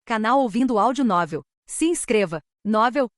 Canal Ouvindo Áudio Novel. Se inscreva. Novel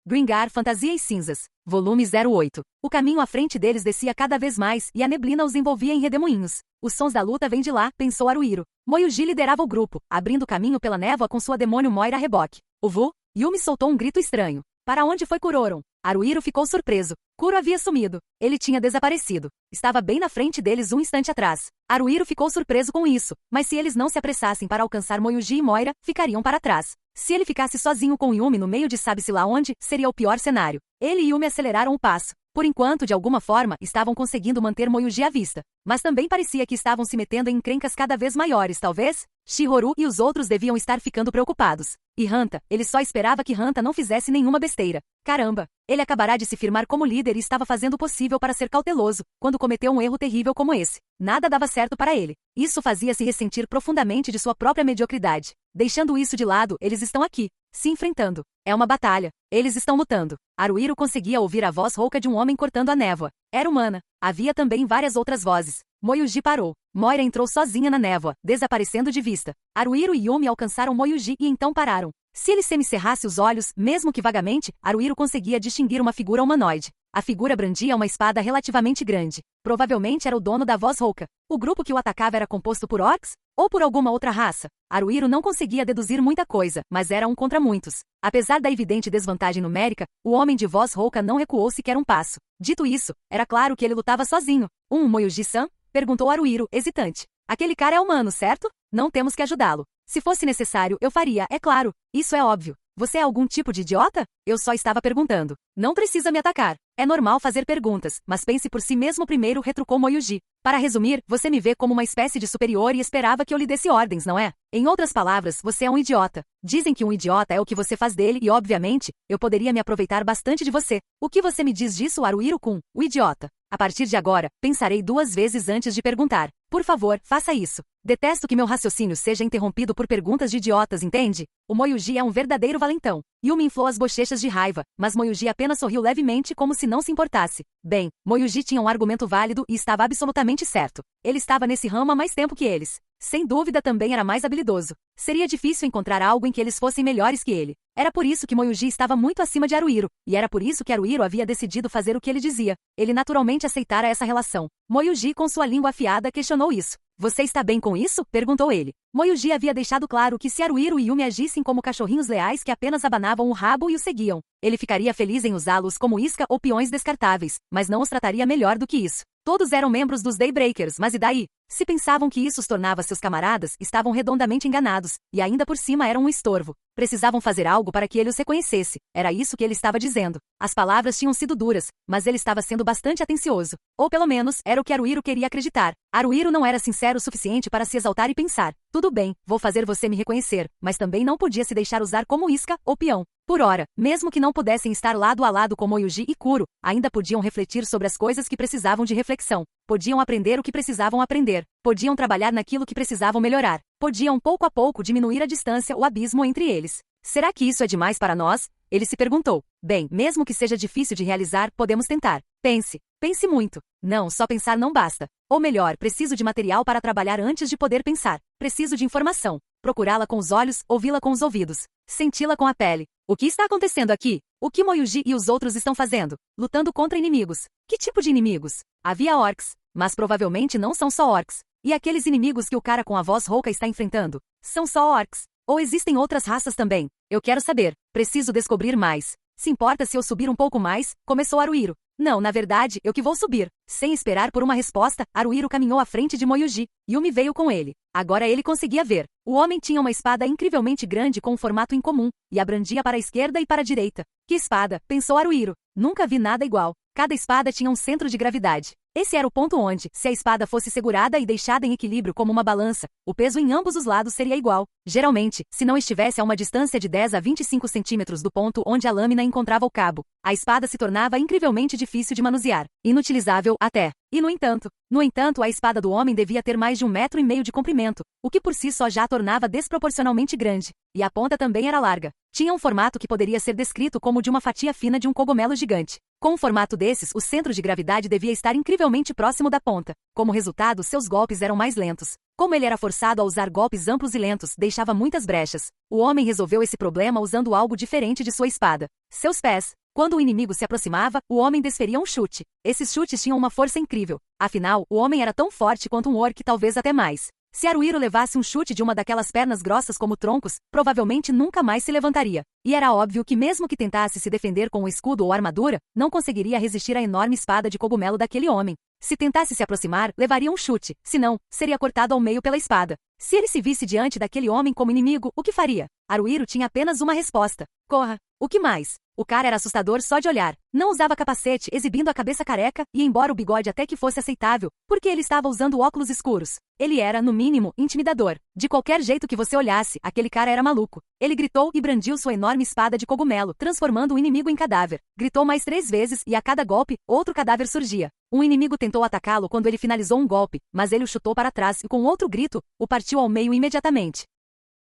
Gringar Fantasia e Cinzas. Volume 08. O caminho à frente deles descia cada vez mais e a neblina os envolvia em redemoinhos. Os sons da luta vêm de lá, pensou Haruhiro. Moyuji liderava o grupo, abrindo caminho pela névoa com sua demônio Moira a reboque. Uvu! Yumi soltou um grito estranho. Para onde foi Kuroron? Haruhiro ficou surpreso. Kuro havia sumido. Ele tinha desaparecido. Estava bem na frente deles um instante atrás. Haruhiro ficou surpreso com isso, mas se eles não se apressassem para alcançar Moyuji e Moira, ficariam para trás. Se ele ficasse sozinho com Yumi no meio de sabe-se lá onde, seria o pior cenário. Ele e Yumi aceleraram o passo. Por enquanto, de alguma forma, estavam conseguindo manter Moyuji à vista. Mas também parecia que estavam se metendo em encrencas cada vez maiores, talvez? Shihoru e os outros deviam estar ficando preocupados. E Hanta, ele só esperava que Hanta não fizesse nenhuma besteira. Caramba! Ele acabará de se firmar como líder e estava fazendo o possível para ser cauteloso, quando cometeu um erro terrível como esse. Nada dava certo para ele. Isso fazia-se ressentir profundamente de sua própria mediocridade. Deixando isso de lado, eles estão aqui, se enfrentando. É uma batalha. Eles estão lutando. Haruhiro conseguia ouvir a voz rouca de um homem cortando a névoa. Era humana. Havia também várias outras vozes. Moyuji parou. Moira entrou sozinha na névoa, desaparecendo de vista. Haruhiro e Yumi alcançaram Moyuji e então pararam. Se ele semicerrasse os olhos, mesmo que vagamente, Haruhiro conseguia distinguir uma figura humanoide. A figura brandia uma espada relativamente grande. Provavelmente era o dono da voz rouca. O grupo que o atacava era composto por orcs? Ou por alguma outra raça? Haruhiro não conseguia deduzir muita coisa, mas era um contra muitos. Apesar da evidente desvantagem numérica, o homem de voz rouca não recuou sequer um passo. Dito isso, era claro que ele lutava sozinho. Moyuji-san? Perguntou Haruhiro, hesitante. Aquele cara é humano, certo? Não temos que ajudá-lo. Se fosse necessário, eu faria, é claro. Isso é óbvio. Você é algum tipo de idiota? Eu só estava perguntando. Não precisa me atacar. É normal fazer perguntas, mas pense por si mesmo primeiro, retrucou Moyuji. Para resumir, você me vê como uma espécie de superior e esperava que eu lhe desse ordens, não é? Em outras palavras, você é um idiota. Dizem que um idiota é o que você faz dele e, obviamente, eu poderia me aproveitar bastante de você. O que você me diz disso, Haruhiro-kun? O idiota. A partir de agora, pensarei 2 vezes antes de perguntar. Por favor, faça isso. Detesto que meu raciocínio seja interrompido por perguntas de idiotas, entende? O Moyuji é um verdadeiro valentão. Yumi inflou as bochechas de raiva, mas Moyuji apenas sorriu levemente como se não se importasse. Bem, Moyuji tinha um argumento válido e estava absolutamente certo. Ele estava nesse ramo há mais tempo que eles. Sem dúvida também era mais habilidoso. Seria difícil encontrar algo em que eles fossem melhores que ele. Era por isso que Moyuji estava muito acima de Haruhiro, e era por isso que Haruhiro havia decidido fazer o que ele dizia. Ele naturalmente aceitara essa relação. Moyuji, com sua língua afiada, questionou isso. Você está bem com isso? Perguntou ele. Moyuji havia deixado claro que se Haruhiro e Yumi agissem como cachorrinhos leais que apenas abanavam o rabo e o seguiam, ele ficaria feliz em usá-los como isca ou peões descartáveis, mas não os trataria melhor do que isso. Todos eram membros dos Daybreakers, mas e daí? Se pensavam que isso os tornava seus camaradas, estavam redondamente enganados, e ainda por cima eram um estorvo. Precisavam fazer algo para que ele os reconhecesse. Era isso que ele estava dizendo. As palavras tinham sido duras, mas ele estava sendo bastante atencioso. Ou pelo menos, era o que Haruhiro queria acreditar. Haruhiro não era sincero o suficiente para se exaltar e pensar. Tudo bem, vou fazer você me reconhecer, mas também não podia se deixar usar como isca ou peão. Por ora, mesmo que não pudessem estar lado a lado com Moyuji e Kuro, ainda podiam refletir sobre as coisas que precisavam de reflexão. Podiam aprender o que precisavam aprender. Podiam trabalhar naquilo que precisavam melhorar. Podiam pouco a pouco diminuir a distância, o abismo entre eles. Será que isso é demais para nós? Ele se perguntou. Bem, mesmo que seja difícil de realizar, podemos tentar. Pense. Pense muito. Não, só pensar não basta. Ou melhor, preciso de material para trabalhar antes de poder pensar. Preciso de informação. Procurá-la com os olhos, ouvi-la com os ouvidos. Senti-la com a pele. O que está acontecendo aqui? O que Moyuji e os outros estão fazendo? Lutando contra inimigos. Que tipo de inimigos? Havia orcs, mas provavelmente não são só orcs. E aqueles inimigos que o cara com a voz rouca está enfrentando? São só orcs? Ou existem outras raças também? Eu quero saber. Preciso descobrir mais. Se importa se eu subir um pouco mais? Começou Haruhiro. Não, na verdade, eu que vou subir. Sem esperar por uma resposta, Haruhiro caminhou à frente de Moyuji. Yumi veio com ele. Agora ele conseguia ver. O homem tinha uma espada incrivelmente grande com um formato incomum, e a brandia para a esquerda e para a direita. Que espada? Pensou Haruhiro. Nunca vi nada igual. Cada espada tinha um centro de gravidade. Esse era o ponto onde, se a espada fosse segurada e deixada em equilíbrio como uma balança, o peso em ambos os lados seria igual. Geralmente, se não estivesse a uma distância de 10 a 25 centímetros do ponto onde a lâmina encontrava o cabo, a espada se tornava incrivelmente difícil de manusear. Inutilizável, até. E no entanto, a espada do homem devia ter mais de 1,5 metro de comprimento, o que por si só já a tornava desproporcionalmente grande. E a ponta também era larga. Tinha um formato que poderia ser descrito como de uma fatia fina de um cogumelo gigante. Com um formato desses, o centro de gravidade devia estar incrivelmente próximo da ponta. Como resultado, seus golpes eram mais lentos. Como ele era forçado a usar golpes amplos e lentos, deixava muitas brechas. O homem resolveu esse problema usando algo diferente de sua espada: seus pés. Quando o inimigo se aproximava, o homem desferia um chute. Esses chutes tinham uma força incrível. Afinal, o homem era tão forte quanto um orc, talvez até mais. Se Haruhiro levasse um chute de uma daquelas pernas grossas como troncos, provavelmente nunca mais se levantaria. E era óbvio que mesmo que tentasse se defender com um escudo ou armadura, não conseguiria resistir à enorme espada de cogumelo daquele homem. Se tentasse se aproximar, levaria um chute, se não, seria cortado ao meio pela espada. Se ele se visse diante daquele homem como inimigo, o que faria? Haruhiro tinha apenas uma resposta: corra. O que mais? O cara era assustador só de olhar. Não usava capacete, exibindo a cabeça careca, e embora o bigode até que fosse aceitável, porque ele estava usando óculos escuros, ele era, no mínimo, intimidador. De qualquer jeito que você olhasse, aquele cara era maluco. Ele gritou e brandiu sua enorme espada de cogumelo, transformando o inimigo em cadáver. Gritou mais 3 vezes e a cada golpe, outro cadáver surgia. Um inimigo tentou atacá-lo quando ele finalizou um golpe, mas ele o chutou para trás e com outro grito, o partiu ao meio imediatamente.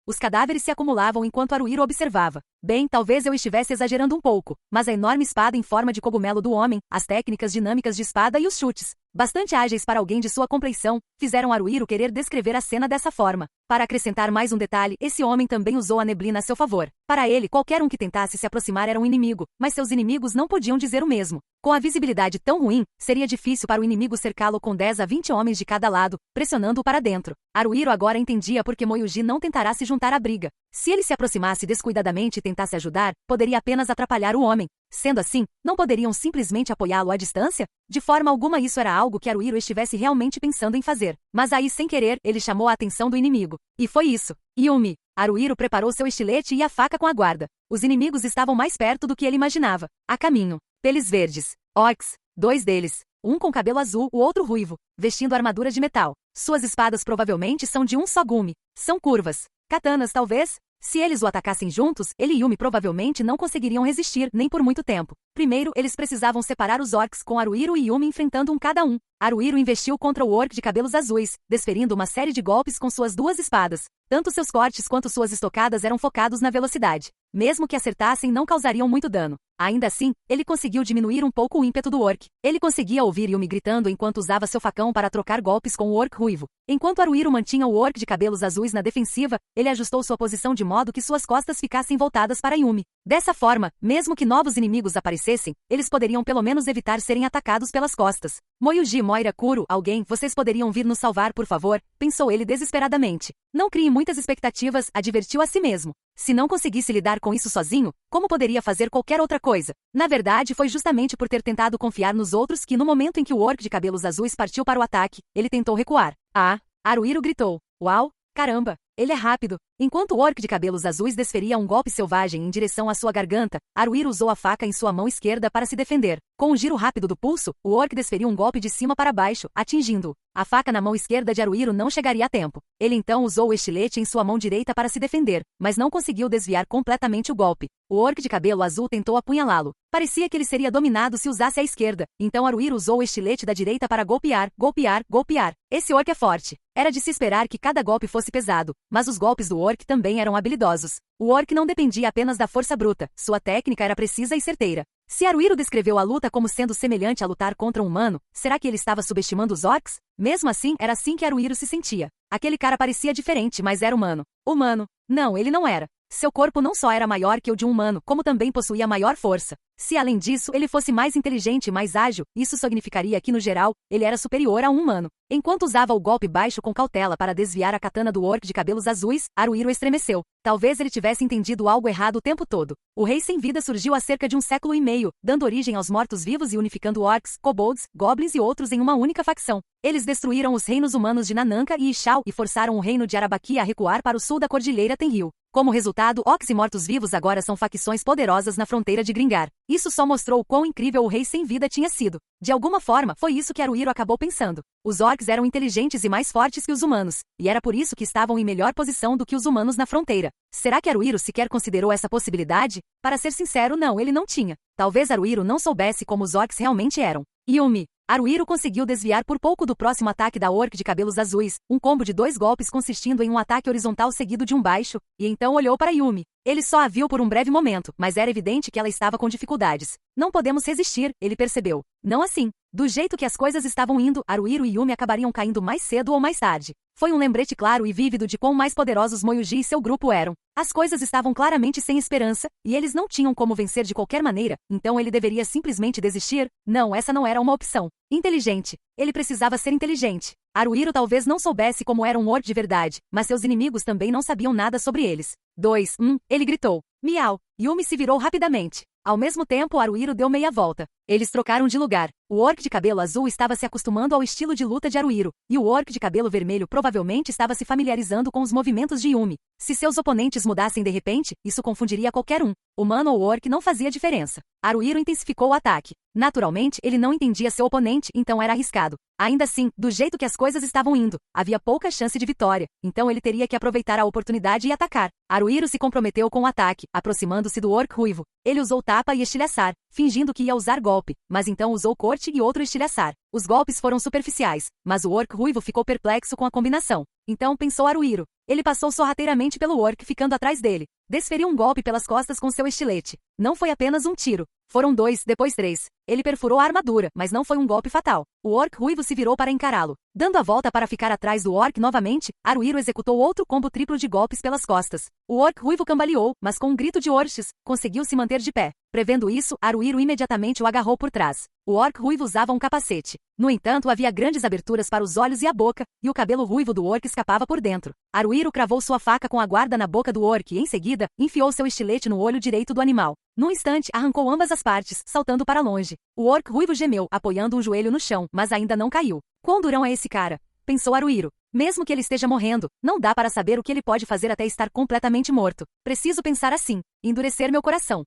Os cadáveres se acumulavam enquanto Haruhiro observava. Bem, talvez eu estivesse exagerando um pouco, mas a enorme espada em forma de cogumelo do homem, as técnicas dinâmicas de espada e os chutes, bastante ágeis para alguém de sua compleição, fizeram Haruhiro querer descrever a cena dessa forma. Para acrescentar mais um detalhe, esse homem também usou a neblina a seu favor. Para ele, qualquer um que tentasse se aproximar era um inimigo, mas seus inimigos não podiam dizer o mesmo. Com a visibilidade tão ruim, seria difícil para o inimigo cercá-lo com 10 a 20 homens de cada lado, pressionando-o para dentro. Haruhiro agora entendia por que Moyuji não tentará se juntar à briga. Se ele se aproximasse descuidadamente e tentasse ajudar, poderia apenas atrapalhar o homem. Sendo assim, não poderiam simplesmente apoiá-lo à distância? De forma alguma isso era algo que Haruhiro estivesse realmente pensando em fazer. Mas aí, sem querer, ele chamou a atenção do inimigo. E foi isso. Yumi. Haruhiro preparou seu estilete e a faca com a guarda. Os inimigos estavam mais perto do que ele imaginava. A caminho. Peles verdes. Orcs. 2 deles. Um com cabelo azul, o outro ruivo, vestindo armadura de metal. Suas espadas provavelmente são de um só gume. São curvas. Katanas, talvez? Se eles o atacassem juntos, ele e Yumi provavelmente não conseguiriam resistir, nem por muito tempo. Primeiro, eles precisavam separar os orcs com Haruhiro e Yumi enfrentando um cada um. Haruhiro investiu contra o orc de cabelos azuis, desferindo uma série de golpes com suas 2 espadas. Tanto seus cortes quanto suas estocadas eram focados na velocidade. Mesmo que acertassem, não causariam muito dano. Ainda assim, ele conseguiu diminuir um pouco o ímpeto do orc. Ele conseguia ouvir Yumi gritando enquanto usava seu facão para trocar golpes com o orc ruivo. Enquanto Haruhiro mantinha o orc de cabelos azuis na defensiva, ele ajustou sua posição de modo que suas costas ficassem voltadas para Yumi. Dessa forma, mesmo que novos inimigos aparecessem, eles poderiam pelo menos evitar serem atacados pelas costas. Moyuji, Moira, Kuro, alguém, vocês poderiam vir nos salvar, por favor? Pensou ele desesperadamente. Não crie muitas expectativas, advertiu a si mesmo. Se não conseguisse lidar com isso sozinho, como poderia fazer qualquer outra coisa? Na verdade, foi justamente por ter tentado confiar nos outros que no momento em que o orc de cabelos azuis partiu para o ataque, ele tentou recuar. Ah! Haruhiro gritou. Uau! Caramba! Ele é rápido. Enquanto o orc de cabelos azuis desferia um golpe selvagem em direção à sua garganta, Haruhiro usou a faca em sua mão esquerda para se defender. Com um giro rápido do pulso, o orc desferiu um golpe de cima para baixo, atingindo-o. A faca na mão esquerda de Haruhiro não chegaria a tempo. Ele então usou o estilete em sua mão direita para se defender, mas não conseguiu desviar completamente o golpe. O orc de cabelo azul tentou apunhalá-lo. Parecia que ele seria dominado se usasse a esquerda, então Haruhiro usou o estilete da direita para golpear, golpear, golpear. Esse orc é forte. Era de se esperar que cada golpe fosse pesado, mas os golpes do orc também eram habilidosos. O orc não dependia apenas da força bruta, sua técnica era precisa e certeira. Se Haruhiro descreveu a luta como sendo semelhante a lutar contra um humano, será que ele estava subestimando os orcs? Mesmo assim, era assim que Haruhiro se sentia. Aquele cara parecia diferente, mas era humano. Humano? Não, ele não era. Seu corpo não só era maior que o de um humano, como também possuía maior força. Se além disso ele fosse mais inteligente e mais ágil, isso significaria que no geral, ele era superior a um humano. Enquanto usava o golpe baixo com cautela para desviar a katana do orc de cabelos azuis, Haruhiro estremeceu. Talvez ele tivesse entendido algo errado o tempo todo. O rei sem vida surgiu há cerca de um século e meio, dando origem aos mortos-vivos e unificando orcs, kobolds, goblins e outros em uma única facção. Eles destruíram os reinos humanos de Nananka e Ixal e forçaram o reino de Arabaki a recuar para o sul da Cordilheira Tenryū. Como resultado, orcs e mortos-vivos agora são facções poderosas na fronteira de Gringar. Isso só mostrou o quão incrível o rei sem vida tinha sido. De alguma forma, foi isso que Haruhiro acabou pensando. Os orcs eram inteligentes e mais fortes que os humanos, e era por isso que estavam em melhor posição do que os humanos na fronteira. Será que Haruhiro sequer considerou essa possibilidade? Para ser sincero, não, ele não tinha. Talvez Haruhiro não soubesse como os orcs realmente eram. Yumi. Haruhiro conseguiu desviar por pouco do próximo ataque da orc de cabelos azuis, um combo de 2 golpes consistindo em um ataque horizontal seguido de um baixo, e então olhou para Yumi. Ele só a viu por um breve momento, mas era evidente que ela estava com dificuldades. Não podemos resistir, ele percebeu. Não assim. Do jeito que as coisas estavam indo, Haruhiro e Yumi acabariam caindo mais cedo ou mais tarde. Foi um lembrete claro e vívido de quão mais poderosos Moyuji e seu grupo eram. As coisas estavam claramente sem esperança, e eles não tinham como vencer de qualquer maneira, então ele deveria simplesmente desistir? Não, essa não era uma opção. Inteligente. Ele precisava ser inteligente. Haruhiro talvez não soubesse como era um orc de verdade, mas seus inimigos também não sabiam nada sobre eles. 2, ele gritou. Miau. Yumi se virou rapidamente. Ao mesmo tempo, Haruhiro deu meia volta. Eles trocaram de lugar. O orc de cabelo azul estava se acostumando ao estilo de luta de Haruhiro, e o orc de cabelo vermelho provavelmente estava se familiarizando com os movimentos de Yumi. Se seus oponentes mudassem de repente, isso confundiria qualquer um. Humano ou orc não fazia diferença. Haruhiro intensificou o ataque. Naturalmente, ele não entendia seu oponente, então era arriscado. Ainda assim, do jeito que as coisas estavam indo, havia pouca chance de vitória, então ele teria que aproveitar a oportunidade e atacar. Haruhiro se comprometeu com o ataque, aproximando-se do orc ruivo. Ele usou tapa e estilhaçar, fingindo que ia usar golpe, mas então usou corte e outro estilhaçar. Os golpes foram superficiais, mas o orc ruivo ficou perplexo com a combinação. Então pensou Haruhiro. Ele passou sorrateiramente pelo orc ficando atrás dele. Desferiu um golpe pelas costas com seu estilete. Não foi apenas um tiro. Foram 2, depois 3. Ele perfurou a armadura, mas não foi um golpe fatal. O orc ruivo se virou para encará-lo. Dando a volta para ficar atrás do orc novamente, Haruhiro executou outro combo triplo de golpes pelas costas. O orc ruivo cambaleou, mas com um grito de orches, conseguiu se manter de pé. Prevendo isso, Haruhiro imediatamente o agarrou por trás. O orc ruivo usava um capacete. No entanto, havia grandes aberturas para os olhos e a boca, e o cabelo ruivo do orc escapava por dentro. Haruhiro cravou sua faca com a guarda na boca do orc e, em seguida, enfiou seu estilete no olho direito do animal. Num instante, arrancou ambas as partes, saltando para longe. O orc ruivo gemeu, apoiando um joelho no chão, mas ainda não caiu. Quão durão é esse cara? Pensou Haruhiro. Mesmo que ele esteja morrendo, não dá para saber o que ele pode fazer até estar completamente morto. Preciso pensar assim. Endurecer meu coração.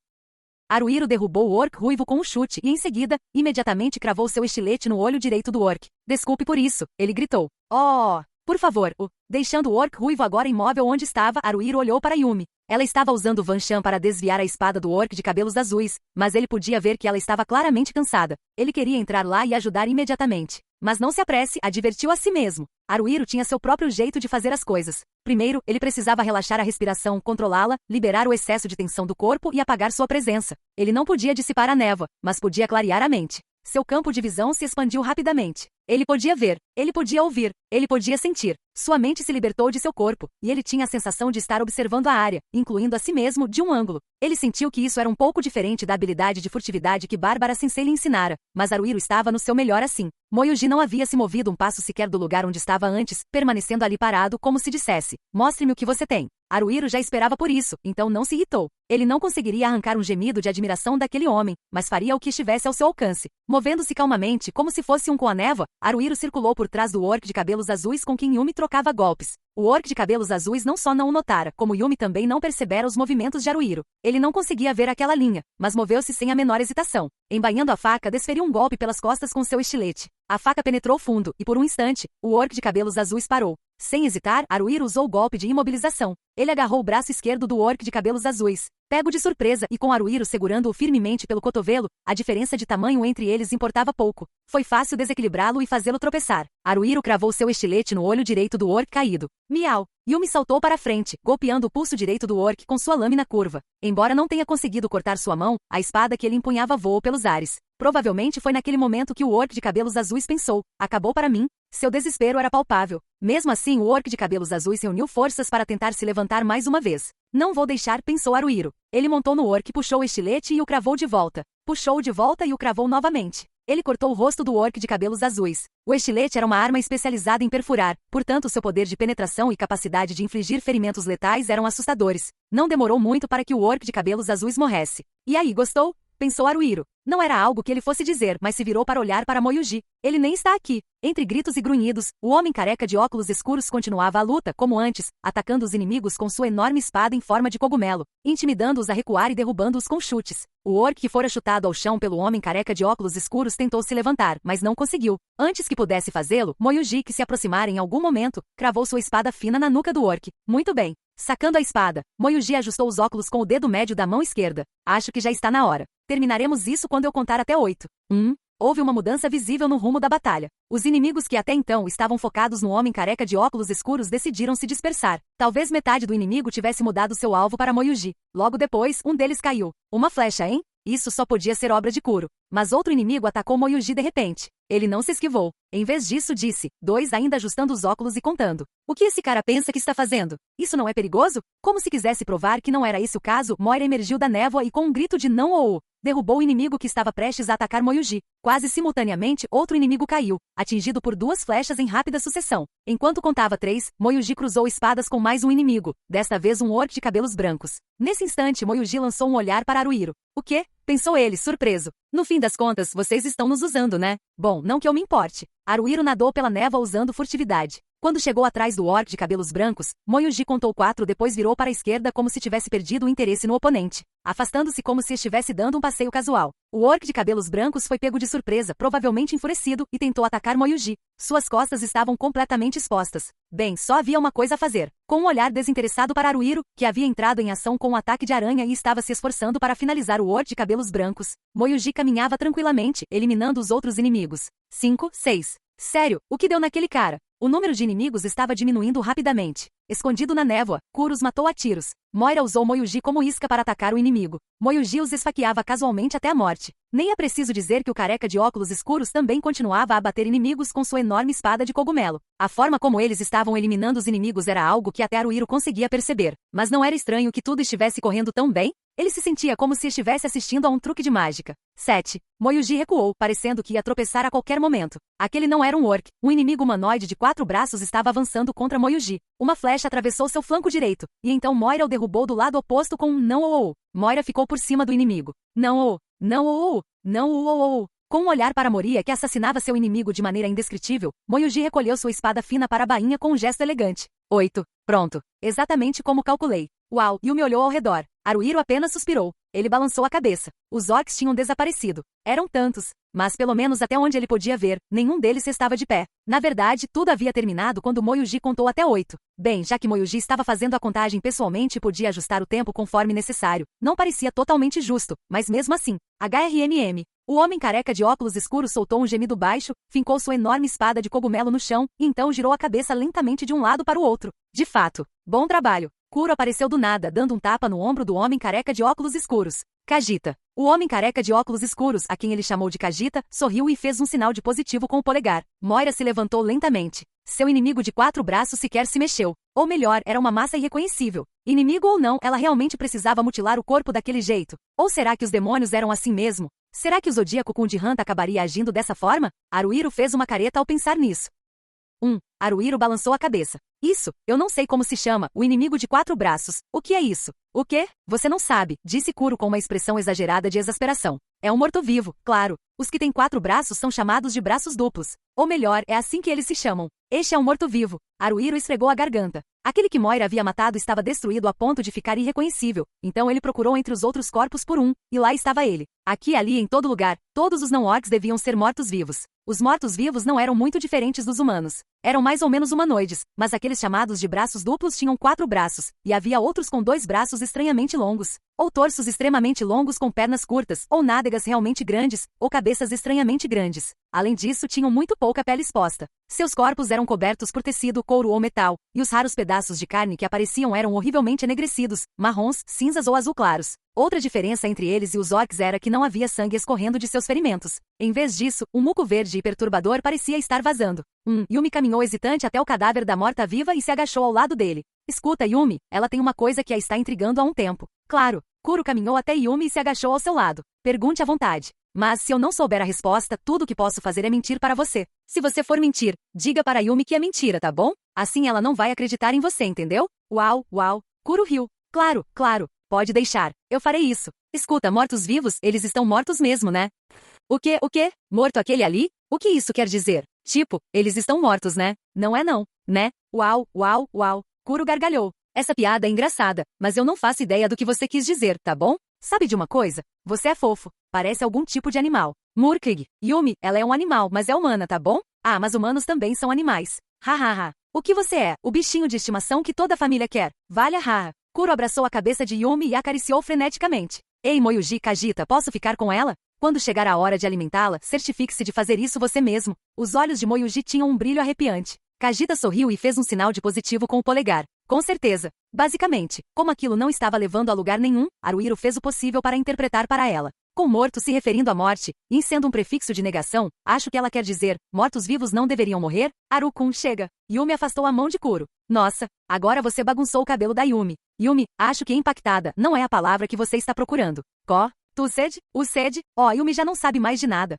Haruhiro derrubou o orc ruivo com um chute e, em seguida, imediatamente cravou seu estilete no olho direito do orc. Desculpe por isso, ele gritou. Oh, por favor, Deixando o orc ruivo agora imóvel onde estava, Haruhiro olhou para Yumi. Ela estava usando Vanshan para desviar a espada do orc de cabelos azuis, mas ele podia ver que ela estava claramente cansada. Ele queria entrar lá e ajudar imediatamente. Mas não se apresse, advertiu a si mesmo. Haruhiro tinha seu próprio jeito de fazer as coisas. Primeiro, ele precisava relaxar a respiração, controlá-la, liberar o excesso de tensão do corpo e apagar sua presença. Ele não podia dissipar a névoa, mas podia clarear a mente. Seu campo de visão se expandiu rapidamente. Ele podia ver, ele podia ouvir, ele podia sentir. Sua mente se libertou de seu corpo, e ele tinha a sensação de estar observando a área, incluindo a si mesmo, de um ângulo. Ele sentiu que isso era um pouco diferente da habilidade de furtividade que Bárbara Sensei lhe ensinara, mas Haruhiro estava no seu melhor assim. Moyuji não havia se movido um passo sequer do lugar onde estava antes, permanecendo ali parado como se dissesse, mostre-me o que você tem. Haruhiro já esperava por isso, então não se irritou. Ele não conseguiria arrancar um gemido de admiração daquele homem, mas faria o que estivesse ao seu alcance. Movendo-se calmamente, como se fosse um com a névoa, Haruhiro circulou por trás do orc de cabelos azuis com quem Yumi trocava golpes. O orc de cabelos azuis não só não o notara, como Yumi também não percebera os movimentos de Haruhiro. Ele não conseguia ver aquela linha, mas moveu-se sem a menor hesitação. Embainhando a faca, desferiu um golpe pelas costas com seu estilete. A faca penetrou fundo, e por um instante, o orc de cabelos azuis parou. Sem hesitar, Haruhiro usou o golpe de imobilização. Ele agarrou o braço esquerdo do orc de cabelos azuis. Pego de surpresa e com Haruhiro segurando-o firmemente pelo cotovelo, a diferença de tamanho entre eles importava pouco. Foi fácil desequilibrá-lo e fazê-lo tropeçar. Haruhiro cravou seu estilete no olho direito do orc caído. Miau! Yumi saltou para frente, golpeando o pulso direito do orc com sua lâmina curva. Embora não tenha conseguido cortar sua mão, a espada que ele empunhava voou pelos ares. Provavelmente foi naquele momento que o orc de cabelos azuis pensou, acabou para mim? Seu desespero era palpável. Mesmo assim, o orc de cabelos azuis reuniu forças para tentar se levantar mais uma vez. Não vou deixar, pensou Haruhiro. Ele montou no orc, puxou o estilete e o cravou de volta. Puxou de volta e o cravou novamente. Ele cortou o rosto do orc de cabelos azuis. O estilete era uma arma especializada em perfurar, portanto seu poder de penetração e capacidade de infligir ferimentos letais eram assustadores. Não demorou muito para que o orc de cabelos azuis morresse. E aí, gostou? Pensou Haruhiro. Não era algo que ele fosse dizer, mas se virou para olhar para Moyuji. Ele nem está aqui. Entre gritos e grunhidos, o homem careca de óculos escuros continuava a luta, como antes, atacando os inimigos com sua enorme espada em forma de cogumelo, intimidando-os a recuar e derrubando-os com chutes. O orc que fora chutado ao chão pelo homem careca de óculos escuros tentou se levantar, mas não conseguiu. Antes que pudesse fazê-lo, Moyuji, que se aproximara em algum momento, cravou sua espada fina na nuca do orc. Muito bem. Sacando a espada, Moyuji ajustou os óculos com o dedo médio da mão esquerda. Acho que já está na hora. Terminaremos isso quando eu contar até 8. houve uma mudança visível no rumo da batalha. Os inimigos que até então estavam focados no homem careca de óculos escuros decidiram se dispersar. Talvez metade do inimigo tivesse mudado seu alvo para Moyuji. Logo depois, um deles caiu. Uma flecha, hein? Isso só podia ser obra de Kuro. Mas outro inimigo atacou Moyuji de repente. Ele não se esquivou. Em vez disso, disse, 2 ainda ajustando os óculos e contando. O que esse cara pensa que está fazendo? Isso não é perigoso? Como se quisesse provar que não era esse o caso, Moira emergiu da névoa e com um grito de não ou derrubou o inimigo que estava prestes a atacar Moyuji. Quase simultaneamente, outro inimigo caiu, atingido por 2 flechas em rápida sucessão. Enquanto contava 3, Moyuji cruzou espadas com mais um inimigo, desta vez um orc de cabelos brancos. Nesse instante, Moyuji lançou um olhar para Haruhiro. O quê? Pensou ele, surpreso. No fim das contas, vocês estão nos usando, né? Bom, não que eu me importe. Haruhiro nadou pela névoa usando furtividade. Quando chegou atrás do orc de cabelos brancos, Moyuji contou 4, depois virou para a esquerda como se tivesse perdido o interesse no oponente, afastando-se como se estivesse dando um passeio casual. O orc de cabelos brancos foi pego de surpresa, provavelmente enfurecido, e tentou atacar Moyuji. Suas costas estavam completamente expostas. Bem, só havia uma coisa a fazer. Com um olhar desinteressado para Haruhiro, que havia entrado em ação com um ataque de aranha e estava se esforçando para finalizar o orc de cabelos brancos, Moyuji caminhava tranquilamente, eliminando os outros inimigos. 5, 6. Sério, o que deu naquele cara? O número de inimigos estava diminuindo rapidamente. Escondido na névoa, Kuro os matou a tiros. Moira usou Moyuji como isca para atacar o inimigo. Moyuji os esfaqueava casualmente até a morte. Nem é preciso dizer que o careca de óculos escuros também continuava a abater inimigos com sua enorme espada de cogumelo. A forma como eles estavam eliminando os inimigos era algo que até Haruhiro conseguia perceber. Mas não era estranho que tudo estivesse correndo tão bem? Ele se sentia como se estivesse assistindo a um truque de mágica. 7. Moyuji recuou, parecendo que ia tropeçar a qualquer momento. Aquele não era um orc. Um inimigo humanoide de 4 braços estava avançando contra Moyuji. Uma flecha atravessou seu flanco direito, e então Moira o derrubou do lado oposto com um não ou. Moira ficou por cima do inimigo. Não ou, não ou, não ou. Com um olhar para Moria que assassinava seu inimigo de maneira indescritível, Moyuji recolheu sua espada fina para a bainha com um gesto elegante. 8. Pronto. Exatamente como calculei. Uau, Yumi olhou ao redor. Haruhiro apenas suspirou. Ele balançou a cabeça. Os orcs tinham desaparecido. Eram tantos. Mas pelo menos até onde ele podia ver, nenhum deles estava de pé. Na verdade, tudo havia terminado quando Moyuji contou até 8. Bem, já que Moyuji estava fazendo a contagem pessoalmente e podia ajustar o tempo conforme necessário, não parecia totalmente justo, mas mesmo assim. HRMM. O homem careca de óculos escuros soltou um gemido baixo, fincou sua enorme espada de cogumelo no chão, e então girou a cabeça lentamente de um lado para o outro. De fato, bom trabalho. Kuro apareceu do nada, dando um tapa no ombro do homem careca de óculos escuros. Kajita. O homem careca de óculos escuros, a quem ele chamou de Kajita, sorriu e fez um sinal de positivo com o polegar. Moira se levantou lentamente. Seu inimigo de 4 braços sequer se mexeu. Ou melhor, era uma massa irreconhecível. Inimigo ou não, ela realmente precisava mutilar o corpo daquele jeito. Ou será que os demônios eram assim mesmo? Será que o Zodíaco com Dihanta acabaria agindo dessa forma? Haruhiro fez uma careta ao pensar nisso. Haruhiro balançou a cabeça. Isso, eu não sei como se chama, o inimigo de 4 braços. O que é isso? O quê? Você não sabe, disse Kuro com uma expressão exagerada de exasperação. É um morto-vivo, claro. Os que têm 4 braços são chamados de braços duplos. Ou melhor, é assim que eles se chamam. Este é um morto-vivo. Haruhiro esfregou a garganta. Aquele que Moira havia matado estava destruído a ponto de ficar irreconhecível. Então ele procurou entre os outros corpos por um, e lá estava ele. Aqui e ali em todo lugar, todos os não-orcs deviam ser mortos-vivos. Os mortos-vivos não eram muito diferentes dos humanos. Eram mais ou menos humanoides, mas aqueles chamados de braços duplos tinham 4 braços, e havia outros com 2 braços estranhamente longos, ou torsos extremamente longos com pernas curtas, ou nádegas realmente grandes, ou cabeças estranhamente grandes. Além disso, tinham muito pouca pele exposta. Seus corpos eram cobertos por tecido, couro ou metal, e os raros pedaços de carne que apareciam eram horrivelmente enegrecidos, marrons, cinzas ou azul claros. Outra diferença entre eles e os orcs era que não havia sangue escorrendo de seus ferimentos. Em vez disso, um muco verde e perturbador parecia estar vazando. Yumi caminhou hesitante até o cadáver da morta-viva e se agachou ao lado dele. Escuta, Yumi, ela tem uma coisa que a está intrigando há um tempo. Claro. Kuro caminhou até Yumi e se agachou ao seu lado. Pergunte à vontade. Mas se eu não souber a resposta, tudo o que posso fazer é mentir para você. Se você for mentir, diga para Yumi que é mentira, tá bom? Assim ela não vai acreditar em você, entendeu? Uau, uau. Kuro riu. Claro, claro. Pode deixar. Eu farei isso. Escuta, mortos-vivos, eles estão mortos mesmo, né? O quê? O quê? Morto aquele ali? O que isso quer dizer? Tipo, eles estão mortos, né? Não é não, né? Uau, uau, uau. Kuro gargalhou. Essa piada é engraçada, mas eu não faço ideia do que você quis dizer, tá bom? Sabe de uma coisa? Você é fofo. Parece algum tipo de animal. Murkig. Yumi, ela é um animal, mas é humana, tá bom? Ah, mas humanos também são animais. Hahaha. O que você é? O bichinho de estimação que toda família quer. Valha haha. Kuro abraçou a cabeça de Yumi e acariciou freneticamente. Ei, Moyuji Kajita, posso ficar com ela? Quando chegar a hora de alimentá-la, certifique-se de fazer isso você mesmo. Os olhos de Moyuji tinham um brilho arrepiante. Kajita sorriu e fez um sinal de positivo com o polegar. Com certeza. Basicamente, como aquilo não estava levando a lugar nenhum, Haruhiro fez o possível para interpretar para ela. Com morto se referindo à morte, e sendo um prefixo de negação, acho que ela quer dizer, mortos-vivos não deveriam morrer? Haru-kun, chega. Yumi afastou a mão de Kuro. Nossa, agora você bagunçou o cabelo da Yumi. Yumi, acho que impactada não é a palavra que você está procurando. Tussed? Used? Yumi já não sabe mais de nada.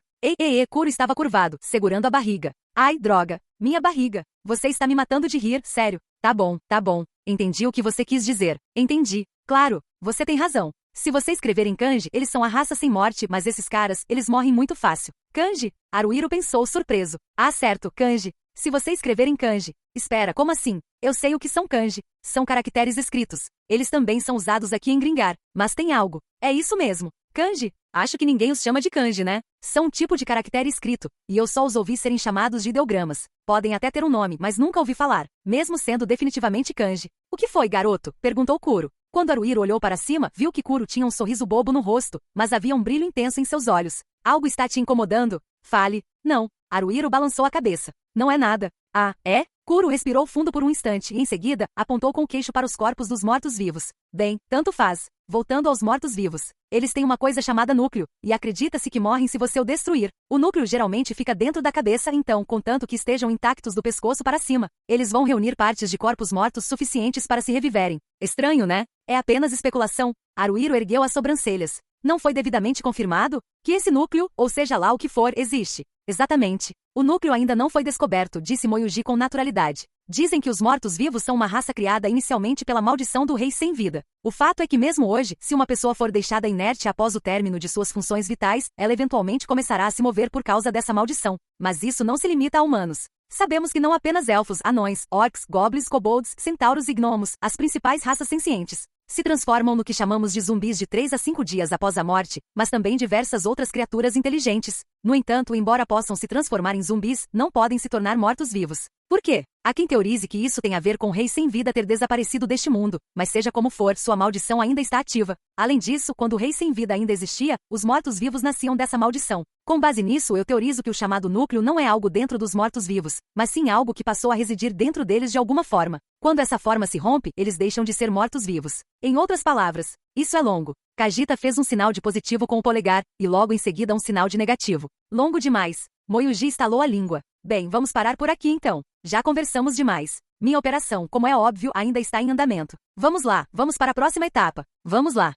Kuro estava curvado, segurando a barriga. Ai, droga. Minha barriga. Você está me matando de rir, sério. Tá bom. Entendi o que você quis dizer. Entendi. Claro, você tem razão. Se você escrever em kanji, eles são a raça sem morte, mas esses caras, eles morrem muito fácil. Kanji? Haruhiro pensou surpreso. Ah, certo, kanji. Se você escrever em kanji. Espera, como assim? Eu sei o que são kanji. São caracteres escritos. Eles também são usados aqui em Gringar. Mas tem algo. É isso mesmo. Kanji? Acho que ninguém os chama de kanji, né? São um tipo de caractere escrito, e eu só os ouvi serem chamados de ideogramas. Podem até ter um nome, mas nunca ouvi falar, mesmo sendo definitivamente kanji. O que foi, garoto? Perguntou Kuro. Quando Haruhiro olhou para cima, viu que Kuro tinha um sorriso bobo no rosto, mas havia um brilho intenso em seus olhos. Algo está te incomodando? Fale. Não. Haruhiro balançou a cabeça. Não é nada. Ah, é? Kuro respirou fundo por um instante e, em seguida, apontou com o queixo para os corpos dos mortos-vivos. Bem, tanto faz. Voltando aos mortos-vivos. Eles têm uma coisa chamada núcleo, e acredita-se que morrem se você o destruir. O núcleo geralmente fica dentro da cabeça, então, contanto que estejam intactos do pescoço para cima, eles vão reunir partes de corpos mortos suficientes para se reviverem. Estranho, né? É apenas especulação. Haruhiro ergueu as sobrancelhas. Não foi devidamente confirmado que esse núcleo, ou seja lá o que for, existe. Exatamente. O núcleo ainda não foi descoberto, disse Moyuji com naturalidade. Dizem que os mortos-vivos são uma raça criada inicialmente pela maldição do rei sem vida. O fato é que mesmo hoje, se uma pessoa for deixada inerte após o término de suas funções vitais, ela eventualmente começará a se mover por causa dessa maldição. Mas isso não se limita a humanos. Sabemos que não apenas elfos, anões, orcs, goblins, kobolds, centauros e gnomos, as principais raças sencientes, se transformam no que chamamos de zumbis de 3 a 5 dias após a morte, mas também diversas outras criaturas inteligentes. No entanto, embora possam se transformar em zumbis, não podem se tornar mortos-vivos. Por quê? Há quem teorize que isso tem a ver com o rei sem vida ter desaparecido deste mundo, mas seja como for, sua maldição ainda está ativa. Além disso, quando o rei sem vida ainda existia, os mortos-vivos nasciam dessa maldição. Com base nisso, eu teorizo que o chamado núcleo não é algo dentro dos mortos-vivos, mas sim algo que passou a residir dentro deles de alguma forma. Quando essa forma se rompe, eles deixam de ser mortos-vivos. Em outras palavras, isso é longo. Kajita fez um sinal de positivo com o polegar, e logo em seguida um sinal de negativo. Longo demais. Moyuji estalou a língua. Bem, vamos parar por aqui então. Já conversamos demais. Minha operação, como é óbvio, ainda está em andamento. Vamos lá, vamos para a próxima etapa. Vamos lá.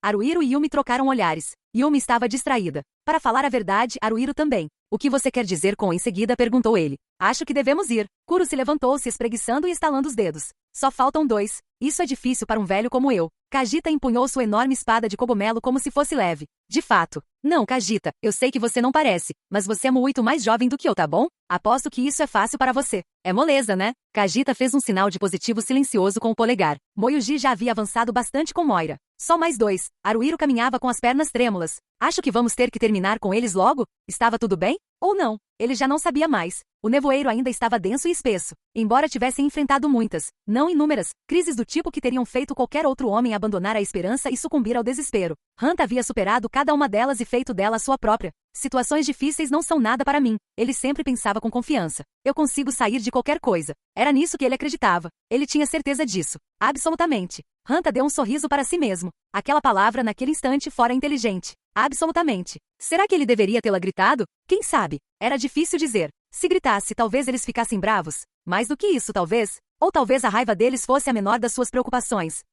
Haruhiro e Yumi trocaram olhares. Yumi estava distraída. Para falar a verdade, Haruhiro também. O que você quer dizer com em seguida? Perguntou ele. Acho que devemos ir. Kuro se levantou, se espreguiçando e estalando os dedos. Só faltam 2. Isso é difícil para um velho como eu. Kajita empunhou sua enorme espada de cogumelo como se fosse leve. De fato. Não, Kajita, eu sei que você não parece, mas você é muito mais jovem do que eu, tá bom? Aposto que isso é fácil para você. É moleza, né? Kajita fez um sinal de positivo silencioso com o polegar. Moyuji já havia avançado bastante com Moira. Só mais 2. Haruhiro caminhava com as pernas trêmulas. Acho que vamos ter que terminar com eles logo? Estava tudo bem? Ou não? Ele já não sabia mais. O nevoeiro ainda estava denso e espesso. Embora tivessem enfrentado muitas, não inúmeras, crises do tipo que teriam feito qualquer outro homem abandonar a esperança e sucumbir ao desespero, Hanta havia superado cada uma delas e feito dela a sua própria. Situações difíceis não são nada para mim. Ele sempre pensava com confiança. Eu consigo sair de qualquer coisa. Era nisso que ele acreditava. Ele tinha certeza disso. Absolutamente. Hanta deu um sorriso para si mesmo. Aquela palavra naquele instante fora inteligente. Absolutamente. Será que ele deveria tê-la gritado? Quem sabe? Era difícil dizer. Se gritasse, talvez eles ficassem bravos. Mais do que isso, talvez. Ou talvez a raiva deles fosse a menor das suas preocupações.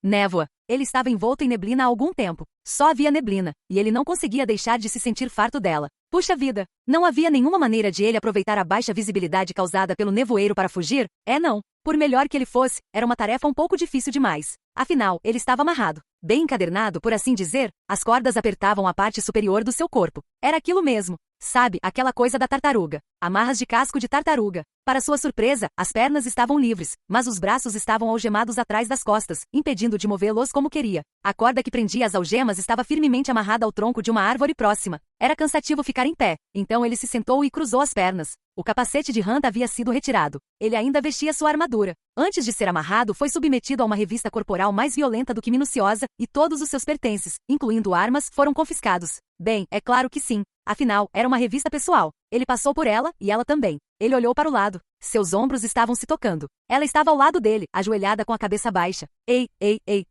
Névoa. Ele estava envolto em neblina há algum tempo. Só havia neblina, e ele não conseguia deixar de se sentir farto dela. Puxa vida! Não havia nenhuma maneira de ele aproveitar a baixa visibilidade causada pelo nevoeiro para fugir? Não. Por melhor que ele fosse, era uma tarefa um pouco difícil demais. Afinal, ele estava amarrado. Bem encadernado, por assim dizer, as cordas apertavam a parte superior do seu corpo. Era aquilo mesmo. Sabe, aquela coisa da tartaruga. Amarras de casco de tartaruga. Para sua surpresa, as pernas estavam livres, mas os braços estavam algemados atrás das costas, impedindo de movê-los como queria. A corda que prendia as algemas estava firmemente amarrada ao tronco de uma árvore próxima. Era cansativo ficar em pé, então ele se sentou e cruzou as pernas. O capacete de Hunter havia sido retirado. Ele ainda vestia sua armadura. Antes de ser amarrado, foi submetido a uma revista corporal mais violenta do que minuciosa, e todos os seus pertences, incluindo armas, foram confiscados. Bem, é claro que sim. Afinal, era uma revista pessoal. Ele passou por ela, e ela também. Ele olhou para o lado. Seus ombros estavam se tocando. Ela estava ao lado dele, ajoelhada com a cabeça baixa. Ei,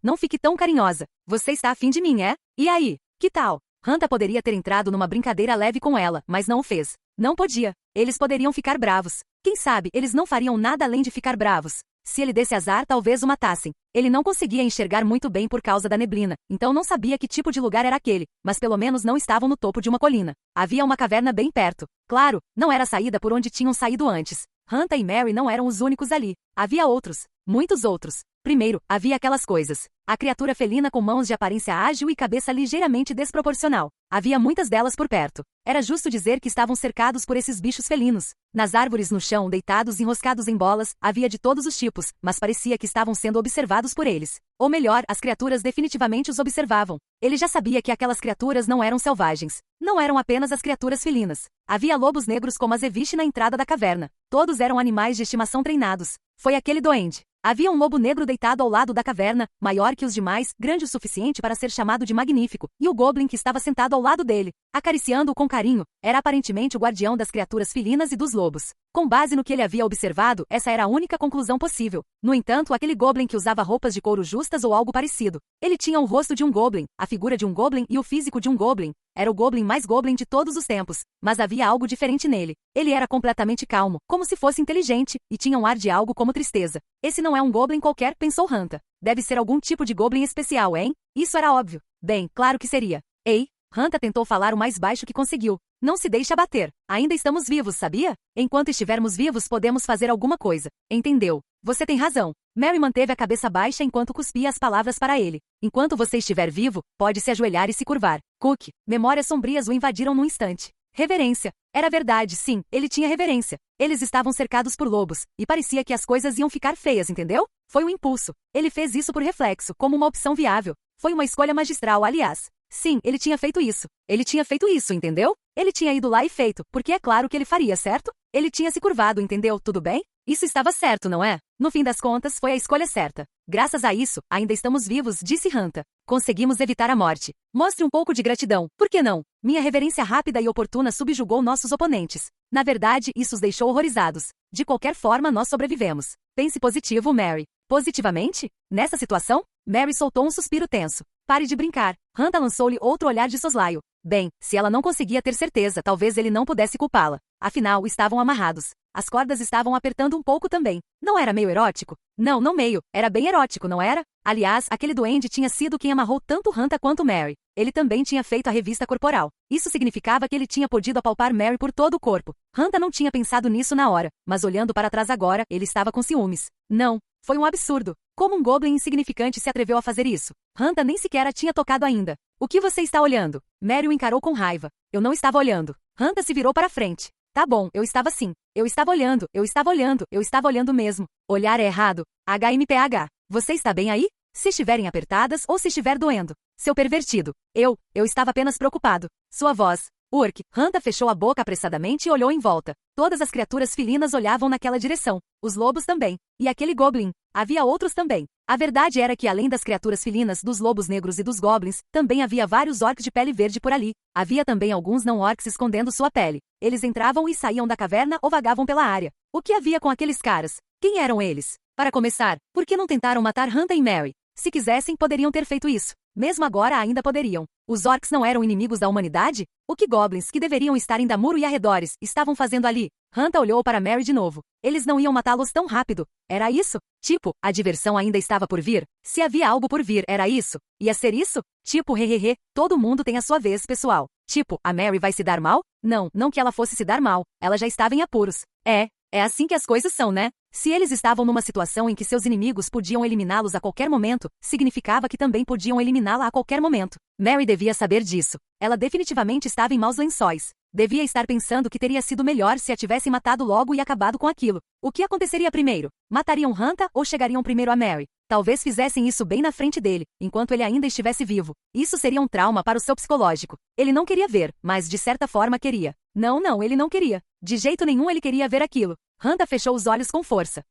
não fique tão carinhosa. Você está afim de mim, é? E aí? Que tal? Hunter poderia ter entrado numa brincadeira leve com ela, mas não o fez. Não podia. Eles poderiam ficar bravos. Quem sabe, eles não fariam nada além de ficar bravos. Se ele desse azar, talvez o matassem. Ele não conseguia enxergar muito bem por causa da neblina, então não sabia que tipo de lugar era aquele, mas pelo menos não estavam no topo de uma colina. Havia uma caverna bem perto. Claro, não era a saída por onde tinham saído antes. Hunter e Mary não eram os únicos ali. Havia outros. Muitos outros. Primeiro, havia aquelas coisas. A criatura felina com mãos de aparência ágil e cabeça ligeiramente desproporcional. Havia muitas delas por perto. Era justo dizer que estavam cercados por esses bichos felinos. Nas árvores no chão, deitados enroscados em bolas, havia de todos os tipos, mas parecia que estavam sendo observados por eles. Ou melhor, as criaturas definitivamente os observavam. Ele já sabia que aquelas criaturas não eram selvagens. Não eram apenas as criaturas felinas. Havia lobos negros como a Zeviche na entrada da caverna. Todos eram animais de estimação treinados. Foi aquele duende. Havia um lobo negro deitado ao lado da caverna, maior que os demais, grande o suficiente para ser chamado de magnífico, e o goblin que estava sentado ao lado dele, acariciando-o com carinho, era aparentemente o guardião das criaturas felinas e dos lobos. Com base no que ele havia observado, essa era a única conclusão possível. No entanto, aquele goblin que usava roupas de couro justas ou algo parecido. Ele tinha o rosto de um goblin, a figura de um goblin e o físico de um goblin. Era o goblin mais goblin de todos os tempos, mas havia algo diferente nele. Ele era completamente calmo, como se fosse inteligente, e tinha um ar de algo como tristeza. Esse não é um goblin qualquer, pensou Hunter. Deve ser algum tipo de goblin especial, hein? Isso era óbvio. Bem, claro que seria. Ei, Hunter tentou falar o mais baixo que conseguiu. Não se deixe abater. Ainda estamos vivos, sabia? Enquanto estivermos vivos, podemos fazer alguma coisa. Entendeu? Você tem razão. Mary manteve a cabeça baixa enquanto cuspia as palavras para ele. Enquanto você estiver vivo, pode se ajoelhar e se curvar. Cook. Memórias sombrias o invadiram num instante. Reverência. Era verdade, sim, ele tinha reverência. Eles estavam cercados por lobos, e parecia que as coisas iam ficar feias, entendeu? Foi um impulso. Ele fez isso por reflexo, como uma opção viável. Foi uma escolha magistral, aliás. Sim, ele tinha feito isso. Ele tinha feito isso, entendeu? Ele tinha ido lá e feito, porque é claro que ele faria, certo? Ele tinha se curvado, entendeu? Tudo bem? Isso estava certo, não é? No fim das contas, foi a escolha certa. Graças a isso, ainda estamos vivos, disse Hunter. Conseguimos evitar a morte. Mostre um pouco de gratidão. Por que não? Minha reverência rápida e oportuna subjugou nossos oponentes. Na verdade, isso os deixou horrorizados. De qualquer forma, nós sobrevivemos. Pense positivo, Mary. Positivamente? Nessa situação? Mary soltou um suspiro tenso. Pare de brincar. Hunter lançou-lhe outro olhar de soslaio. Bem, se ela não conseguia ter certeza, talvez ele não pudesse culpá-la. Afinal, estavam amarrados. As cordas estavam apertando um pouco também. Não era meio erótico? Não, não meio. Era bem erótico, não era? Aliás, aquele duende tinha sido quem amarrou tanto Hunter quanto Mary. Ele também tinha feito a revista corporal. Isso significava que ele tinha podido apalpar Mary por todo o corpo. Hunter não tinha pensado nisso na hora, mas olhando para trás agora, ele estava com ciúmes. Não. Foi um absurdo. Como um goblin insignificante se atreveu a fazer isso? Hunter nem sequer a tinha tocado ainda. O que você está olhando? Mary o encarou com raiva. Eu não estava olhando. Hunter se virou para frente. Tá bom, eu estava sim. Eu estava olhando, eu estava olhando, eu estava olhando mesmo. Olhar é errado. HMPH. Você está bem aí? Se estiverem apertadas ou se estiver doendo. Seu pervertido. Eu estava apenas preocupado. Sua voz. Urk. Hunter fechou a boca apressadamente e olhou em volta. Todas as criaturas felinas olhavam naquela direção. Os lobos também. E aquele goblin. Havia outros também. A verdade era que além das criaturas felinas, dos lobos negros e dos goblins, também havia vários orcs de pele verde por ali. Havia também alguns não-orcs escondendo sua pele. Eles entravam e saíam da caverna ou vagavam pela área. O que havia com aqueles caras? Quem eram eles? Para começar, por que não tentaram matar Hunter e Mary? Se quisessem, poderiam ter feito isso. Mesmo agora ainda poderiam. Os orcs não eram inimigos da humanidade? O que goblins, que deveriam estar em Damuro e arredores, estavam fazendo ali? Hunter olhou para Mary de novo. Eles não iam matá-los tão rápido. Era isso? Tipo, a diversão ainda estava por vir? Se havia algo por vir, era isso? Ia ser isso? Tipo, hehehe, todo mundo tem a sua vez, pessoal. Tipo, a Mary vai se dar mal? Não, não que ela fosse se dar mal. Ela já estava em apuros. É assim que as coisas são, né? Se eles estavam numa situação em que seus inimigos podiam eliminá-los a qualquer momento, significava que também podiam eliminá-la a qualquer momento. Mary devia saber disso. Ela definitivamente estava em maus lençóis. Devia estar pensando que teria sido melhor se a tivessem matado logo e acabado com aquilo. O que aconteceria primeiro? Matariam Hanta ou chegariam primeiro a Mary? Talvez fizessem isso bem na frente dele, enquanto ele ainda estivesse vivo. Isso seria um trauma para o seu psicológico. Ele não queria ver, mas de certa forma queria. Não, ele não queria. De jeito nenhum ele queria ver aquilo. Hanta fechou os olhos com força.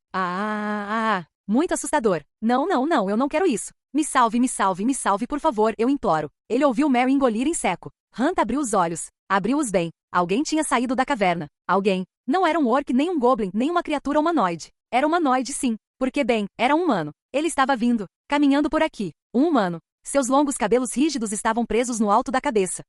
Muito assustador. Não, eu não quero isso. Me salve, por favor, eu imploro. Ele ouviu Mary engolir em seco. Hanta abriu os olhos. Abriu-os bem. Alguém tinha saído da caverna. Alguém. Não era um orc, nem um goblin, nem uma criatura humanoide. Era humanoide, sim. Porque, bem, era um humano. Ele estava vindo. Caminhando por aqui. Um humano. Seus longos cabelos rígidos estavam presos no alto da cabeça.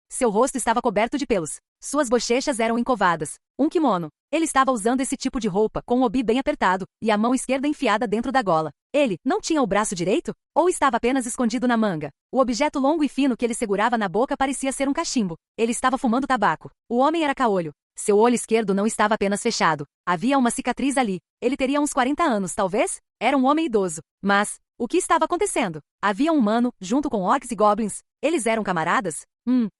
Seu rosto estava coberto de pelos. Suas bochechas eram encovadas. Um kimono. Ele estava usando esse tipo de roupa, com o obi bem apertado, e a mão esquerda enfiada dentro da gola. Ele não tinha o braço direito? Ou estava apenas escondido na manga? O objeto longo e fino que ele segurava na boca parecia ser um cachimbo. Ele estava fumando tabaco. O homem era caolho. Seu olho esquerdo não estava apenas fechado. Havia uma cicatriz ali. Ele teria uns 40 anos, talvez? Era um homem idoso. Mas, o que estava acontecendo? Havia um humano, junto com orcs e goblins. Eles eram camaradas?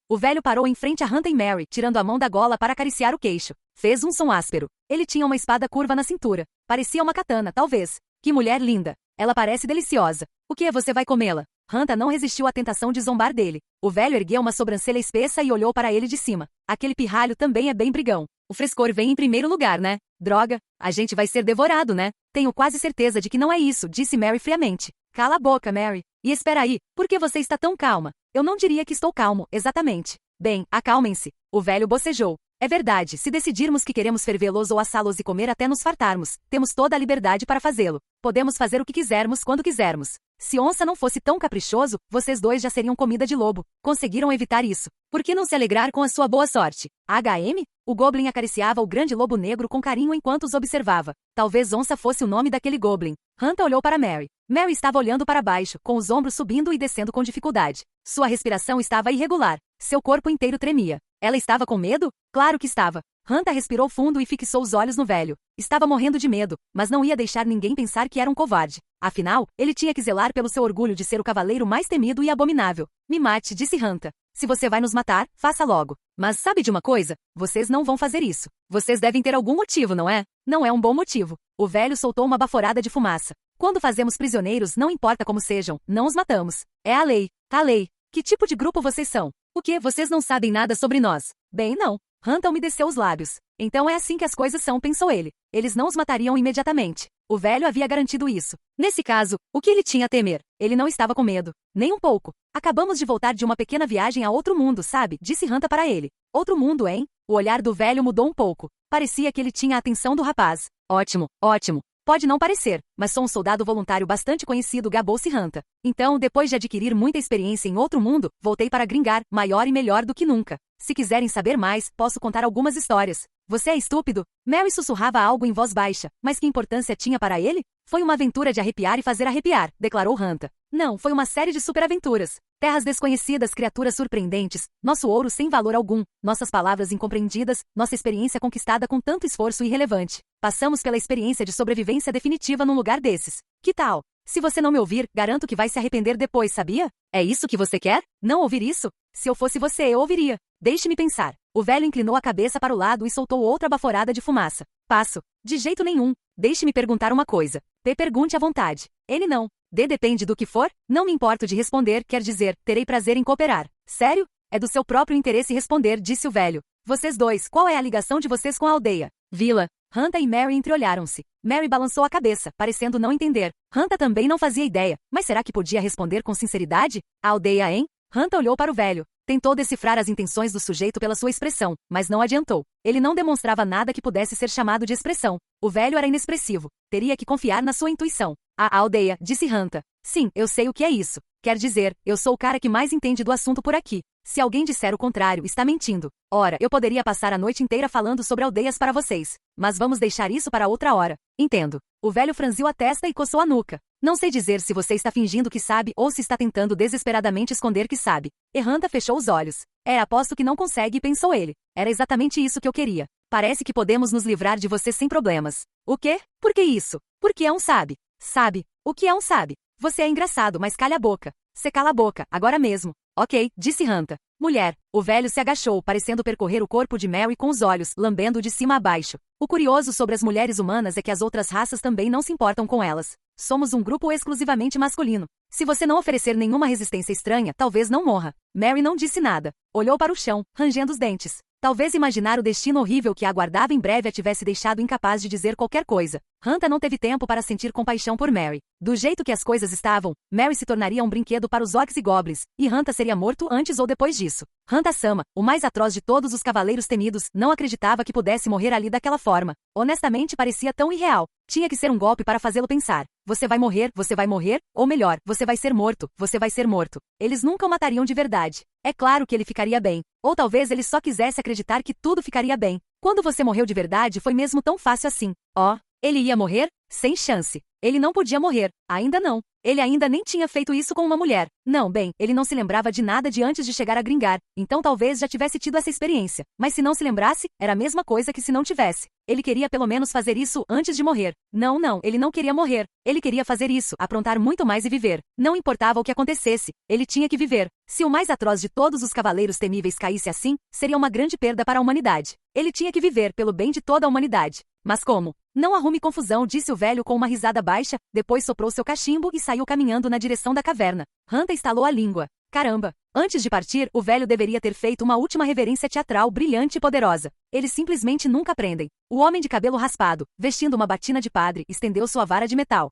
O velho parou em frente a Hanta e Mary, tirando a mão da gola para acariciar o queixo. Fez um som áspero. Ele tinha uma espada curva na cintura. Parecia uma katana, talvez. Que mulher linda. Ela parece deliciosa. O que você vai comê-la? Hanta não resistiu à tentação de zombar dele. O velho ergueu uma sobrancelha espessa e olhou para ele de cima. Aquele pirralho também é bem brigão. O frescor vem em primeiro lugar, né? Droga, a gente vai ser devorado, né? Tenho quase certeza de que não é isso, disse Mary friamente. Cala a boca, Mary. E espera aí, por que você está tão calma? Eu não diria que estou calmo, exatamente. Bem, acalmem-se. O velho bocejou. É verdade, se decidirmos que queremos fervê-los ou assá-los e comer até nos fartarmos, temos toda a liberdade para fazê-lo. Podemos fazer o que quisermos quando quisermos. Se Onça não fosse tão caprichoso, vocês dois já seriam comida de lobo. Conseguiram evitar isso. Por que não se alegrar com a sua boa sorte? HM? O Goblin acariciava o grande lobo negro com carinho enquanto os observava. Talvez Onça fosse o nome daquele Goblin. Hanta olhou para Mary. Mary estava olhando para baixo, com os ombros subindo e descendo com dificuldade. Sua respiração estava irregular. Seu corpo inteiro tremia. Ela estava com medo? Claro que estava. Hanta respirou fundo e fixou os olhos no velho. Estava morrendo de medo, mas não ia deixar ninguém pensar que era um covarde. Afinal, ele tinha que zelar pelo seu orgulho de ser o cavaleiro mais temido e abominável. Me mate, disse Hanta. Se você vai nos matar, faça logo. Mas sabe de uma coisa? Vocês não vão fazer isso. Vocês devem ter algum motivo, não é? Não é um bom motivo. O velho soltou uma baforada de fumaça. Quando fazemos prisioneiros, não importa como sejam, não os matamos. É a lei. A lei. Que tipo de grupo vocês são? O quê? Vocês não sabem nada sobre nós? Bem, não. Hanta umedeceu os lábios. Então é assim que as coisas são, pensou ele. Eles não os matariam imediatamente. O velho havia garantido isso. Nesse caso, o que ele tinha a temer? Ele não estava com medo. Nem um pouco. Acabamos de voltar de uma pequena viagem a outro mundo, sabe? Disse Hanta para ele. Outro mundo, hein? O olhar do velho mudou um pouco. Parecia que ele tinha a atenção do rapaz. Ótimo, ótimo. Pode não parecer, mas sou um soldado voluntário bastante conhecido, gabou-se Hanta. Então, depois de adquirir muita experiência em outro mundo, voltei para Gringar, maior e melhor do que nunca. Se quiserem saber mais, posso contar algumas histórias. Você é estúpido? Mary sussurrava algo em voz baixa, mas que importância tinha para ele? Foi uma aventura de arrepiar e fazer arrepiar, declarou Hanta. Não, foi uma série de superaventuras. Terras desconhecidas, criaturas surpreendentes, nosso ouro sem valor algum, nossas palavras incompreendidas, nossa experiência conquistada com tanto esforço irrelevante. Passamos pela experiência de sobrevivência definitiva num lugar desses. Que tal? Se você não me ouvir, garanto que vai se arrepender depois, sabia? É isso que você quer? Não ouvir isso? Se eu fosse você, eu ouviria. Deixe-me pensar. O velho inclinou a cabeça para o lado e soltou outra baforada de fumaça. Passo. De jeito nenhum. Deixe-me perguntar uma coisa. P. Pergunte à vontade. Ele não. D. Depende do que for? Não me importo de responder, quer dizer, terei prazer em cooperar. Sério? É do seu próprio interesse responder, disse o velho. Vocês dois, qual é a ligação de vocês com a aldeia? Vila. Hanta e Mary entreolharam-se. Mary balançou a cabeça, parecendo não entender. Hanta também não fazia ideia, mas será que podia responder com sinceridade? A aldeia, hein? Hanta olhou para o velho. Tentou decifrar as intenções do sujeito pela sua expressão, mas não adiantou. Ele não demonstrava nada que pudesse ser chamado de expressão. O velho era inexpressivo. Teria que confiar na sua intuição. A aldeia, disse Hanta. Sim, eu sei o que é isso. Quer dizer, eu sou o cara que mais entende do assunto por aqui. Se alguém disser o contrário, está mentindo. Ora, eu poderia passar a noite inteira falando sobre aldeias para vocês. Mas vamos deixar isso para outra hora. Entendo. O velho franziu a testa e coçou a nuca. Não sei dizer se você está fingindo que sabe ou se está tentando desesperadamente esconder que sabe. Hanta fechou os olhos. Aposto que não consegue, pensou ele. Era exatamente isso que eu queria. Parece que podemos nos livrar de você sem problemas. O quê? Por que isso? Porque é um sabe. Sabe. O que é um sabe? Você é engraçado, mas calha a boca. Você cala a boca, agora mesmo. Ok, disse Hanta. Mulher. O velho se agachou, parecendo percorrer o corpo de Mary com os olhos, lambendo de cima a baixo. O curioso sobre as mulheres humanas é que as outras raças também não se importam com elas. Somos um grupo exclusivamente masculino. Se você não oferecer nenhuma resistência estranha, talvez não morra. Mary não disse nada. Olhou para o chão, rangendo os dentes. Talvez imaginar o destino horrível que a aguardava em breve a tivesse deixado incapaz de dizer qualquer coisa. Hanta não teve tempo para sentir compaixão por Mary. Do jeito que as coisas estavam, Mary se tornaria um brinquedo para os orcs e goblins, e Hanta seria morto antes ou depois disso. Hanta-sama, o mais atroz de todos os cavaleiros temidos, não acreditava que pudesse morrer ali daquela forma. Honestamente, parecia tão irreal. Tinha que ser um golpe para fazê-lo pensar. Você vai morrer, ou melhor, você vai ser morto, você vai ser morto. Eles nunca o matariam de verdade. É claro que ele ficaria bem. Ou talvez ele só quisesse acreditar que tudo ficaria bem. Quando você morreu de verdade foi mesmo tão fácil assim. Oh, ele ia morrer? Sem chance. Ele não podia morrer. Ainda não. Ele ainda nem tinha feito isso com uma mulher. Não, bem, ele não se lembrava de nada de antes de chegar a Gringar, então talvez já tivesse tido essa experiência. Mas se não se lembrasse, era a mesma coisa que se não tivesse. Ele queria pelo menos fazer isso antes de morrer. Não, ele não queria morrer. Ele queria fazer isso, aprontar muito mais e viver. Não importava o que acontecesse, ele tinha que viver. Se o mais atroz de todos os cavaleiros temíveis caísse assim, seria uma grande perda para a humanidade. Ele tinha que viver pelo bem de toda a humanidade. Mas como? Não arrume confusão, disse o velho com uma risada baixa, depois soprou seu cachimbo e saiu caminhando na direção da caverna. Hanta estalou a língua. Caramba! Antes de partir, o velho deveria ter feito uma última reverência teatral brilhante e poderosa. Eles simplesmente nunca aprendem. O homem de cabelo raspado, vestindo uma batina de padre, estendeu sua vara de metal.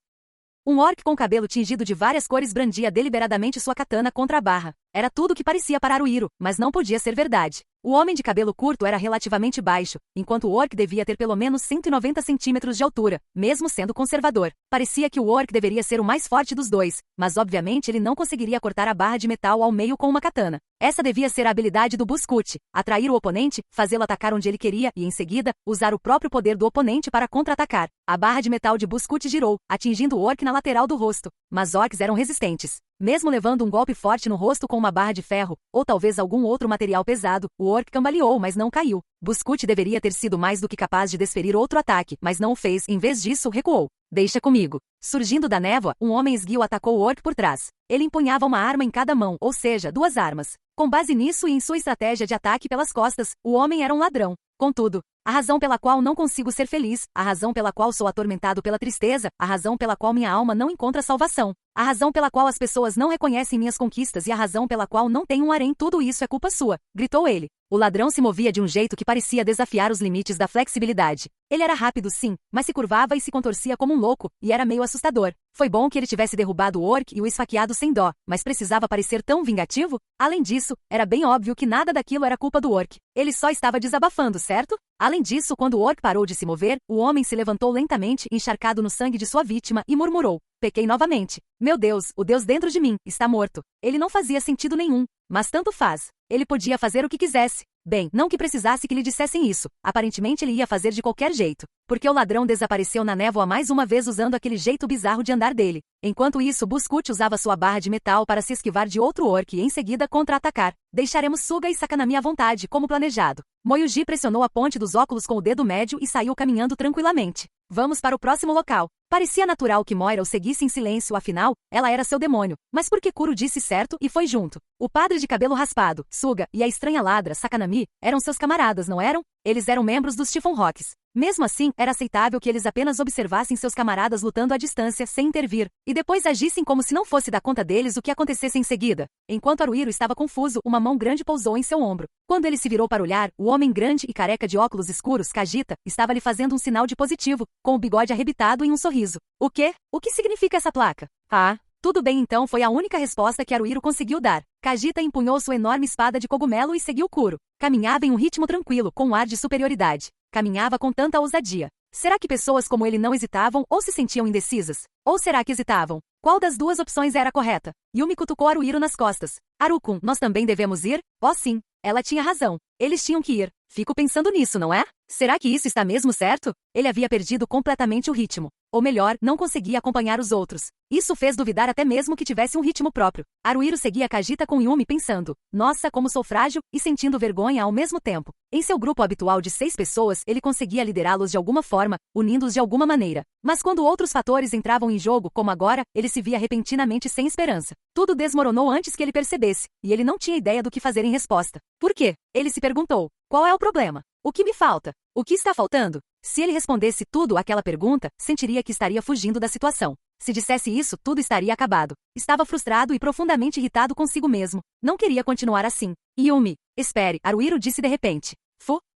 Um orc com cabelo tingido de várias cores brandia deliberadamente sua katana contra a barra. Era tudo que parecia para Aruiro, mas não podia ser verdade. O homem de cabelo curto era relativamente baixo, enquanto o orc devia ter pelo menos 190 centímetros de altura, mesmo sendo conservador. Parecia que o orc deveria ser o mais forte dos dois, mas obviamente ele não conseguiria cortar a barra de metal ao meio com uma katana. Essa devia ser a habilidade do Buskuti, atrair o oponente, fazê-lo atacar onde ele queria e, em seguida, usar o próprio poder do oponente para contra-atacar. A barra de metal de Buskuti girou, atingindo o orc na lateral do rosto, mas orcs eram resistentes. Mesmo levando um golpe forte no rosto com uma barra de ferro, ou talvez algum outro material pesado, o orc cambaleou, mas não caiu. Buskuti deveria ter sido mais do que capaz de desferir outro ataque, mas não o fez, em vez disso, recuou. Deixa comigo. Surgindo da névoa, um homem esguio atacou o orc por trás. Ele empunhava uma arma em cada mão, ou seja, 2 armas. Com base nisso e em sua estratégia de ataque pelas costas, o homem era um ladrão. Contudo, a razão pela qual não consigo ser feliz, a razão pela qual sou atormentado pela tristeza, a razão pela qual minha alma não encontra salvação, a razão pela qual as pessoas não reconhecem minhas conquistas e a razão pela qual não tenho um harém, tudo isso é culpa sua, gritou ele. O ladrão se movia de um jeito que parecia desafiar os limites da flexibilidade. Ele era rápido sim, mas se curvava e se contorcia como um louco, e era meio assustador. Foi bom que ele tivesse derrubado o orc e o esfaqueado sem dó, mas precisava parecer tão vingativo? Além disso, era bem óbvio que nada daquilo era culpa do orc. Ele só estava desabafando, certo? Além disso, quando o orc parou de se mover, o homem se levantou lentamente, encharcado no sangue de sua vítima, e murmurou. Pequei novamente. Meu Deus, o Deus dentro de mim, está morto. Ele não fazia sentido nenhum. Mas tanto faz. Ele podia fazer o que quisesse. Bem, não que precisasse que lhe dissessem isso. Aparentemente ele ia fazer de qualquer jeito. Porque o ladrão desapareceu na névoa mais uma vez usando aquele jeito bizarro de andar dele. Enquanto isso, Buskuti usava sua barra de metal para se esquivar de outro orc e em seguida contra-atacar. Deixaremos Suga e Sakanami à vontade, como planejado. Moyuji pressionou a ponte dos óculos com o dedo médio e saiu caminhando tranquilamente. Vamos para o próximo local. Parecia natural que Moira o seguisse em silêncio, afinal, ela era seu demônio. Mas por que Kuro disse certo e foi junto? O padre de cabelo raspado, Suga, e a estranha ladra, Sakanami, eram seus camaradas, não eram? Eles eram membros dos Chiffon Rocks. Mesmo assim, era aceitável que eles apenas observassem seus camaradas lutando à distância, sem intervir, e depois agissem como se não fosse da conta deles o que acontecesse em seguida. Enquanto Aruiro estava confuso, uma mão grande pousou em seu ombro. Quando ele se virou para olhar, o homem grande e careca de óculos escuros, Kajita, estava lhe fazendo um sinal de positivo, com o bigode arrebitado e um sorriso. O quê? O que significa essa placa? Ah, tudo bem então, foi a única resposta que Aruiro conseguiu dar. Kajita empunhou sua enorme espada de cogumelo e seguiu Kuro. Caminhava em um ritmo tranquilo, com um ar de superioridade. Caminhava com tanta ousadia. Será que pessoas como ele não hesitavam ou se sentiam indecisas? Ou será que hesitavam? Qual das duas opções era a correta? Yumi cutucou Aruiro nas costas. Aru-kun, nós também devemos ir? Oh sim, ela tinha razão. Eles tinham que ir. Fico pensando nisso, não é? Será que isso está mesmo certo? Ele havia perdido completamente o ritmo. ou melhor, não conseguia acompanhar os outros. Isso fez duvidar até mesmo que tivesse um ritmo próprio. Haruhiro seguia Kajita com Yumi pensando, nossa, como sou frágil, e sentindo vergonha ao mesmo tempo. Em seu grupo habitual de 6 pessoas, ele conseguia liderá-los de alguma forma, unindo-os de alguma maneira. Mas quando outros fatores entravam em jogo, como agora, ele se via repentinamente sem esperança. Tudo desmoronou antes que ele percebesse, e ele não tinha ideia do que fazer em resposta. Por quê? Ele se perguntou. Qual é o problema? O que me falta? O que está faltando? Se ele respondesse tudo àquela pergunta, sentiria que estaria fugindo da situação. Se dissesse isso, tudo estaria acabado. Estava frustrado e profundamente irritado consigo mesmo. Não queria continuar assim. Yumi, espere, Haruhiro disse de repente.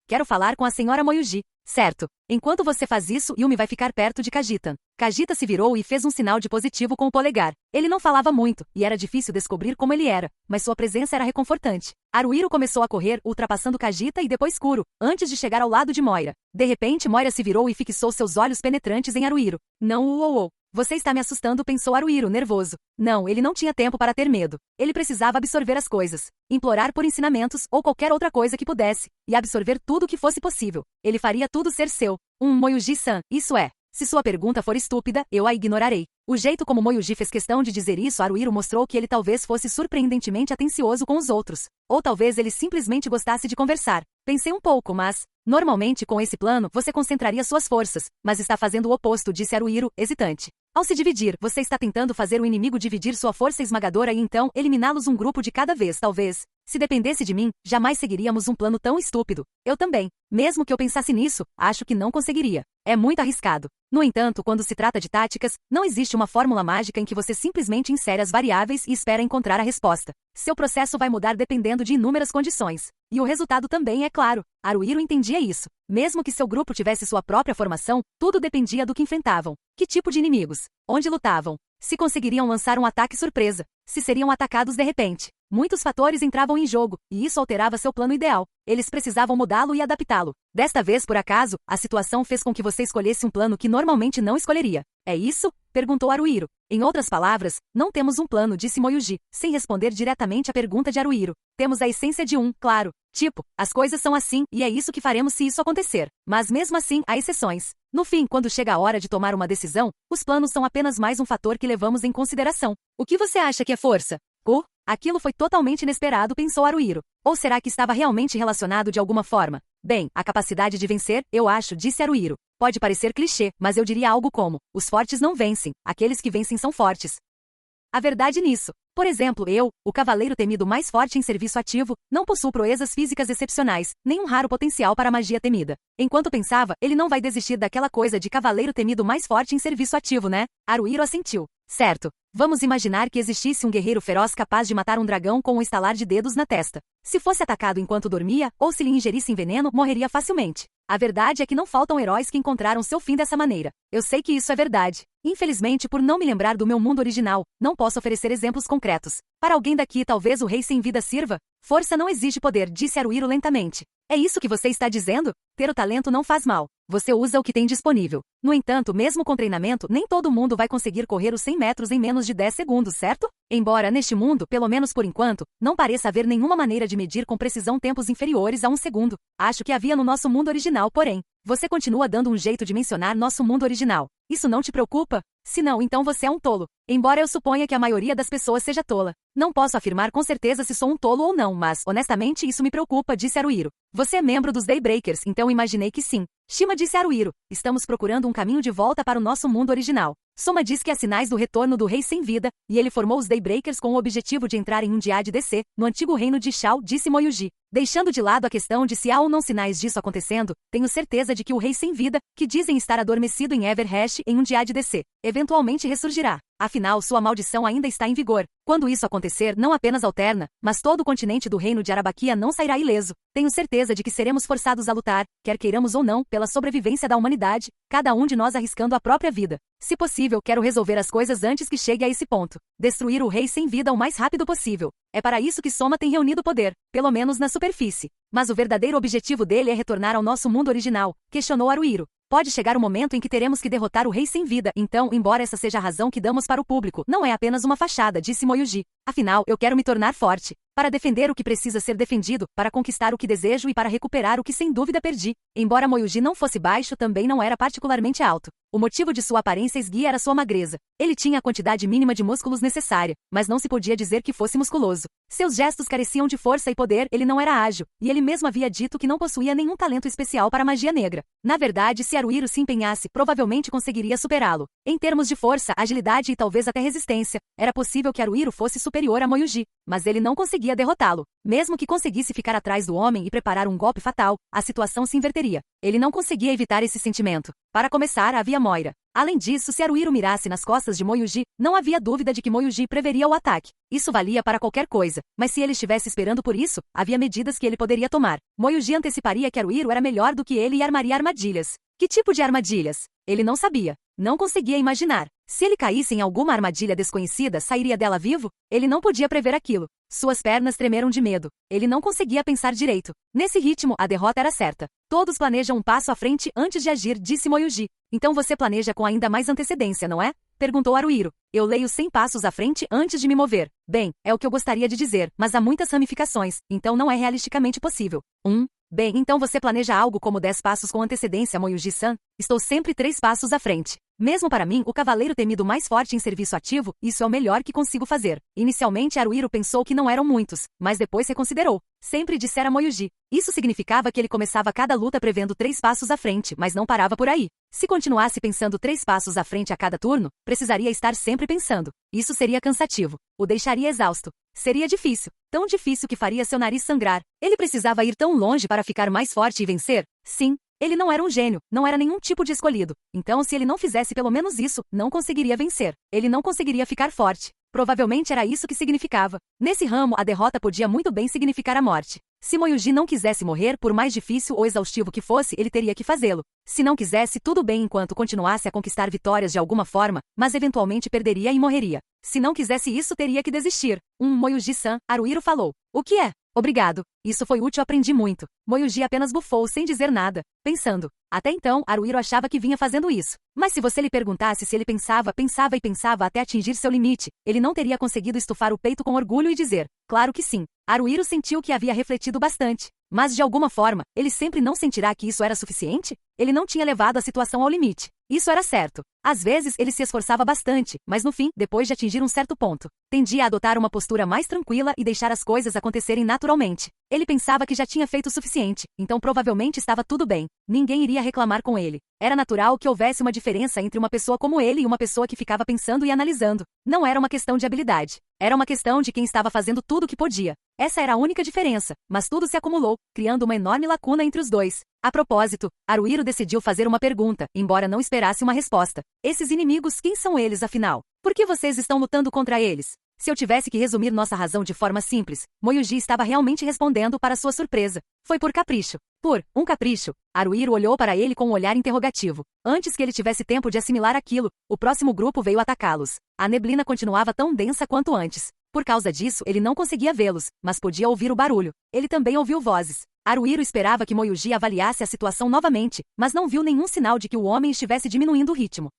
Quero falar com a senhora Moyuji. Certo. Enquanto você faz isso, Yumi vai ficar perto de Kajita. Kajita se virou e fez um sinal de positivo com o polegar. Ele não falava muito, e era difícil descobrir como ele era, mas sua presença era reconfortante. Haruhiro começou a correr, ultrapassando Kajita e depois Kuro, antes de chegar ao lado de Moira. De repente, Moira se virou e fixou seus olhos penetrantes em Haruhiro. Não, Você está me assustando, pensou Haruhiro, nervoso. Não, ele não tinha tempo para ter medo. Ele precisava absorver as coisas, implorar por ensinamentos ou qualquer outra coisa que pudesse, e absorver tudo o que fosse possível. Ele faria tudo ser seu. Moyuji-san, isso é. Se sua pergunta for estúpida, eu a ignorarei. O jeito como Moyuji fez questão de dizer isso a Haruhiro mostrou que ele talvez fosse surpreendentemente atencioso com os outros. Ou talvez ele simplesmente gostasse de conversar. Pensei um pouco, mas... Normalmente, com esse plano, você concentraria suas forças, mas está fazendo o oposto, disse Haruhiro, hesitante. Ao se dividir, você está tentando fazer o inimigo dividir sua força esmagadora e então eliminá-los um grupo de cada vez, talvez. Se dependesse de mim, jamais seguiríamos um plano tão estúpido. Eu também. Mesmo que eu pensasse nisso, acho que não conseguiria. É muito arriscado. No entanto, quando se trata de táticas, não existe uma fórmula mágica em que você simplesmente insere as variáveis e espera encontrar a resposta. Seu processo vai mudar dependendo de inúmeras condições. E o resultado também é claro. Haruhiro entendia isso. Mesmo que seu grupo tivesse sua própria formação, tudo dependia do que enfrentavam. Que tipo de inimigos? Onde lutavam? Se conseguiriam lançar um ataque surpresa? Se seriam atacados de repente? Muitos fatores entravam em jogo, e isso alterava seu plano ideal. Eles precisavam mudá-lo e adaptá-lo. Desta vez, por acaso, a situação fez com que você escolhesse um plano que normalmente não escolheria. É isso? Perguntou Haruhiro. Em outras palavras, não temos um plano, disse Moyuji, sem responder diretamente à pergunta de Haruhiro. Temos a essência de claro. Tipo, as coisas são assim, e é isso que faremos se isso acontecer. Mas mesmo assim, há exceções. No fim, quando chega a hora de tomar uma decisão, os planos são apenas mais um fator que levamos em consideração. O que você acha que é força? Aquilo foi totalmente inesperado, pensou Haruhiro. Ou será que estava realmente relacionado de alguma forma? Bem, a capacidade de vencer, eu acho, disse Haruhiro. Pode parecer clichê, mas eu diria algo como, os fortes não vencem, aqueles que vencem são fortes. A verdade nisso. Por exemplo, eu, o cavaleiro temido mais forte em serviço ativo, não possuo proezas físicas excepcionais, nem um raro potencial para a magia temida. Enquanto pensava, ele não vai desistir daquela coisa de cavaleiro temido mais forte em serviço ativo, né? Haruhiro assentiu. Certo. Vamos imaginar que existisse um guerreiro feroz capaz de matar um dragão com um estalar de dedos na testa. Se fosse atacado enquanto dormia, ou se lhe ingerissem veneno, morreria facilmente. A verdade é que não faltam heróis que encontraram seu fim dessa maneira. Eu sei que isso é verdade. Infelizmente, por não me lembrar do meu mundo original, não posso oferecer exemplos concretos. Para alguém daqui, talvez o rei sem vida sirva? Força não exige poder, disse Haruhiro lentamente. É isso que você está dizendo? Ter o talento não faz mal. Você usa o que tem disponível. No entanto, mesmo com treinamento, nem todo mundo vai conseguir correr os 100 metros em menos de 10 segundos, certo? Embora, neste mundo, pelo menos por enquanto, não pareça haver nenhuma maneira de medir com precisão tempos inferiores a 1 segundo. Acho que havia no nosso mundo original, porém. Você continua dando um jeito de mencionar nosso mundo original. Isso não te preocupa? Se não, então você é um tolo. Embora eu suponha que a maioria das pessoas seja tola. Não posso afirmar com certeza se sou um tolo ou não, mas, honestamente, isso me preocupa, disse Haruhiro. Você é membro dos Daybreakers, então imaginei que sim. Shima disse Haruhiro. Estamos procurando um caminho de volta para o nosso mundo original. Soma diz que há sinais do retorno do rei sem vida, e ele formou os Daybreakers com o objetivo de entrar em um dia de DC, no antigo reino de Shao, disse Moyuji. Deixando de lado a questão de se há ou não sinais disso acontecendo, tenho certeza de que o rei sem vida, que dizem estar adormecido em Everhash em um dia de DC, eventualmente ressurgirá. Afinal, sua maldição ainda está em vigor. Quando isso acontecer, não apenas Alterna, mas todo o continente do reino de Arabaquia não sairá ileso. Tenho certeza de que seremos forçados a lutar, quer queiramos ou não, pela sobrevivência da humanidade, cada um de nós arriscando a própria vida. Se possível, quero resolver as coisas antes que chegue a esse ponto. Destruir o rei sem vida o mais rápido possível. É para isso que Soma tem reunido poder, pelo menos na superfície. Mas o verdadeiro objetivo dele é retornar ao nosso mundo original, questionou Haruhiro. Pode chegar o momento em que teremos que derrotar o rei sem vida, então, embora essa seja a razão que damos para o público, não é apenas uma fachada, disse Moyuji. Afinal, eu quero me tornar forte. Para defender o que precisa ser defendido, para conquistar o que desejo e para recuperar o que sem dúvida perdi. Embora Moyuji não fosse baixo, também não era particularmente alto. O motivo de sua aparência esguia era sua magreza. Ele tinha a quantidade mínima de músculos necessária, mas não se podia dizer que fosse musculoso. Seus gestos careciam de força e poder, ele não era ágil, e ele mesmo havia dito que não possuía nenhum talento especial para magia negra. Na verdade, se Haruhiro se empenhasse, provavelmente conseguiria superá-lo. Em termos de força, agilidade e talvez até resistência, era possível que Haruhiro fosse superior a Moyuji, mas ele não conseguia derrotá-lo. Mesmo que conseguisse ficar atrás do homem e preparar um golpe fatal, a situação se inverteria. Ele não conseguia evitar esse sentimento. Para começar, havia Moira. Além disso, se Haruhiro mirasse nas costas de Moyuji, não havia dúvida de que Moyuji preveria o ataque. Isso valia para qualquer coisa, mas se ele estivesse esperando por isso, havia medidas que ele poderia tomar. Moyuji anteciparia que Haruhiro era melhor do que ele e armaria armadilhas. Que tipo de armadilhas? Ele não sabia. Não conseguia imaginar. Se ele caísse em alguma armadilha desconhecida, sairia dela vivo? Ele não podia prever aquilo. Suas pernas tremeram de medo. Ele não conseguia pensar direito. Nesse ritmo, a derrota era certa. Todos planejam um passo à frente antes de agir, disse Moyuji. Então você planeja com ainda mais antecedência, não é? Perguntou Haruhiro. Eu leio 100 passos à frente antes de me mover. Bem, é o que eu gostaria de dizer, mas há muitas ramificações, então não é realisticamente possível. Bem, então você planeja algo como 10 passos com antecedência, Moyuji-san? Estou sempre 3 passos à frente. Mesmo para mim, o cavaleiro temido mais forte em serviço ativo, isso é o melhor que consigo fazer. Inicialmente, Haruhiro pensou que não eram muitos, mas depois reconsiderou. Sempre dissera Moyuji. Isso significava que ele começava cada luta prevendo 3 passos à frente, mas não parava por aí. Se continuasse pensando 3 passos à frente a cada turno, precisaria estar sempre pensando. Isso seria cansativo. O deixaria exausto. Seria difícil. Tão difícil que faria seu nariz sangrar. Ele precisava ir tão longe para ficar mais forte e vencer? Sim. Ele não era um gênio, não era nenhum tipo de escolhido. Então, se ele não fizesse pelo menos isso, não conseguiria vencer. Ele não conseguiria ficar forte. Provavelmente era isso que significava. Nesse ramo, a derrota podia muito bem significar a morte. Se Moyuji não quisesse morrer, por mais difícil ou exaustivo que fosse, ele teria que fazê-lo. Se não quisesse, tudo bem enquanto continuasse a conquistar vitórias de alguma forma, mas eventualmente perderia e morreria. Se não quisesse isso, teria que desistir. Moyuji-san, Haruhiro falou. O que é? Obrigado. Isso foi útil, aprendi muito. Moyuji apenas bufou sem dizer nada, pensando. Até então, Haruhiro achava que vinha fazendo isso. Mas se você lhe perguntasse se ele pensava e pensava até atingir seu limite, ele não teria conseguido estufar o peito com orgulho e dizer, claro que sim. Haruhiro sentiu que havia refletido bastante. Mas de alguma forma, ele sempre não sentirá que isso era suficiente? Ele não tinha levado a situação ao limite. Isso era certo. Às vezes ele se esforçava bastante, mas no fim, depois de atingir um certo ponto, tendia a adotar uma postura mais tranquila e deixar as coisas acontecerem naturalmente. Ele pensava que já tinha feito o suficiente, então provavelmente estava tudo bem. Ninguém iria reclamar com ele. Era natural que houvesse uma diferença entre uma pessoa como ele e uma pessoa que ficava pensando e analisando. Não era uma questão de habilidade. Era uma questão de quem estava fazendo tudo o que podia. Essa era a única diferença, mas tudo se acumulou, criando uma enorme lacuna entre os dois. A propósito, Haruhiro decidiu fazer uma pergunta, embora não esperasse uma resposta. Esses inimigos, quem são eles afinal? Por que vocês estão lutando contra eles? Se eu tivesse que resumir nossa razão de forma simples, Moyuji estava realmente respondendo para sua surpresa. Foi por capricho. Por um capricho. Haruhiro olhou para ele com um olhar interrogativo. Antes que ele tivesse tempo de assimilar aquilo, o próximo grupo veio atacá-los. A neblina continuava tão densa quanto antes. Por causa disso, ele não conseguia vê-los, mas podia ouvir o barulho. Ele também ouviu vozes. Haruhiro esperava que Moyuji avaliasse a situação novamente, mas não viu nenhum sinal de que o homem estivesse diminuindo o ritmo.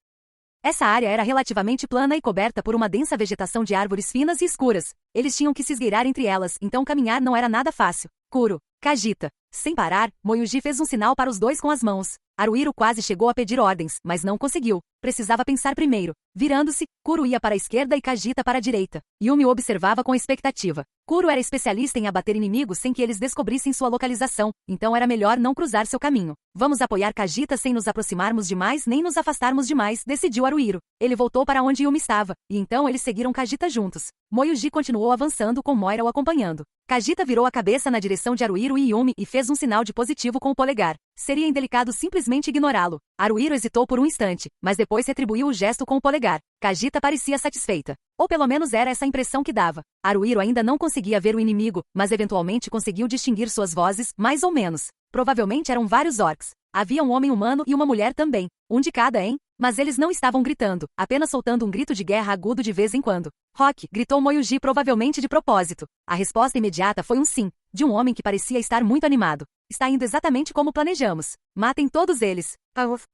Essa área era relativamente plana e coberta por uma densa vegetação de árvores finas e escuras. Eles tinham que se esgueirar entre elas, então caminhar não era nada fácil. Kuro, Kajita. Sem parar, Moyuji fez um sinal para os dois com as mãos. Haruhiro quase chegou a pedir ordens, mas não conseguiu. Precisava pensar primeiro. Virando-se, Kuro ia para a esquerda e Kajita para a direita. Yumi o observava com expectativa. Kuro era especialista em abater inimigos sem que eles descobrissem sua localização, então era melhor não cruzar seu caminho. Vamos apoiar Kajita sem nos aproximarmos demais nem nos afastarmos demais, decidiu Haruhiro. Ele voltou para onde Yumi estava, e então eles seguiram Kajita juntos. Moyuji continuou avançando com Moira o acompanhando. Kajita virou a cabeça na direção de Haruhiro e Yumi e fez um sinal de positivo com o polegar. Seria indelicado simplesmente ignorá-lo. Haruhiro hesitou por um instante, mas depois retribuiu o gesto com o polegar. Kajita parecia satisfeita. Ou pelo menos era essa a impressão que dava. Haruhiro ainda não conseguia ver o inimigo, mas eventualmente conseguiu distinguir suas vozes, mais ou menos. Provavelmente eram vários orcs. Havia um homem humano e uma mulher também. Um de cada, hein? Mas eles não estavam gritando, apenas soltando um grito de guerra agudo de vez em quando. Rock, gritou Moyuji provavelmente de propósito. A resposta imediata foi um sim. de um homem que parecia estar muito animado. Está indo exatamente como planejamos. Matem todos eles.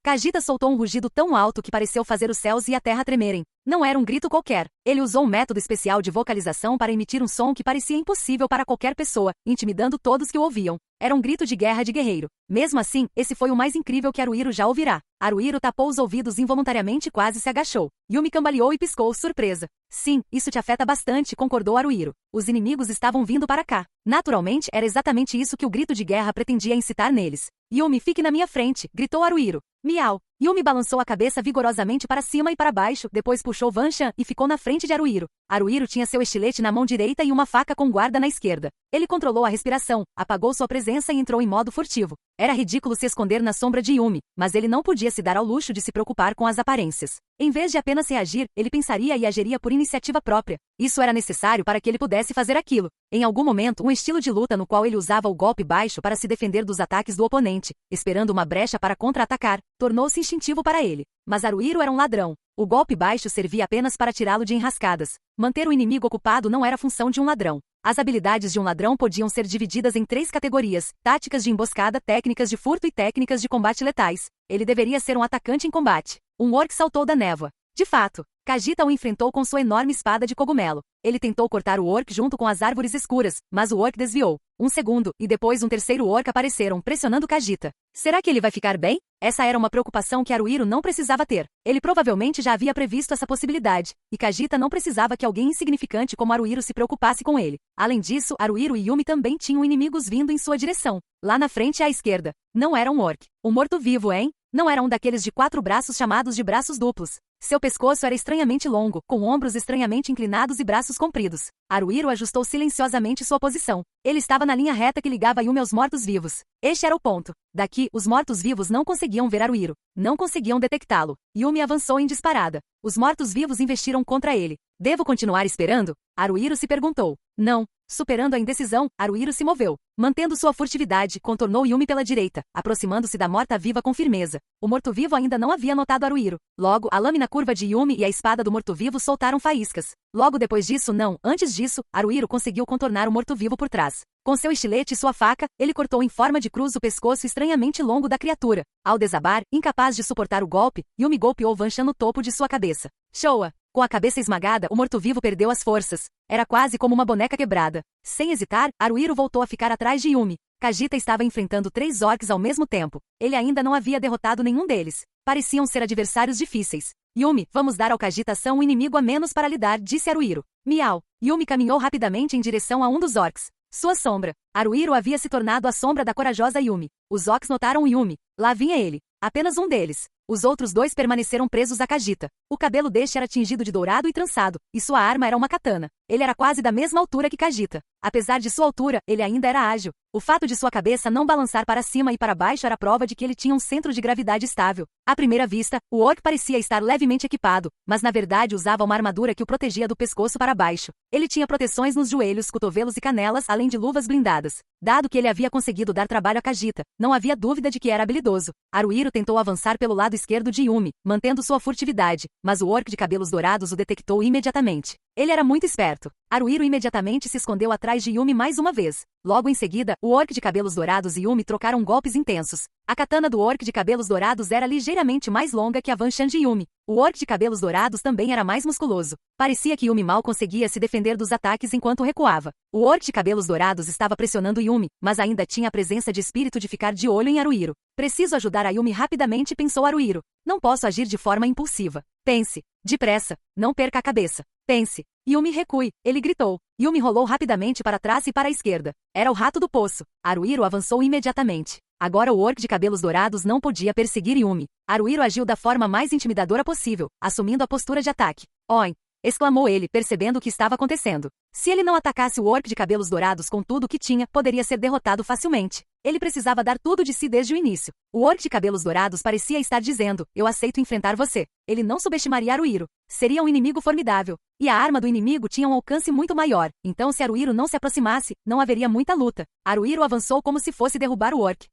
Kajita soltou um rugido tão alto que pareceu fazer os céus e a terra tremerem. Não era um grito qualquer. Ele usou um método especial de vocalização para emitir um som que parecia impossível para qualquer pessoa, intimidando todos que o ouviam. Era um grito de guerra de guerreiro. Mesmo assim, esse foi o mais incrível que Haruhiro já ouvirá. Haruhiro tapou os ouvidos involuntariamente e quase se agachou. Yumi cambaleou e piscou, surpresa. Sim, isso te afeta bastante, concordou Haruhiro. Os inimigos estavam vindo para cá. Naturalmente, era exatamente isso que o grito de guerra pretendia incitar neles. Yumi, fique na minha frente, gritou Haruhiro. Miau. Yumi balançou a cabeça vigorosamente para cima e para baixo, depois puxou Vanshan e ficou na frente de Haruhiro. Haruhiro tinha seu estilete na mão direita e uma faca com guarda na esquerda. Ele controlou a respiração, apagou sua presença e entrou em modo furtivo. Era ridículo se esconder na sombra de Yumi, mas ele não podia se dar ao luxo de se preocupar com as aparências. Em vez de apenas reagir, ele pensaria e agiria por iniciativa própria. Isso era necessário para que ele pudesse fazer aquilo. Em algum momento, um estilo de luta no qual ele usava o golpe baixo para se defender dos ataques do oponente, esperando uma brecha para contra-atacar, tornou-se instintivo para ele. Mas Haruhiro era um ladrão. O golpe baixo servia apenas para tirá-lo de enrascadas. Manter o inimigo ocupado não era função de um ladrão. As habilidades de um ladrão podiam ser divididas em 3 categorias: táticas de emboscada, técnicas de furto e técnicas de combate letais. Ele deveria ser um atacante em combate. Um orc saltou da névoa. De fato, Kajita o enfrentou com sua enorme espada de cogumelo. Ele tentou cortar o orc junto com as árvores escuras, mas o orc desviou. Um segundo, e depois um terceiro orc apareceram, pressionando Kajita. Será que ele vai ficar bem? Essa era uma preocupação que Haruhiro não precisava ter. Ele provavelmente já havia previsto essa possibilidade, e Kajita não precisava que alguém insignificante como Haruhiro se preocupasse com ele. Além disso, Haruhiro e Yumi também tinham inimigos vindo em sua direção. Lá na frente à esquerda. Não era um orc. Um morto-vivo, hein? Não era um daqueles de 4 braços chamados de braços duplos. Seu pescoço era estranhamente longo, com ombros estranhamente inclinados e braços compridos. Haruhiro ajustou silenciosamente sua posição. Ele estava na linha reta que ligava Yumi aos mortos-vivos. Este era o ponto. Daqui, os mortos-vivos não conseguiam ver Haruhiro. Não conseguiam detectá-lo. Yumi avançou em disparada. Os mortos-vivos investiram contra ele. Devo continuar esperando? Haruhiro se perguntou. Não. Superando a indecisão, Haruhiro se moveu. Mantendo sua furtividade, contornou Yumi pela direita, aproximando-se da morta-viva com firmeza. O morto-vivo ainda não havia notado Haruhiro. Logo, a lâmina curva de Yumi e a espada do morto-vivo soltaram faíscas. Logo depois disso, não. Antes disso, Haruhiro conseguiu contornar o morto-vivo por trás. Com seu estilete e sua faca, ele cortou em forma de cruz o pescoço estranhamente longo da criatura. Ao desabar, incapaz de suportar o golpe, Yumi golpeou Vanshan no topo de sua cabeça. Showa! Com a cabeça esmagada, o morto-vivo perdeu as forças. Era quase como uma boneca quebrada. Sem hesitar, Haruhiro voltou a ficar atrás de Yumi. Kajita estava enfrentando 3 orcs ao mesmo tempo. Ele ainda não havia derrotado nenhum deles. Pareciam ser adversários difíceis. Yumi, vamos dar ao Kajita um inimigo a menos para lidar, disse Haruhiro. Miau. Yumi caminhou rapidamente em direção a um dos orcs. Sua sombra. Haruhiro havia se tornado a sombra da corajosa Yumi. Os orcs notaram Yumi. Lá vinha ele. Apenas um deles. Os outros 2 permaneceram presos a Kajita. O cabelo deste era tingido de dourado e trançado, e sua arma era uma katana. Ele era quase da mesma altura que Kajita. Apesar de sua altura, ele ainda era ágil. O fato de sua cabeça não balançar para cima e para baixo era prova de que ele tinha um centro de gravidade estável. À primeira vista, o orc parecia estar levemente equipado, mas na verdade usava uma armadura que o protegia do pescoço para baixo. Ele tinha proteções nos joelhos, cotovelos e canelas, além de luvas blindadas. Dado que ele havia conseguido dar trabalho a Kajita, não havia dúvida de que era habilidoso. Haruhiro tentou avançar pelo lado esquerdo de Yumi, mantendo sua furtividade, mas o orc de cabelos dourados o detectou imediatamente. Ele era muito esperto. Haruhiro imediatamente se escondeu atrás de Yumi mais uma vez. Logo em seguida, o orc de cabelos dourados e Yumi trocaram golpes intensos. A katana do orc de cabelos dourados era ligeiramente mais longa que a Vanshan de Yumi. O orc de cabelos dourados também era mais musculoso. Parecia que Yumi mal conseguia se defender dos ataques enquanto recuava. O orc de cabelos dourados estava pressionando Yumi, mas ainda tinha a presença de espírito de ficar de olho em Haruhiro. Preciso ajudar a Yumi rapidamente, pensou Haruhiro. Não posso agir de forma impulsiva. Pense. Depressa. Não perca a cabeça. Pense. Yumi recue, ele gritou. Yumi rolou rapidamente para trás e para a esquerda. Era o rato do poço. Haruhiro avançou imediatamente. Agora o orc de cabelos dourados não podia perseguir Yumi. Haruhiro agiu da forma mais intimidadora possível, assumindo a postura de ataque. Oin! Exclamou ele, percebendo o que estava acontecendo. Se ele não atacasse o orc de cabelos dourados com tudo o que tinha, poderia ser derrotado facilmente. Ele precisava dar tudo de si desde o início. O orc de cabelos dourados parecia estar dizendo, eu aceito enfrentar você. Ele não subestimaria Haruhiro. Seria um inimigo formidável. E a arma do inimigo tinha um alcance muito maior. Então se Haruhiro não se aproximasse, não haveria muita luta. Haruhiro avançou como se fosse derrubar o orc.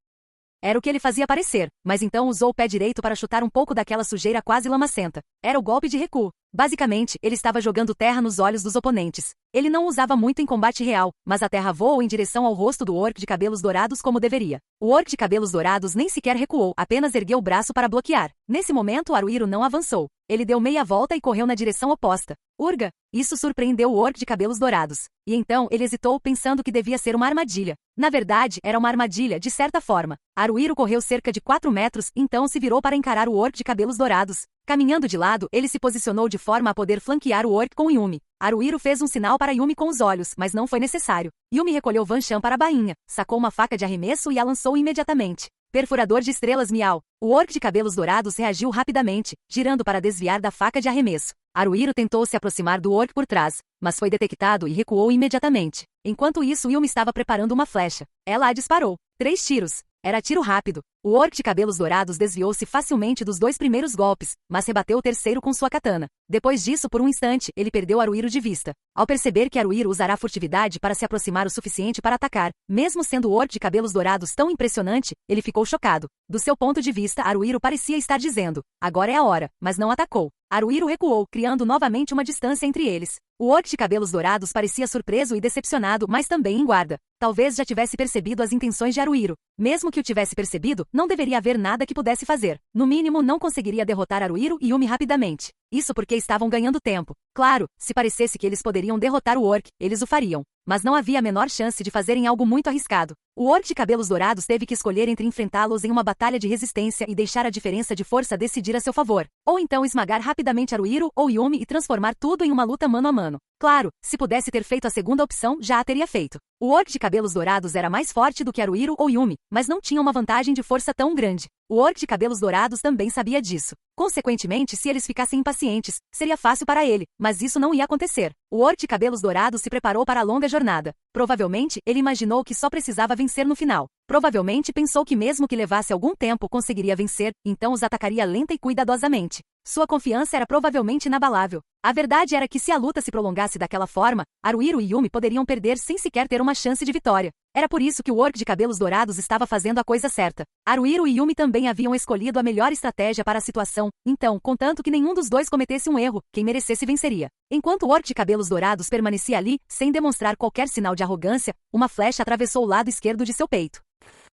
Era o que ele fazia parecer, mas então usou o pé direito para chutar um pouco daquela sujeira quase lamacenta. Era o golpe de recuo. Basicamente, ele estava jogando terra nos olhos dos oponentes. Ele não usava muito em combate real, mas a terra voou em direção ao rosto do orc de cabelos dourados como deveria. O orc de cabelos dourados nem sequer recuou, apenas ergueu o braço para bloquear. Nesse momento, Haruhiro não avançou. Ele deu meia volta e correu na direção oposta. Urga! Isso surpreendeu o orc de cabelos dourados. E então, ele hesitou pensando que devia ser uma armadilha. Na verdade, era uma armadilha, de certa forma. Haruhiro correu cerca de 4 metros, então se virou para encarar o orc de cabelos dourados. Caminhando de lado, ele se posicionou de forma a poder flanquear o orc com Yumi. Haruhiro fez um sinal para Yumi com os olhos, mas não foi necessário. Yumi recolheu Van Chan para a bainha, sacou uma faca de arremesso e a lançou imediatamente. Perfurador de estrelas miau. O orc de cabelos dourados reagiu rapidamente, girando para desviar da faca de arremesso. Haruhiro tentou se aproximar do orc por trás, mas foi detectado e recuou imediatamente. Enquanto isso, Yumi estava preparando uma flecha. Ela a disparou. 3 tiros. Era tiro rápido. O orc de cabelos dourados desviou-se facilmente dos 2 primeiros golpes, mas rebateu o terceiro com sua katana. Depois disso, por um instante, ele perdeu Haruhiro de vista. Ao perceber que Haruhiro usará furtividade para se aproximar o suficiente para atacar, mesmo sendo o orc de cabelos dourados tão impressionante, ele ficou chocado. Do seu ponto de vista, Haruhiro parecia estar dizendo: agora é a hora, mas não atacou. Haruhiro recuou, criando novamente uma distância entre eles. O orc de cabelos dourados parecia surpreso e decepcionado, mas também em guarda. Talvez já tivesse percebido as intenções de Haruhiro. Mesmo que o tivesse percebido, não deveria haver nada que pudesse fazer. No mínimo, não conseguiria derrotar Haruhiro e Yumi rapidamente. Isso porque estavam ganhando tempo. Claro, se parecesse que eles poderiam derrotar o orc, eles o fariam. Mas não havia a menor chance de fazerem algo muito arriscado. O orc de cabelos dourados teve que escolher entre enfrentá-los em uma batalha de resistência e deixar a diferença de força decidir a seu favor. Ou então esmagar rapidamente Haruhiro ou Yumi e transformar tudo em uma luta mano a mano. Claro, se pudesse ter feito a segunda opção, já a teria feito. O orc de cabelos dourados era mais forte do que Haruhiro ou Yumi, mas não tinha uma vantagem de força tão grande. O orc de cabelos dourados também sabia disso. Consequentemente, se eles ficassem impacientes, seria fácil para ele, mas isso não ia acontecer. O orc de cabelos dourados se preparou para a longa jornada. Provavelmente, ele imaginou que só precisava vencer no final. Provavelmente pensou que mesmo que levasse algum tempo conseguiria vencer, então os atacaria lenta e cuidadosamente. Sua confiança era provavelmente inabalável. A verdade era que se a luta se prolongasse daquela forma, Haruhiro e Yumi poderiam perder sem sequer ter uma chance de vitória. Era por isso que o orc de cabelos dourados estava fazendo a coisa certa. Haruhiro e Yumi também haviam escolhido a melhor estratégia para a situação, então, contanto que nenhum dos dois cometesse um erro, quem merecesse venceria. Enquanto o orc de cabelos dourados permanecia ali, sem demonstrar qualquer sinal de arrogância, uma flecha atravessou o lado esquerdo de seu peito.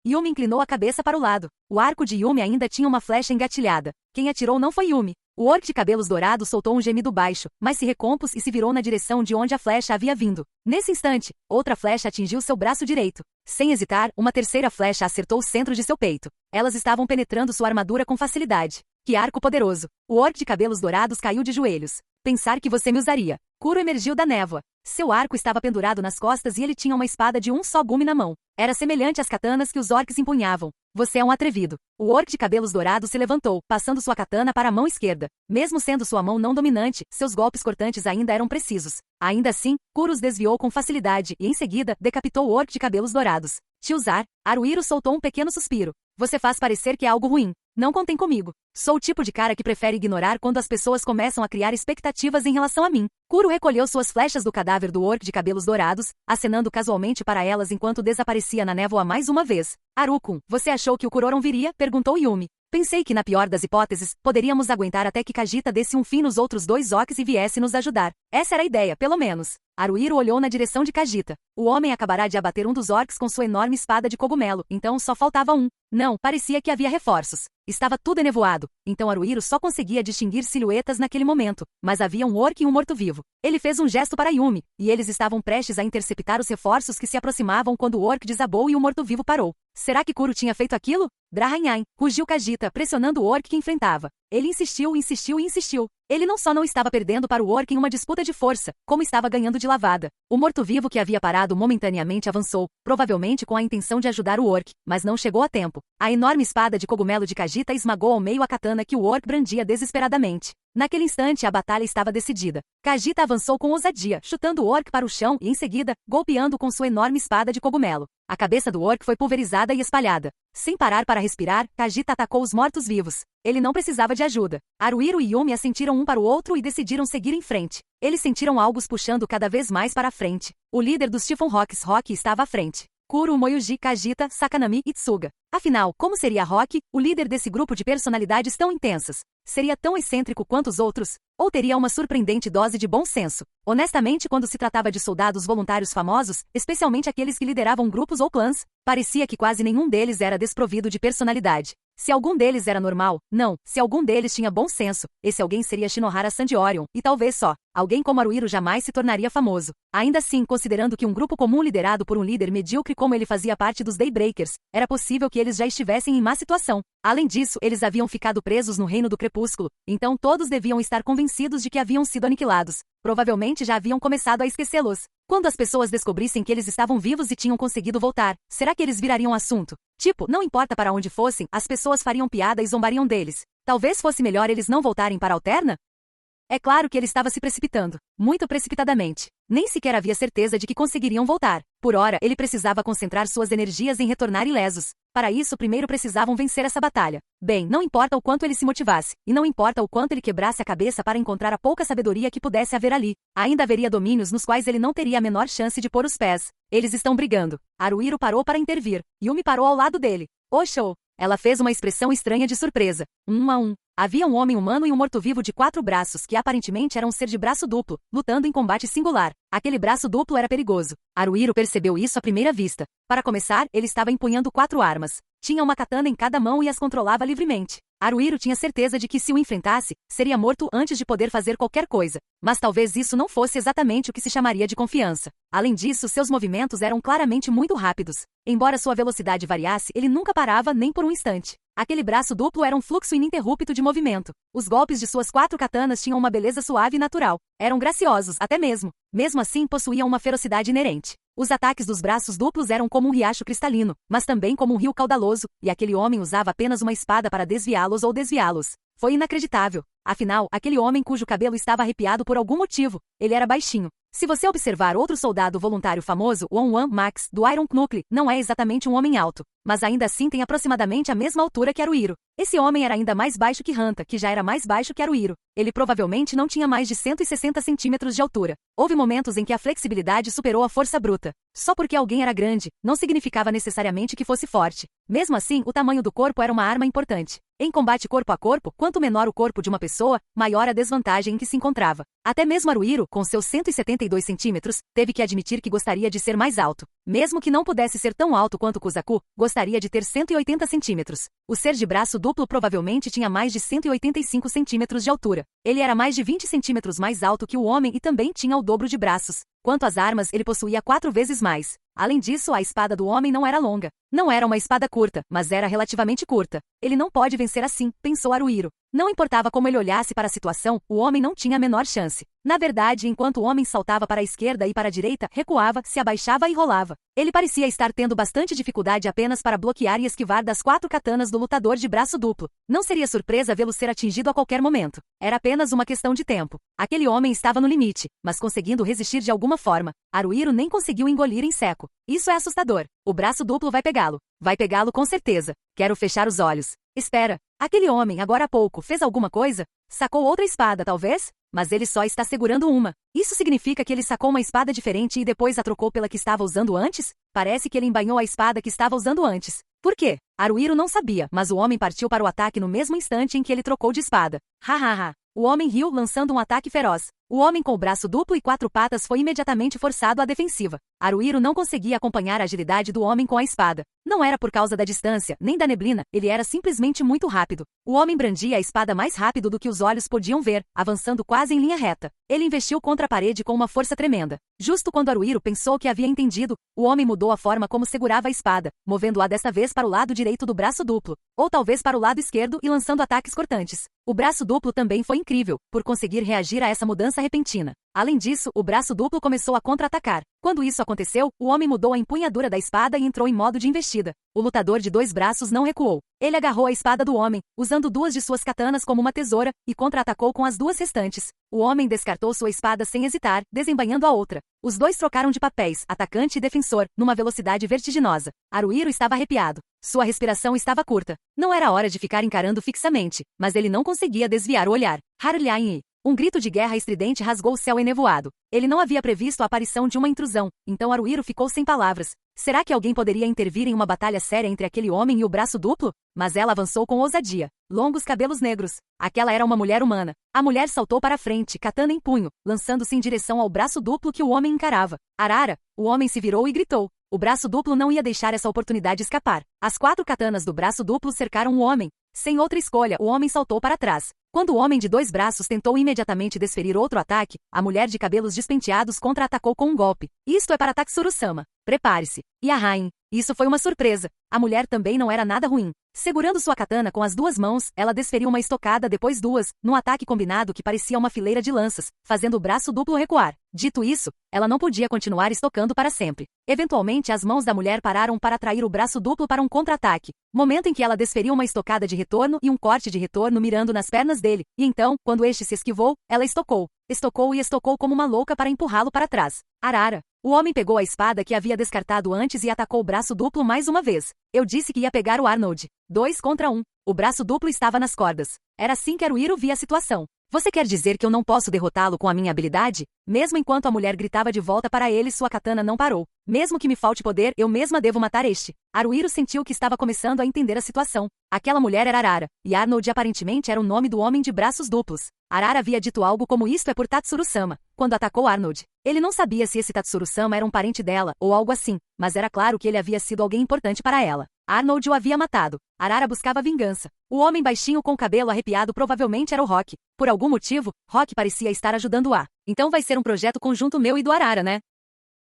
Yumi inclinou a cabeça para o lado. O arco de Yumi ainda tinha uma flecha engatilhada. Quem atirou não foi Yumi. O orc de cabelos dourados soltou um gemido baixo, mas se recompôs e se virou na direção de onde a flecha havia vindo. Nesse instante, outra flecha atingiu seu braço direito. Sem hesitar, uma terceira flecha acertou o centro de seu peito. Elas estavam penetrando sua armadura com facilidade. Que arco poderoso! O orc de cabelos dourados caiu de joelhos. Pensar que você me usaria. Kuro emergiu da névoa. Seu arco estava pendurado nas costas e ele tinha uma espada de um só gume na mão. Era semelhante às katanas que os orcs empunhavam. Você é um atrevido. O orc de cabelos dourados se levantou, passando sua katana para a mão esquerda. Mesmo sendo sua mão não dominante, seus golpes cortantes ainda eram precisos. Ainda assim, Kuro os desviou com facilidade e, em seguida, decapitou o orc de cabelos dourados. Te usar? Haruhiro soltou um pequeno suspiro. Você faz parecer que é algo ruim. Não contem comigo. Sou o tipo de cara que prefere ignorar quando as pessoas começam a criar expectativas em relação a mim. Kuro recolheu suas flechas do cadáver do orc de cabelos dourados, acenando casualmente para elas enquanto desaparecia na névoa mais uma vez. Haru-kun, você achou que o Kuroron viria? Perguntou Yumi. Pensei que, na pior das hipóteses, poderíamos aguentar até que Kajita desse um fim nos outros 2 orcs e viesse nos ajudar. Essa era a ideia, pelo menos. Haruhiro olhou na direção de Kajita. O homem acabará de abater um dos orcs com sua enorme espada de cogumelo, então só faltava um. Não, parecia que havia reforços. Estava tudo enevoado, então Haruhiro só conseguia distinguir silhuetas naquele momento, mas havia um orc e um morto-vivo. Ele fez um gesto para Yumi, e eles estavam prestes a interceptar os reforços que se aproximavam quando o orc desabou e o morto-vivo parou. Será que Kuro tinha feito aquilo? Drahanhain, rugiu Kajita, pressionando o orc que enfrentava. Ele insistiu, insistiu e insistiu. Ele não só não estava perdendo para o orc em uma disputa de força, como estava ganhando de lavada. O morto-vivo que havia parado momentaneamente avançou, provavelmente com a intenção de ajudar o orc, mas não chegou a tempo. A enorme espada de cogumelo de Kajita esmagou ao meio a katana que o orc brandia desesperadamente. Naquele instante, a batalha estava decidida. Kajita avançou com ousadia, chutando o orc para o chão e, em seguida, golpeando com sua enorme espada de cogumelo. A cabeça do orc foi pulverizada e espalhada. Sem parar para respirar, Kajita atacou os mortos-vivos. Ele não precisava de ajuda. Haruhiro e Yumi assentiram um para o outro e decidiram seguir em frente. Eles sentiram algo os puxando cada vez mais para a frente. O líder dos Chiffon Rocks Rock estava à frente. Kuro, Moyuji, Kajita, Sakanami e Tsuga. Afinal, como seria Rock, o líder desse grupo de personalidades tão intensas? Seria tão excêntrico quanto os outros? Ou teria uma surpreendente dose de bom senso? Honestamente, quando se tratava de soldados voluntários famosos, especialmente aqueles que lideravam grupos ou clãs, parecia que quase nenhum deles era desprovido de personalidade. Se algum deles era normal, não. Se algum deles tinha bom senso, esse alguém seria Shinohara Sandiorion, e talvez só. Alguém como Haruhiro jamais se tornaria famoso. Ainda assim, considerando que um grupo comum liderado por um líder medíocre como ele fazia parte dos Daybreakers, era possível que eles já estivessem em má situação. Além disso, eles haviam ficado presos no Reino do Crepúsculo, então todos deviam estar convencidos de que haviam sido aniquilados. Provavelmente já haviam começado a esquecê-los. Quando as pessoas descobrissem que eles estavam vivos e tinham conseguido voltar, será que eles virariam assunto? Tipo, não importa para onde fossem, as pessoas fariam piada e zombariam deles. Talvez fosse melhor eles não voltarem para a Alterna? É claro que ele estava se precipitando, muito precipitadamente. Nem sequer havia certeza de que conseguiriam voltar. Por ora, ele precisava concentrar suas energias em retornar ilesos. Para isso, primeiro precisavam vencer essa batalha. Bem, não importa o quanto ele se motivasse, e não importa o quanto ele quebrasse a cabeça para encontrar a pouca sabedoria que pudesse haver ali, ainda haveria domínios nos quais ele não teria a menor chance de pôr os pés. Eles estão brigando. Haruhiro parou para intervir. Yumi parou ao lado dele. Oxô! Ela fez uma expressão estranha de surpresa. 1 a 1. Havia um homem humano e um morto-vivo de 4 braços que aparentemente era um ser de braço duplo, lutando em combate singular. Aquele braço duplo era perigoso. Haruhiro percebeu isso à primeira vista. Para começar, ele estava empunhando 4 armas. Tinha uma katana em cada mão e as controlava livremente. Haruhiro tinha certeza de que se o enfrentasse, seria morto antes de poder fazer qualquer coisa. Mas talvez isso não fosse exatamente o que se chamaria de confiança. Além disso, seus movimentos eram claramente muito rápidos. Embora sua velocidade variasse, ele nunca parava nem por um instante. Aquele braço duplo era um fluxo ininterrupto de movimento. Os golpes de suas 4 katanas tinham uma beleza suave e natural. Eram graciosos, até mesmo. Mesmo assim, possuíam uma ferocidade inerente. Os ataques dos braços duplos eram como um riacho cristalino, mas também como um rio caudaloso, e aquele homem usava apenas uma espada para desviá-los ou desviá-los. Foi inacreditável. Afinal, aquele homem cujo cabelo estava arrepiado por algum motivo, ele era baixinho. Se você observar outro soldado voluntário famoso, o One Max, do Iron Knuckle, não é exatamente um homem alto, mas ainda assim tem aproximadamente a mesma altura que Haruhiro. Esse homem era ainda mais baixo que Hanta, que já era mais baixo que Haruhiro. Ele provavelmente não tinha mais de 160 centímetros de altura. Houve momentos em que a flexibilidade superou a força bruta. Só porque alguém era grande, não significava necessariamente que fosse forte. Mesmo assim, o tamanho do corpo era uma arma importante. Em combate corpo a corpo, quanto menor o corpo de uma pessoa, maior a desvantagem em que se encontrava. Até mesmo Haruhiro, com seus 172 centímetros, teve que admitir que gostaria de ser mais alto. Mesmo que não pudesse ser tão alto quanto Kuzaku, gostaria de ter 180 centímetros. O ser de braço duplo provavelmente tinha mais de 185 centímetros de altura. Ele era mais de 20 centímetros mais alto que o homem e também tinha o dobro de braços. Quanto às armas, ele possuía 4 vezes mais. Além disso, a espada do homem não era longa. Não era uma espada curta, mas era relativamente curta. Ele não pode vencer assim, pensou Haruhiro. Não importava como ele olhasse para a situação, o homem não tinha a menor chance. Na verdade, enquanto o homem saltava para a esquerda e para a direita, recuava, se abaixava e rolava. Ele parecia estar tendo bastante dificuldade apenas para bloquear e esquivar das 4 katanas do lutador de braço duplo. Não seria surpresa vê-lo ser atingido a qualquer momento. Era apenas uma questão de tempo. Aquele homem estava no limite, mas conseguindo resistir de alguma forma. Haruhiro nem conseguiu engolir em seco. Isso é assustador. O braço duplo vai pegá-lo. Vai pegá-lo com certeza. Quero fechar os olhos. Espera. Aquele homem, agora há pouco, fez alguma coisa? Sacou outra espada, talvez? Mas ele só está segurando uma. Isso significa que ele sacou uma espada diferente e depois a trocou pela que estava usando antes? Parece que ele embainhou a espada que estava usando antes. Por quê? Haruhiro não sabia, mas o homem partiu para o ataque no mesmo instante em que ele trocou de espada. Hahaha. O homem riu, lançando um ataque feroz. O homem com o braço duplo e 4 patas foi imediatamente forçado à defensiva. Haruhiro não conseguia acompanhar a agilidade do homem com a espada. Não era por causa da distância, nem da neblina, ele era simplesmente muito rápido. O homem brandia a espada mais rápido do que os olhos podiam ver, avançando quase em linha reta. Ele investiu contra a parede com uma força tremenda. Justo quando Haruhiro pensou que havia entendido, o homem mudou a forma como segurava a espada, movendo-a desta vez para o lado direito do braço duplo, ou talvez para o lado esquerdo e lançando ataques cortantes. O braço duplo também foi incrível, por conseguir reagir a essa mudança repentina. Além disso, o braço duplo começou a contra-atacar. Quando isso aconteceu, o homem mudou a empunhadura da espada e entrou em modo de investida. O lutador de 2 braços não recuou. Ele agarrou a espada do homem, usando 2 de suas katanas como uma tesoura, e contra-atacou com as 2 restantes. O homem descartou sua espada sem hesitar, desembainhando a outra. Os 2 trocaram de papéis, atacante e defensor, numa velocidade vertiginosa. Haruhiro estava arrepiado. Sua respiração estava curta. Não era hora de ficar encarando fixamente, mas ele não conseguia desviar o olhar. Harulhain. Um grito de guerra estridente rasgou o céu enevoado. Ele não havia previsto a aparição de uma intrusão, então Haruhiro ficou sem palavras. Será que alguém poderia intervir em uma batalha séria entre aquele homem e o braço duplo? Mas ela avançou com ousadia. Longos cabelos negros. Aquela era uma mulher humana. A mulher saltou para a frente, katana em punho, lançando-se em direção ao braço duplo que o homem encarava. Arara! O homem se virou e gritou. O braço duplo não ia deixar essa oportunidade escapar. As 4 katanas do braço duplo cercaram o homem. Sem outra escolha, o homem saltou para trás. Quando o homem de 2 braços tentou imediatamente desferir outro ataque, a mulher de cabelos despenteados contra-atacou com um golpe. Isto é para Tatsuru-sama. Prepare-se. E a Rain. Isso foi uma surpresa. A mulher também não era nada ruim. Segurando sua katana com as 2 mãos, ela desferiu uma estocada depois 2, num ataque combinado que parecia uma fileira de lanças, fazendo o braço duplo recuar. Dito isso, ela não podia continuar estocando para sempre. Eventualmente, as mãos da mulher pararam para atrair o braço duplo para um contra-ataque. Momento em que ela desferiu uma estocada de retorno e um corte de retorno mirando nas pernas dele, e então, quando este se esquivou, ela estocou. Estocou e estocou como uma louca para empurrá-lo para trás. Arara! O homem pegou a espada que havia descartado antes e atacou o braço duplo mais uma vez. Eu disse que ia pegar o Arnold. 2 contra 1. O braço duplo estava nas cordas. Era assim que Haruhiro via a situação. Você quer dizer que eu não posso derrotá-lo com a minha habilidade? Mesmo enquanto a mulher gritava de volta para ele, sua katana não parou. Mesmo que me falte poder, eu mesma devo matar este. Haruhiro sentiu que estava começando a entender a situação. Aquela mulher era Arara, e Arnold aparentemente era o nome do homem de braços duplos. Arara havia dito algo como isto é por Tatsuru-sama, quando atacou Arnold. Ele não sabia se esse Tatsuru-sama era um parente dela, ou algo assim, mas era claro que ele havia sido alguém importante para ela. Arnold o havia matado. Arara buscava vingança. O homem baixinho com cabelo arrepiado provavelmente era o Rock. Por algum motivo, Rock parecia estar ajudando-a. Então vai ser um projeto conjunto meu e do Arara, né?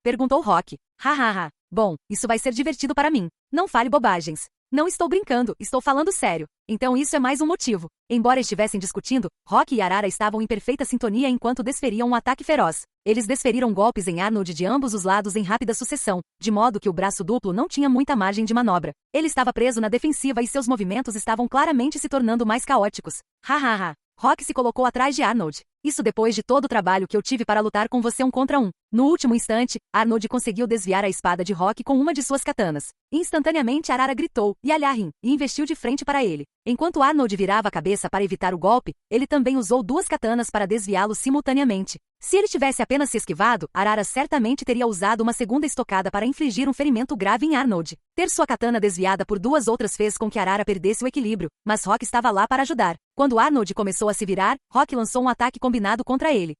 Perguntou Rock. Hahaha. Bom, isso vai ser divertido para mim. Não fale bobagens. Não estou brincando, estou falando sério. Então isso é mais um motivo. Embora estivessem discutindo, Rock e Arara estavam em perfeita sintonia enquanto desferiam um ataque feroz. Eles desferiram golpes em Arnold de ambos os lados em rápida sucessão, de modo que o braço duplo não tinha muita margem de manobra. Ele estava preso na defensiva e seus movimentos estavam claramente se tornando mais caóticos. Hahaha. Rock se colocou atrás de Arnold. Isso depois de todo o trabalho que eu tive para lutar com você 1 contra 1. No último instante, Arnold conseguiu desviar a espada de Rock com uma de suas katanas. Instantaneamente Arara gritou, Yalharin, e investiu de frente para ele. Enquanto Arnold virava a cabeça para evitar o golpe, ele também usou 2 katanas para desviá-lo simultaneamente. Se ele tivesse apenas se esquivado, Arara certamente teria usado uma segunda estocada para infligir um ferimento grave em Arnold. Ter sua katana desviada por 2 outras fez com que Arara perdesse o equilíbrio, mas Rock estava lá para ajudar. Quando Arnold começou a se virar, Rock lançou um ataque combinado contra ele.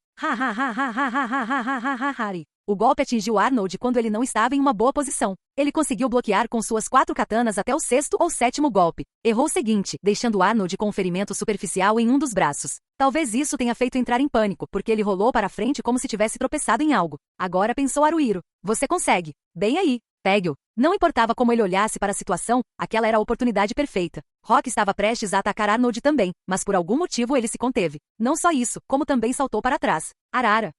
O golpe atingiu Arnold quando ele não estava em uma boa posição. Ele conseguiu bloquear com suas 4 katanas até o 6º ou 7º golpe. Errou o seguinte, deixando Arnold com um ferimento superficial em um dos braços. Talvez isso tenha feito entrar em pânico, porque ele rolou para frente como se tivesse tropeçado em algo. Agora pensou Haruhiro. Você consegue. Bem aí. Pegue-o. Não importava como ele olhasse para a situação, aquela era a oportunidade perfeita. Rock estava prestes a atacar Arnold também, mas por algum motivo ele se conteve. Não só isso, como também saltou para trás. Arara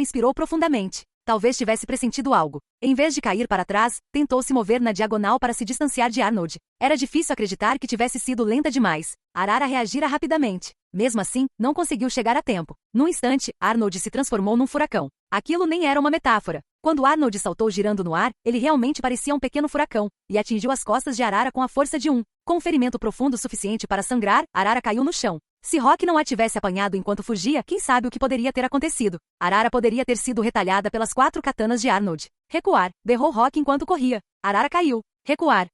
inspirou profundamente. Talvez tivesse pressentido algo. Em vez de cair para trás, tentou se mover na diagonal para se distanciar de Arnold. Era difícil acreditar que tivesse sido lenta demais. Arara reagira rapidamente. Mesmo assim, não conseguiu chegar a tempo. Num instante, Arnold se transformou num furacão. Aquilo nem era uma metáfora. Quando Arnold saltou girando no ar, ele realmente parecia um pequeno furacão, e atingiu as costas de Arara com a força de um. Com um ferimento profundo suficiente para sangrar, Arara caiu no chão. Se Rock não a tivesse apanhado enquanto fugia, quem sabe o que poderia ter acontecido. Arara poderia ter sido retalhada pelas 4 katanas de Arnold. Recuar. Berrou Rock enquanto corria. Arara caiu. Recuar.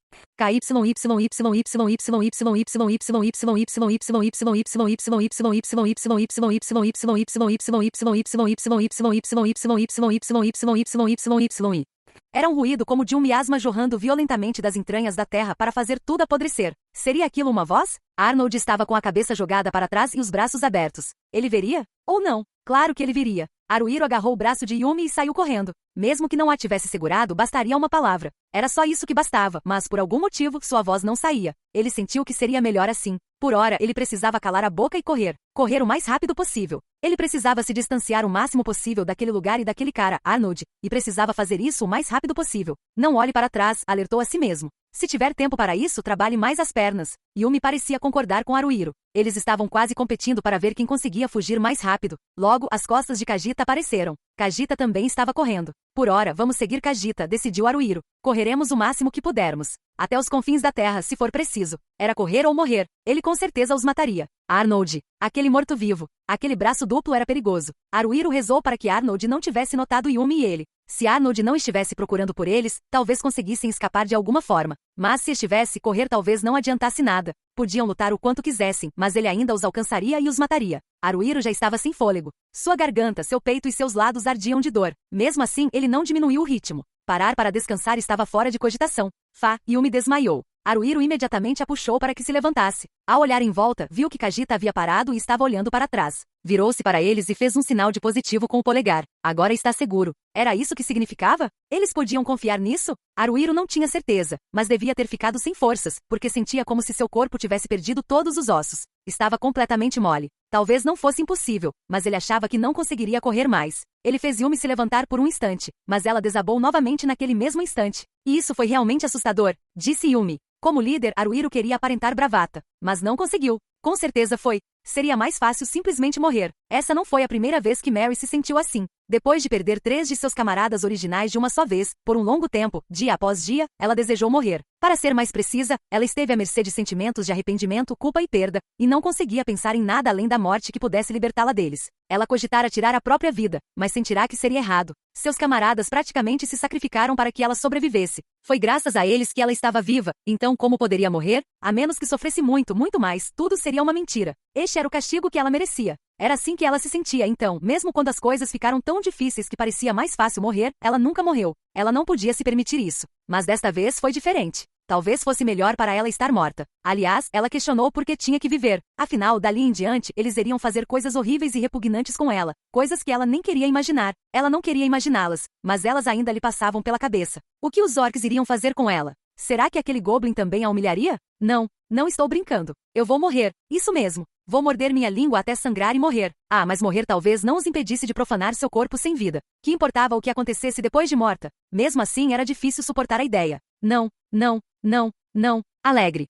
Era um ruído como de um miasma jorrando violentamente das entranhas da terra para fazer tudo apodrecer. Seria aquilo uma voz? Arnold estava com a cabeça jogada para trás e os braços abertos. Ele veria? Ou não? Claro que ele viria. Haruhiro agarrou o braço de Yumi e saiu correndo. Mesmo que não a tivesse segurado, bastaria uma palavra. Era só isso que bastava, mas por algum motivo, sua voz não saía. Ele sentiu que seria melhor assim. Por hora, ele precisava calar a boca e correr. Correr o mais rápido possível. Ele precisava se distanciar o máximo possível daquele lugar e daquele cara, Arnold, e precisava fazer isso o mais rápido possível. Não olhe para trás, alertou a si mesmo. Se tiver tempo para isso, trabalhe mais as pernas. Yumi parecia concordar com Haruhiro. Eles estavam quase competindo para ver quem conseguia fugir mais rápido. Logo, as costas de Kajita apareceram. Kajita também estava correndo. Por ora, vamos seguir Kajita, decidiu Haruhiro. Correremos o máximo que pudermos. Até os confins da terra, se for preciso. Era correr ou morrer. Ele com certeza os mataria. Arnold. Aquele morto-vivo. Aquele braço duplo era perigoso. Haruhiro rezou para que Arnold não tivesse notado Yumi e ele. Se Arnold não estivesse procurando por eles, talvez conseguissem escapar de alguma forma. Mas se estivesse, correr talvez não adiantasse nada. Podiam lutar o quanto quisessem, mas ele ainda os alcançaria e os mataria. Haruhiro já estava sem fôlego. Sua garganta, seu peito e seus lados ardiam de dor. Mesmo assim, ele não diminuiu o ritmo. Parar para descansar estava fora de cogitação. Yumi desmaiou. Haruhiro imediatamente a puxou para que se levantasse. Ao olhar em volta, viu que Kajita havia parado e estava olhando para trás. Virou-se para eles e fez um sinal de positivo com o polegar. Agora está seguro. Era isso que significava? Eles podiam confiar nisso? Haruhiro não tinha certeza, mas devia ter ficado sem forças, porque sentia como se seu corpo tivesse perdido todos os ossos. Estava completamente mole. Talvez não fosse impossível, mas ele achava que não conseguiria correr mais. Ele fez Yumi se levantar por um instante, mas ela desabou novamente naquele mesmo instante. E isso foi realmente assustador, disse Yumi. Como líder, Haruhiro queria aparentar bravata, mas não conseguiu. Com certeza foi. Seria mais fácil simplesmente morrer. Essa não foi a primeira vez que Mary se sentiu assim. Depois de perder 3 de seus camaradas originais de uma só vez, por um longo tempo, dia após dia, ela desejou morrer. Para ser mais precisa, ela esteve à mercê de sentimentos de arrependimento, culpa e perda, e não conseguia pensar em nada além da morte que pudesse libertá-la deles. Ela cogitara tirar a própria vida, mas sentirá que seria errado. Seus camaradas praticamente se sacrificaram para que ela sobrevivesse. Foi graças a eles que ela estava viva, então como poderia morrer? A menos que sofresse muito, muito mais, tudo seria uma mentira. Este era o castigo que ela merecia. Era assim que ela se sentia então, mesmo quando as coisas ficaram tão difíceis que parecia mais fácil morrer, ela nunca morreu. Ela não podia se permitir isso. Mas desta vez foi diferente. Talvez fosse melhor para ela estar morta. Aliás, ela questionou por que tinha que viver. Afinal, dali em diante, eles iriam fazer coisas horríveis e repugnantes com ela. Coisas que ela nem queria imaginar. Ela não queria imaginá-las, mas elas ainda lhe passavam pela cabeça. O que os orcs iriam fazer com ela? Será que aquele goblin também a humilharia? Não, não estou brincando. Eu vou morrer. Isso mesmo. Vou morder minha língua até sangrar e morrer. Mas morrer talvez não os impedisse de profanar seu corpo sem vida. Que importava o que acontecesse depois de morta? Mesmo assim, era difícil suportar a ideia. Não, não, não, não. Alegre.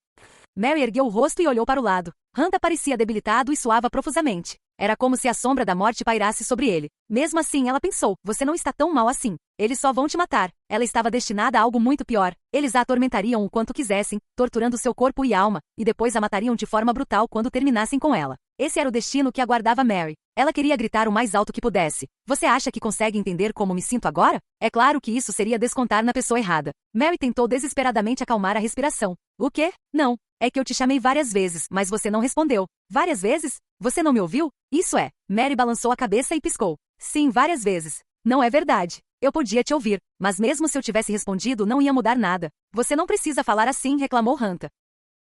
Mary ergueu o rosto e olhou para o lado. Hanta parecia debilitado e suava profusamente. Era como se a sombra da morte pairasse sobre ele. Mesmo assim, ela pensou, você não está tão mal assim. Eles só vão te matar. Ela estava destinada a algo muito pior. Eles a atormentariam o quanto quisessem, torturando seu corpo e alma, e depois a matariam de forma brutal quando terminassem com ela. Esse era o destino que aguardava Mary. Ela queria gritar o mais alto que pudesse. Você acha que consegue entender como me sinto agora? É claro que isso seria descontar na pessoa errada. Mary tentou desesperadamente acalmar a respiração. O quê? Não. É que eu te chamei várias vezes, mas você não respondeu. Várias vezes? Você não me ouviu? Isso é. Mary balançou a cabeça e piscou. Sim, várias vezes. Não é verdade. Eu podia te ouvir, mas mesmo se eu tivesse respondido não ia mudar nada. Você não precisa falar assim, reclamou Hanta.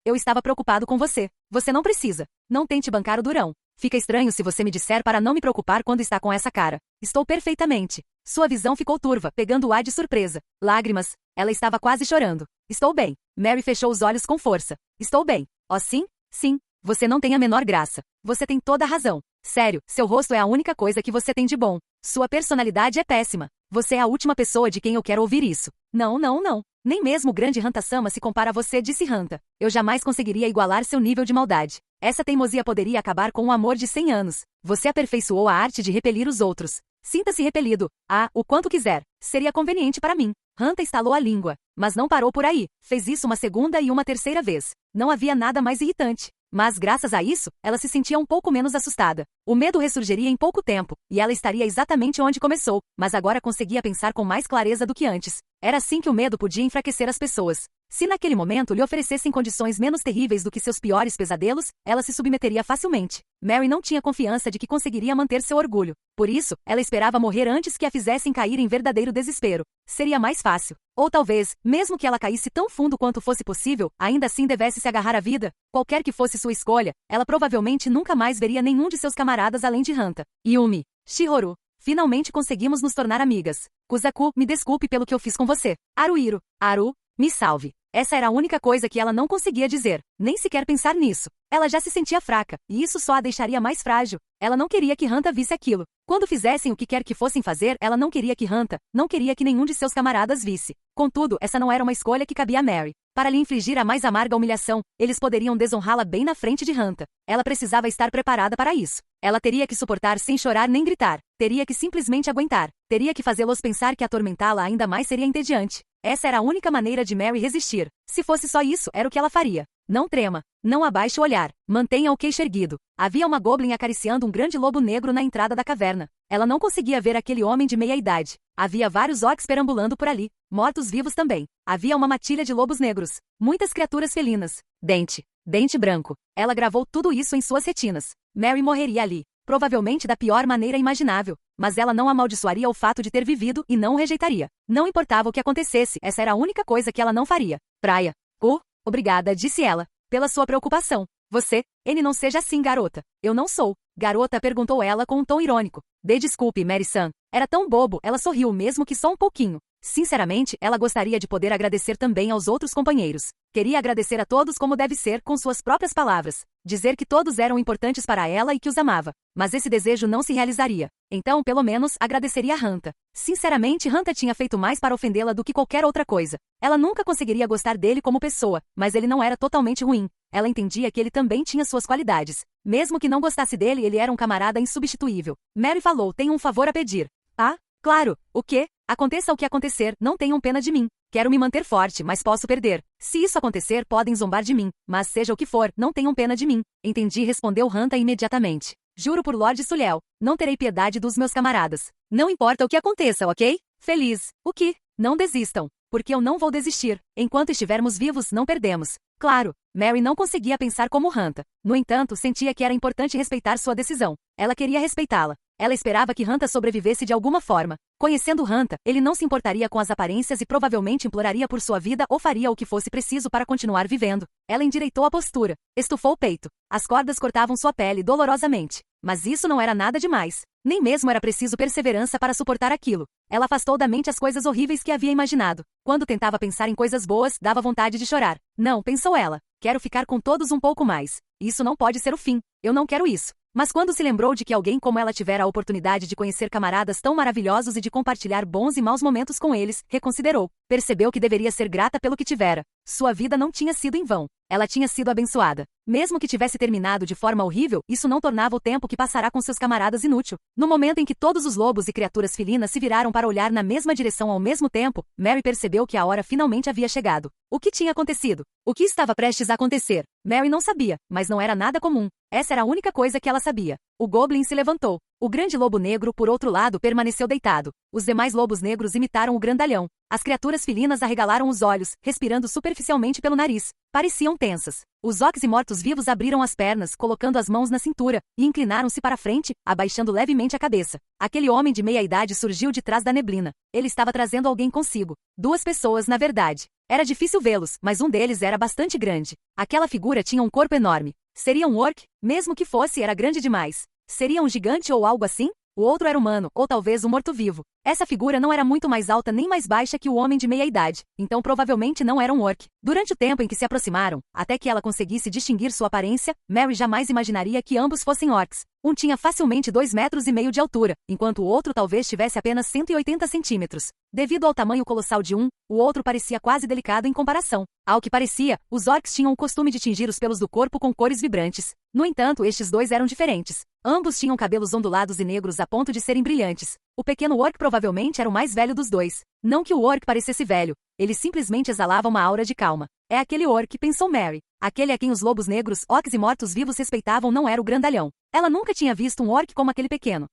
Eu estava preocupado com você. Você não precisa. Não tente bancar o durão. Fica estranho se você me disser para não me preocupar quando está com essa cara. Estou perfeitamente. Sua visão ficou turva, pegando o ar de surpresa. Lágrimas. Ela estava quase chorando. Estou bem. Mary fechou os olhos com força. Estou bem. Oh, sim? Sim. Você não tem a menor graça. Você tem toda a razão. Sério, seu rosto é a única coisa que você tem de bom. Sua personalidade é péssima. Você é a última pessoa de quem eu quero ouvir isso. Não, não, não. Nem mesmo o grande Hanta-sama se compara a você, disse Hanta. Eu jamais conseguiria igualar seu nível de maldade. Essa teimosia poderia acabar com um amor de 100 anos. Você aperfeiçoou a arte de repelir os outros. Sinta-se repelido. O quanto quiser. Seria conveniente para mim. Hanta estalou a língua. Mas não parou por aí. Fez isso uma segunda e uma terceira vez. Não havia nada mais irritante. Mas, graças a isso, ela se sentia um pouco menos assustada. O medo ressurgiria em pouco tempo, e ela estaria exatamente onde começou, mas agora conseguia pensar com mais clareza do que antes. Era assim que o medo podia enfraquecer as pessoas. Se naquele momento lhe oferecessem condições menos terríveis do que seus piores pesadelos, ela se submeteria facilmente. Mary não tinha confiança de que conseguiria manter seu orgulho. Por isso, ela esperava morrer antes que a fizessem cair em verdadeiro desespero. Seria mais fácil. Ou talvez, mesmo que ela caísse tão fundo quanto fosse possível, ainda assim devesse se agarrar à vida. Qualquer que fosse sua escolha, ela provavelmente nunca mais veria nenhum de seus camaradas além de Hanta. Yumi. Shihoru. Finalmente conseguimos nos tornar amigas. Kuzaku, me desculpe pelo que eu fiz com você. Haruhiro. Haru, me salve. Essa era a única coisa que ela não conseguia dizer, nem sequer pensar nisso. Ela já se sentia fraca, e isso só a deixaria mais frágil. Ela não queria que Hanta visse aquilo. Quando fizessem o que quer que fossem fazer, ela não queria que Hanta, não queria que nenhum de seus camaradas visse. Contudo, essa não era uma escolha que cabia a Mary. Para lhe infligir a mais amarga humilhação, eles poderiam desonrá-la bem na frente de Hanta. Ela precisava estar preparada para isso. Ela teria que suportar sem chorar nem gritar. Teria que simplesmente aguentar. Teria que fazê-los pensar que atormentá-la ainda mais seria entediante. Essa era a única maneira de Mary resistir. Se fosse só isso, era o que ela faria. Não trema. Não abaixe o olhar. Mantenha o queixo erguido. Havia uma goblin acariciando um grande lobo negro na entrada da caverna. Ela não conseguia ver aquele homem de meia idade. Havia vários orcs perambulando por ali. Mortos-vivos também. Havia uma matilha de lobos negros. Muitas criaturas felinas. Dente branco. Ela gravou tudo isso em suas retinas. Mary morreria ali. Provavelmente da pior maneira imaginável. Mas ela não amaldiçoaria o fato de ter vivido e não o rejeitaria. Não importava o que acontecesse, essa era a única coisa que ela não faria. Praia. Obrigada, disse ela, pela sua preocupação. Ele não seja assim, garota. Eu não sou. Garota, perguntou ela com um tom irônico. Dê desculpe, Mary-san. Era tão bobo, ela sorriu mesmo que só um pouquinho. Sinceramente, ela gostaria de poder agradecer também aos outros companheiros. Queria agradecer a todos como deve ser, com suas próprias palavras. Dizer que todos eram importantes para ela e que os amava. Mas esse desejo não se realizaria. Então, pelo menos, agradeceria a Hanta. Sinceramente, Hanta tinha feito mais para ofendê-la do que qualquer outra coisa. Ela nunca conseguiria gostar dele como pessoa, mas ele não era totalmente ruim. Ela entendia que ele também tinha suas qualidades. Mesmo que não gostasse dele, ele era um camarada insubstituível. Mary falou, tenho um favor a pedir. Ah, claro. O quê? Aconteça o que acontecer, não tenham pena de mim. Quero me manter forte, mas posso perder. Se isso acontecer, podem zombar de mim. Mas seja o que for, não tenham pena de mim. Entendi, respondeu Hanta imediatamente. Juro por Lord Sulliel, não terei piedade dos meus camaradas. Não importa o que aconteça, ok? Feliz. O que? Não desistam. Porque eu não vou desistir. Enquanto estivermos vivos, não perdemos. Claro, Mary não conseguia pensar como Hanta. No entanto, sentia que era importante respeitar sua decisão. Ela queria respeitá-la. Ela esperava que Hanta sobrevivesse de alguma forma. Conhecendo Hanta, ele não se importaria com as aparências e provavelmente imploraria por sua vida ou faria o que fosse preciso para continuar vivendo. Ela endireitou a postura, estufou o peito. As cordas cortavam sua pele dolorosamente. Mas isso não era nada demais. Nem mesmo era preciso perseverança para suportar aquilo. Ela afastou da mente as coisas horríveis que havia imaginado. Quando tentava pensar em coisas boas, dava vontade de chorar. Não, pensou ela. Quero ficar com todos um pouco mais. Isso não pode ser o fim. Eu não quero isso. Mas quando se lembrou de que alguém como ela tivera a oportunidade de conhecer camaradas tão maravilhosos e de compartilhar bons e maus momentos com eles, reconsiderou. Percebeu que deveria ser grata pelo que tivera. Sua vida não tinha sido em vão. Ela tinha sido abençoada. Mesmo que tivesse terminado de forma horrível, isso não tornava o tempo que passará com seus camaradas inútil. No momento em que todos os lobos e criaturas felinas se viraram para olhar na mesma direção ao mesmo tempo, Mary percebeu que a hora finalmente havia chegado. O que tinha acontecido? O que estava prestes a acontecer? Mary não sabia, mas não era nada comum. Essa era a única coisa que ela sabia. O Goblin se levantou. O grande lobo negro, por outro lado, permaneceu deitado. Os demais lobos negros imitaram o grandalhão. As criaturas felinas arregalaram os olhos, respirando superficialmente pelo nariz. Pareciam tensas. Os orcs e mortos-vivos abriram as pernas, colocando as mãos na cintura, e inclinaram-se para frente, abaixando levemente a cabeça. Aquele homem de meia-idade surgiu de trás da neblina. Ele estava trazendo alguém consigo. 2 pessoas, na verdade. Era difícil vê-los, mas um deles era bastante grande. Aquela figura tinha um corpo enorme. Seria um orc? Mesmo que fosse, era grande demais. Seria um gigante ou algo assim? O outro era humano, ou talvez um morto-vivo. Essa figura não era muito mais alta nem mais baixa que o homem de meia-idade, então provavelmente não era um orc. Durante o tempo em que se aproximaram, até que ela conseguisse distinguir sua aparência, Mary jamais imaginaria que ambos fossem orcs. Um tinha facilmente 2,5 metros de altura, enquanto o outro talvez tivesse apenas 180 centímetros. Devido ao tamanho colossal de um, o outro parecia quase delicado em comparação. Ao que parecia, os orcs tinham o costume de tingir os pelos do corpo com cores vibrantes. No entanto, estes dois eram diferentes. Ambos tinham cabelos ondulados e negros a ponto de serem brilhantes. O pequeno orc provavelmente era o mais velho dos dois. Não que o orc parecesse velho, ele simplesmente exalava uma aura de calma. É aquele orc, pensou Mary. Aquele a quem os lobos negros, orcs e mortos-vivos respeitavam não era o grandalhão. Ela nunca tinha visto um orc como aquele pequeno.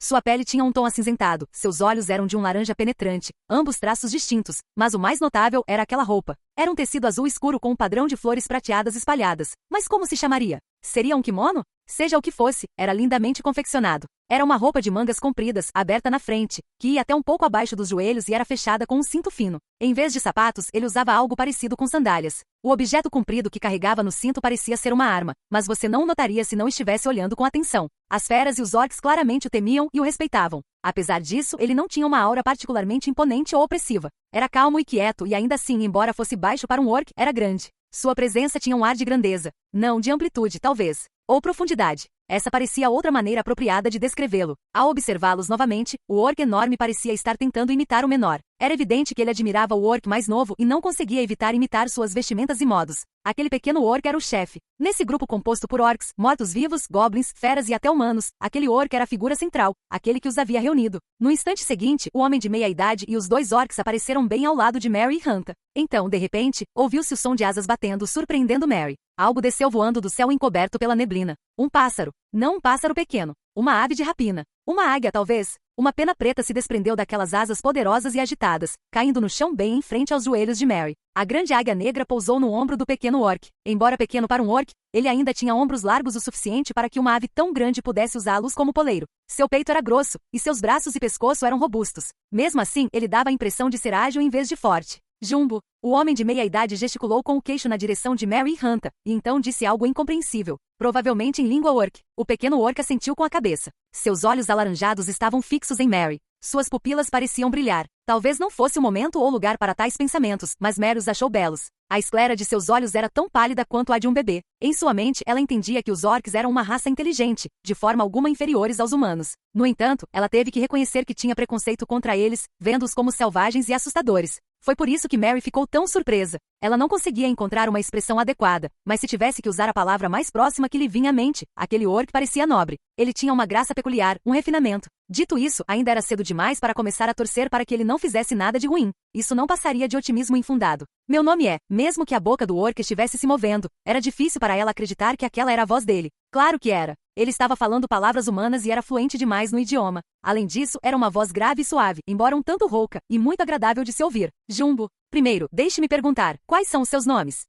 Sua pele tinha um tom acinzentado, seus olhos eram de um laranja penetrante, ambos traços distintos, mas o mais notável era aquela roupa. Era um tecido azul escuro com um padrão de flores prateadas espalhadas. Mas como se chamaria? Seria um kimono? Seja o que fosse, era lindamente confeccionado. Era uma roupa de mangas compridas, aberta na frente, que ia até um pouco abaixo dos joelhos e era fechada com um cinto fino. Em vez de sapatos, ele usava algo parecido com sandálias. O objeto comprido que carregava no cinto parecia ser uma arma, mas você não o notaria se não estivesse olhando com atenção. As feras e os orcs claramente o temiam e o respeitavam. Apesar disso, ele não tinha uma aura particularmente imponente ou opressiva. Era calmo e quieto e ainda assim, embora fosse baixo para um orc, era grande. Sua presença tinha um ar de grandeza. Não de amplitude, talvez. Ou profundidade. Essa parecia outra maneira apropriada de descrevê-lo. Ao observá-los novamente, o orc enorme parecia estar tentando imitar o menor. Era evidente que ele admirava o orc mais novo e não conseguia evitar imitar suas vestimentas e modos. Aquele pequeno orc era o chefe. Nesse grupo composto por orcs, mortos-vivos, goblins, feras e até humanos, aquele orc era a figura central, aquele que os havia reunido. No instante seguinte, o homem de meia-idade e os 2 orcs apareceram bem ao lado de Merry e Hunter. Então, de repente, ouviu-se o som de asas batendo, surpreendendo Merry. Algo desceu voando do céu encoberto pela neblina. Um pássaro. Não um pássaro pequeno. Uma ave de rapina. Uma águia, talvez. Uma pena preta se desprendeu daquelas asas poderosas e agitadas, caindo no chão bem em frente aos joelhos de Merry. A grande águia negra pousou no ombro do pequeno orc. Embora pequeno para um orc, ele ainda tinha ombros largos o suficiente para que uma ave tão grande pudesse usá-los como poleiro. Seu peito era grosso, e seus braços e pescoço eram robustos. Mesmo assim, ele dava a impressão de ser ágil em vez de forte. Jumbo, o homem de meia-idade gesticulou com o queixo na direção de Merry e Hunter, e então disse algo incompreensível, provavelmente em língua orc. O pequeno orc assentiu com a cabeça. Seus olhos alaranjados estavam fixos em Merry. Suas pupilas pareciam brilhar. Talvez não fosse o momento ou lugar para tais pensamentos, mas Merry os achou belos. A esclera de seus olhos era tão pálida quanto a de um bebê. Em sua mente, ela entendia que os orcs eram uma raça inteligente, de forma alguma inferiores aos humanos. No entanto, ela teve que reconhecer que tinha preconceito contra eles, vendo-os como selvagens e assustadores. Foi por isso que Merry ficou tão surpresa. Ela não conseguia encontrar uma expressão adequada, mas se tivesse que usar a palavra mais próxima que lhe vinha à mente, aquele orc parecia nobre. Ele tinha uma graça peculiar, um refinamento. Dito isso, ainda era cedo demais para começar a torcer para que ele não fizesse nada de ruim. Isso não passaria de otimismo infundado. Meu nome é, mesmo que a boca do orc estivesse se movendo, era difícil para ela acreditar que aquela era a voz dele. Claro que era. Ele estava falando palavras humanas e era fluente demais no idioma. Além disso, era uma voz grave e suave, embora um tanto rouca, e muito agradável de se ouvir. Jumbo. Primeiro, deixe-me perguntar, quais são os seus nomes?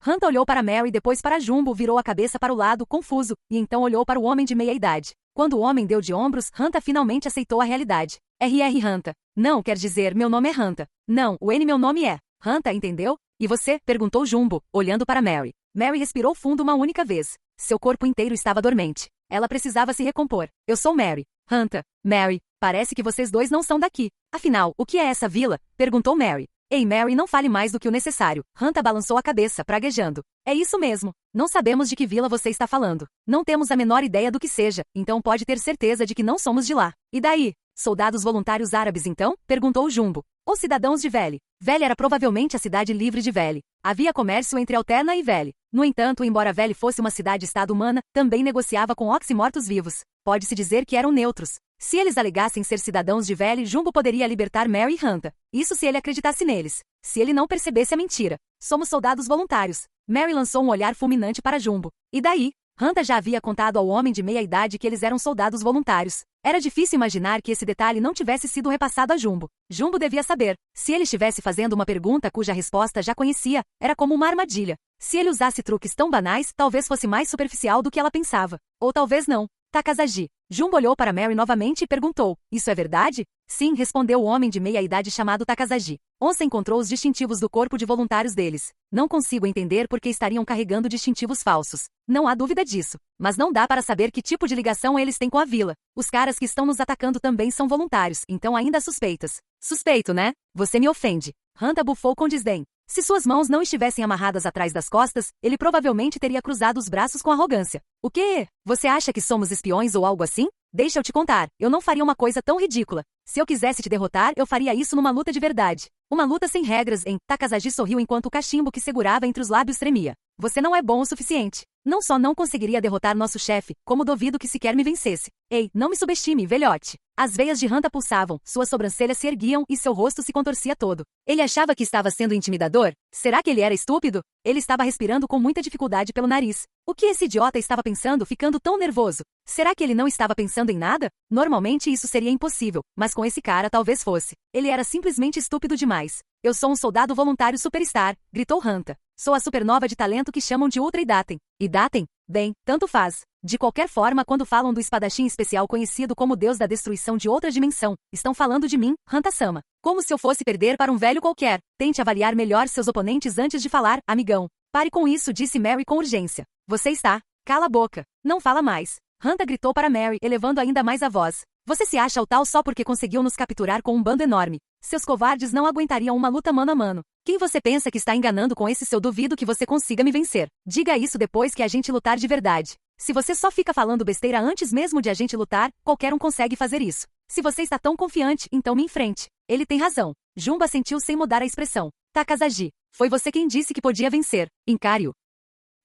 Hunter olhou para Merry e depois para Jumbo, virou a cabeça para o lado, confuso, e então olhou para o homem de meia-idade. Quando o homem deu de ombros, Hunter finalmente aceitou a realidade. R.R. Hunter. Não, quer dizer, meu nome é Hunter. Não, o N meu nome é. Hunter, entendeu? E você? Perguntou Jumbo, olhando para Merry. Merry respirou fundo uma única vez. Seu corpo inteiro estava dormente. Ela precisava se recompor. Eu sou Merry. Hunter. Merry, parece que vocês dois não são daqui. Afinal, o que é essa vila? Perguntou Merry. Ei, Merry, não fale mais do que o necessário. Hunter balançou a cabeça, praguejando. É isso mesmo. Não sabemos de que vila você está falando. Não temos a menor ideia do que seja, então pode ter certeza de que não somos de lá. E daí? Soldados voluntários árabes então? Perguntou Jumbo. Ou cidadãos de Veli. Veli era provavelmente a cidade livre de Veli. Havia comércio entre Alterna e Veli. No entanto, embora Veli fosse uma cidade-estado humana, também negociava com orcs e mortos-vivos. Pode-se dizer que eram neutros. Se eles alegassem ser cidadãos de Veli, Jumbo poderia libertar Merry e Hunter. Isso se ele acreditasse neles. Se ele não percebesse a mentira. Somos soldados voluntários. Merry lançou um olhar fulminante para Jumbo. E daí? Hunter já havia contado ao homem de meia-idade que eles eram soldados voluntários. Era difícil imaginar que esse detalhe não tivesse sido repassado a Jumbo. Jumbo devia saber. Se ele estivesse fazendo uma pergunta cuja resposta já conhecia, era como uma armadilha. Se ele usasse truques tão banais, talvez fosse mais superficial do que ela pensava. Ou talvez não. Takazaji. Jumbo olhou para Merry novamente e perguntou, isso é verdade? Sim, respondeu o homem de meia-idade chamado Takazaji. Onça encontrou os distintivos do corpo de voluntários deles. Não consigo entender por que estariam carregando distintivos falsos. Não há dúvida disso. Mas não dá para saber que tipo de ligação eles têm com a vila. Os caras que estão nos atacando também são voluntários, então ainda há suspeitas. Suspeito, né? Você me ofende. Hunter bufou com desdém. Se suas mãos não estivessem amarradas atrás das costas, ele provavelmente teria cruzado os braços com arrogância. O quê? Você acha que somos espiões ou algo assim? Deixa eu te contar, eu não faria uma coisa tão ridícula. Se eu quisesse te derrotar, eu faria isso numa luta de verdade. Uma luta sem regras, hein? Takazaji sorriu enquanto o cachimbo que segurava entre os lábios tremia. Você não é bom o suficiente. Não só não conseguiria derrotar nosso chefe, como duvido que sequer me vencesse. Ei, não me subestime, velhote. As veias de Hunter pulsavam, suas sobrancelhas se erguiam e seu rosto se contorcia todo. Ele achava que estava sendo intimidador? Será que ele era estúpido? Ele estava respirando com muita dificuldade pelo nariz. O que esse idiota estava pensando ficando tão nervoso? Será que ele não estava pensando em nada? Normalmente isso seria impossível, mas com esse cara talvez fosse. Ele era simplesmente estúpido demais. Eu sou um soldado voluntário superstar, gritou Hunter. Sou a supernova de talento que chamam de Ultra Idaten. Idaten? Bem, tanto faz. De qualquer forma, quando falam do espadachim especial conhecido como Deus da Destruição de outra dimensão, estão falando de mim, Hunter-sama. Como se eu fosse perder para um velho qualquer. Tente avaliar melhor seus oponentes antes de falar, amigão. Pare com isso, disse Merry com urgência. Você está. Cala a boca. Não fala mais. Hunter gritou para Merry, elevando ainda mais a voz. Você se acha o tal só porque conseguiu nos capturar com um bando enorme. Seus covardes não aguentariam uma luta mano a mano. Quem você pensa que está enganando com esse seu duvido que você consiga me vencer? Diga isso depois que a gente lutar de verdade. Se você só fica falando besteira antes mesmo de a gente lutar, qualquer um consegue fazer isso. Se você está tão confiante, então me enfrente. Ele tem razão. Jumbo assentiu sem mudar a expressão. Takasaji, foi você quem disse que podia vencer. Encare-o.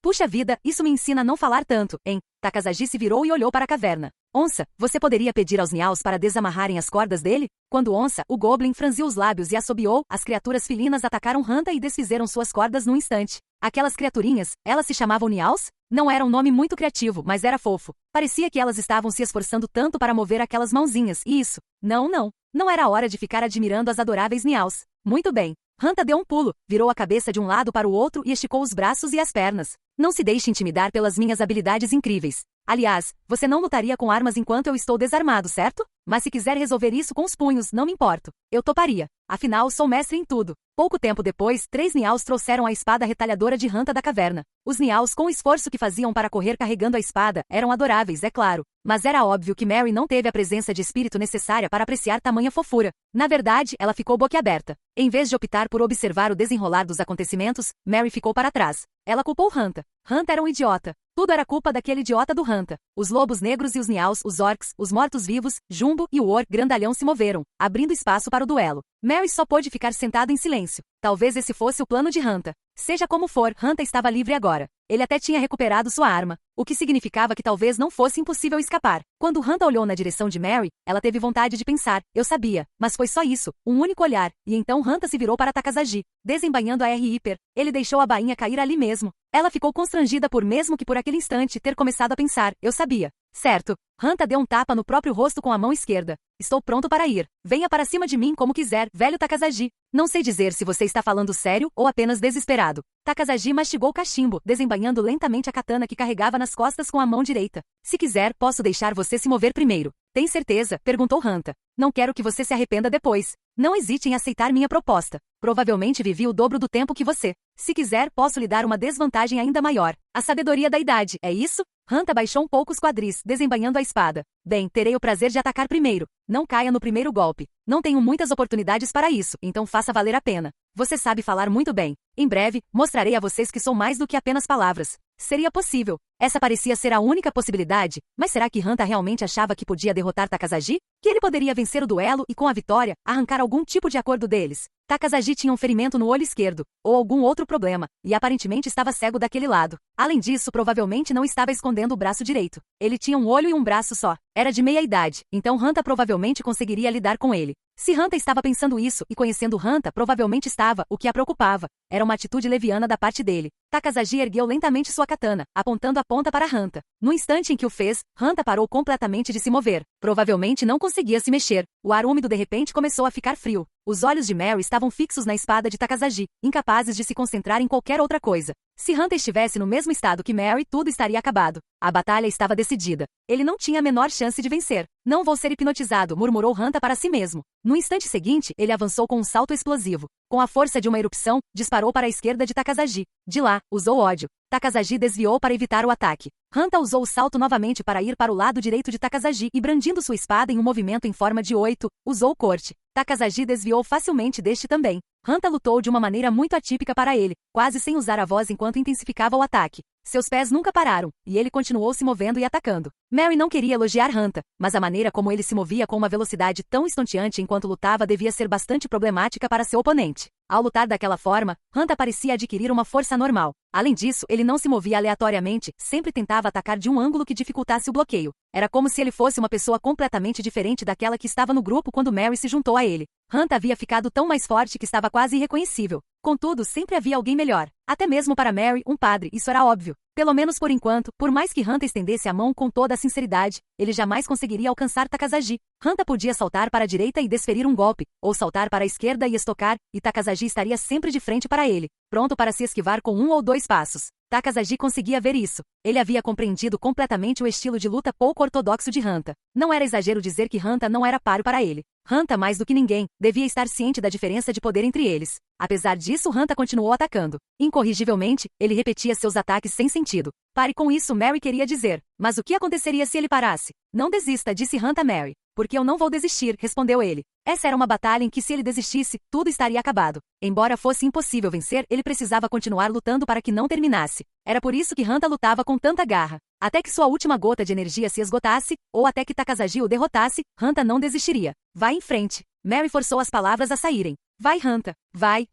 Puxa vida, isso me ensina a não falar tanto, hein? Takasaji se virou e olhou para a caverna. Onça, você poderia pedir aos Niaus para desamarrarem as cordas dele? Quando Onça, o Goblin franziu os lábios e assobiou, as criaturas felinas atacaram Hanta e desfizeram suas cordas num instante. Aquelas criaturinhas, elas se chamavam Niaus? Não era um nome muito criativo, mas era fofo. Parecia que elas estavam se esforçando tanto para mover aquelas mãozinhas, e isso. Não era hora de ficar admirando as adoráveis Niaus. Muito bem. Hanta deu um pulo, virou a cabeça de um lado para o outro e esticou os braços e as pernas. Não se deixe intimidar pelas minhas habilidades incríveis. Aliás, você não lutaria com armas enquanto eu estou desarmado, certo? Mas se quiser resolver isso com os punhos, não me importo. Eu toparia. Afinal, sou mestre em tudo. Pouco tempo depois, 3 Niaus trouxeram a espada retalhadora de Hanta da caverna. Os Niaus, com o esforço que faziam para correr carregando a espada, eram adoráveis, é claro. Mas era óbvio que Mary não teve a presença de espírito necessária para apreciar tamanha fofura. Na verdade, ela ficou boquiaberta. Em vez de optar por observar o desenrolar dos acontecimentos, Mary ficou para trás. Ela culpou Hanta. Hanta era um idiota. Tudo era culpa daquele idiota do Hanta. Os lobos negros e os Niaus, os orcs, os mortos-vivos, Jumbo e o Orc grandalhão se moveram, abrindo espaço para o duelo. Mary só pôde ficar sentada em silêncio. Talvez esse fosse o plano de Hanta. Seja como for, Hanta estava livre agora. Ele até tinha recuperado sua arma, o que significava que talvez não fosse impossível escapar. Quando Hanta olhou na direção de Mary, ela teve vontade de pensar, eu sabia, mas foi só isso, um único olhar, e então Hanta se virou para Takasaji, desembainhando a R-Hiper. Ele deixou a bainha cair ali mesmo. Ela ficou constrangida mesmo que por aquele instante ter começado a pensar, eu sabia. Certo. Hanta deu um tapa no próprio rosto com a mão esquerda. Estou pronto para ir. Venha para cima de mim como quiser, velho Takasaji. Não sei dizer se você está falando sério ou apenas desesperado. Takasaji mastigou o cachimbo, desembainhando lentamente a katana que carregava nas costas com a mão direita. Se quiser, posso deixar você se mover primeiro. Tem certeza? Perguntou Hanta. Não quero que você se arrependa depois. Não hesite em aceitar minha proposta. Provavelmente vivi o dobro do tempo que você. Se quiser, posso lhe dar uma desvantagem ainda maior. A sabedoria da idade, é isso? Hanta baixou um pouco os quadris, desembainhando a espada. Bem, terei o prazer de atacar primeiro. Não caia no primeiro golpe. Não tenho muitas oportunidades para isso, então faça valer a pena. Você sabe falar muito bem. Em breve, mostrarei a vocês que sou mais do que apenas palavras. Seria possível. Essa parecia ser a única possibilidade, mas será que Hanta realmente achava que podia derrotar Takasaji? Que ele poderia vencer o duelo e, com a vitória, arrancar algum tipo de acordo deles? Takasaji tinha um ferimento no olho esquerdo, ou algum outro problema, e aparentemente estava cego daquele lado. Além disso, provavelmente não estava escondendo o braço direito. Ele tinha um olho e um braço só. Era de meia idade, então Hanta provavelmente conseguiria lidar com ele. Se Hanta estava pensando isso, e conhecendo Hanta, provavelmente estava, o que a preocupava. Era uma atitude leviana da parte dele. Takasaji ergueu lentamente sua katana, apontando a ponta para Hanta. No instante em que o fez, Hanta parou completamente de se mover. Provavelmente não conseguia se mexer. O ar úmido de repente começou a ficar frio. Os olhos de Mary estavam fixos na espada de Takasaji, incapazes de se concentrar em qualquer outra coisa. Se Hanta estivesse no mesmo estado que Mary, tudo estaria acabado. A batalha estava decidida. Ele não tinha a menor chance de vencer. Não vou ser hipnotizado, murmurou Hanta para si mesmo. No instante seguinte, ele avançou com um salto explosivo. Com a força de uma erupção, disparou para a esquerda de Takasaji. De lá, usou ódio. Takasaji desviou para evitar o ataque. Hanta usou o salto novamente para ir para o lado direito de Takasaji e, brandindo sua espada em um movimento em forma de 8, usou o corte. Takasaji desviou facilmente deste também. Hanta lutou de uma maneira muito atípica para ele, quase sem usar a voz enquanto intensificava o ataque. Seus pés nunca pararam, e ele continuou se movendo e atacando. Mary não queria elogiar Hanta, mas a maneira como ele se movia com uma velocidade tão estonteante enquanto lutava devia ser bastante problemática para seu oponente. Ao lutar daquela forma, Hanta parecia adquirir uma força normal. Além disso, ele não se movia aleatoriamente, sempre tentava atacar de um ângulo que dificultasse o bloqueio. Era como se ele fosse uma pessoa completamente diferente daquela que estava no grupo quando Mary se juntou a ele. Hanta havia ficado tão mais forte que estava quase irreconhecível. Contudo, sempre havia alguém melhor. Até mesmo para Mary, um padre, isso era óbvio. Pelo menos por enquanto, por mais que Hanta estendesse a mão com toda a sinceridade, ele jamais conseguiria alcançar Takasaji. Hanta podia saltar para a direita e desferir um golpe, ou saltar para a esquerda e estocar, e Takasaji estaria sempre de frente para ele, pronto para se esquivar com 1 ou 2 passos. Takasaji conseguia ver isso. Ele havia compreendido completamente o estilo de luta pouco ortodoxo de Hanta. Não era exagero dizer que Hanta não era páreo para ele. Hanta, mais do que ninguém, devia estar ciente da diferença de poder entre eles. Apesar disso, Hanta continuou atacando. Incorrigivelmente, ele repetia seus ataques sem sentido. Pare com isso, Mary queria dizer. Mas o que aconteceria se ele parasse? Não desista, disse Hanta a Mary. Porque eu não vou desistir, respondeu ele. Essa era uma batalha em que se ele desistisse, tudo estaria acabado. Embora fosse impossível vencer, ele precisava continuar lutando para que não terminasse. Era por isso que Hanta lutava com tanta garra. Até que sua última gota de energia se esgotasse, ou até que Takasaji o derrotasse, Hanta não desistiria. Vá em frente. Mary forçou as palavras a saírem. Vai, Hanta. Vai.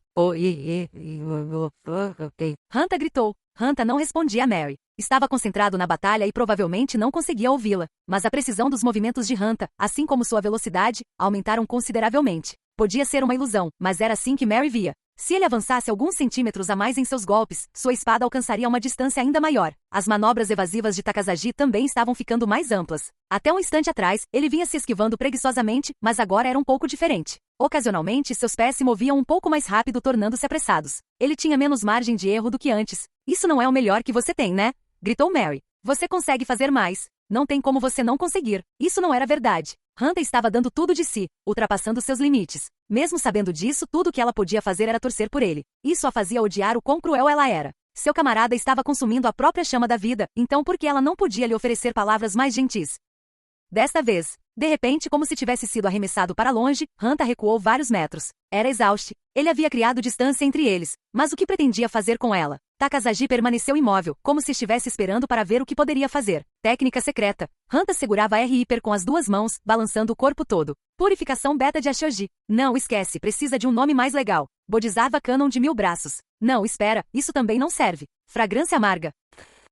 Hanta gritou. Hanta não respondia a Mary. Estava concentrado na batalha e provavelmente não conseguia ouvi-la. Mas a precisão dos movimentos de Hanta, assim como sua velocidade, aumentaram consideravelmente. Podia ser uma ilusão, mas era assim que Mary via. Se ele avançasse alguns centímetros a mais em seus golpes, sua espada alcançaria uma distância ainda maior. As manobras evasivas de Takahashi também estavam ficando mais amplas. Até um instante atrás, ele vinha se esquivando preguiçosamente, mas agora era um pouco diferente. Ocasionalmente, seus pés se moviam um pouco mais rápido, tornando-se apressados. Ele tinha menos margem de erro do que antes. Isso não é o melhor que você tem, né? Gritou Mary. Você consegue fazer mais. Não tem como você não conseguir. Isso não era verdade. Hanta estava dando tudo de si, ultrapassando seus limites. Mesmo sabendo disso, tudo o que ela podia fazer era torcer por ele. Isso a fazia odiar o quão cruel ela era. Seu camarada estava consumindo a própria chama da vida, então por que ela não podia lhe oferecer palavras mais gentis? Desta vez, de repente, como se tivesse sido arremessado para longe, Hanta recuou vários metros. Era exausto. Ele havia criado distância entre eles, mas o que pretendia fazer com ela? Takahashi permaneceu imóvel, como se estivesse esperando para ver o que poderia fazer. Técnica secreta. Hanta segurava R hiper com as duas mãos, balançando o corpo todo. Purificação beta de Ashoji. Não, esquece, precisa de um nome mais legal. Bodhisattva Canon de 1000 braços. Não, espera, isso também não serve. Fragrância amarga.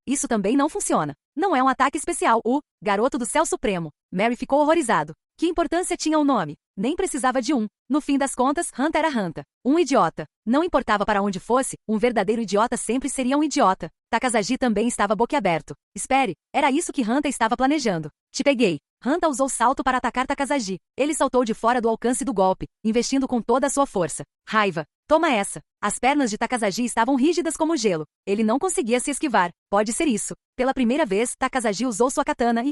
Isso também não funciona. Não é um ataque especial. O Garoto do Céu Supremo. Mary ficou horrorizado. Que importância tinha o nome? Nem precisava de um. No fim das contas, Hanta era Hanta. Um idiota. Não importava para onde fosse, um verdadeiro idiota sempre seria um idiota. Takahashi também estava boquiaberto. Espere, era isso que Hanta estava planejando. Te peguei. Hanta usou salto para atacar Takahashi. Ele saltou de fora do alcance do golpe, investindo com toda a sua força. Raiva. Toma essa. As pernas de Takahashi estavam rígidas como gelo. Ele não conseguia se esquivar. Pode ser isso. Pela primeira vez, Takahashi usou sua katana e...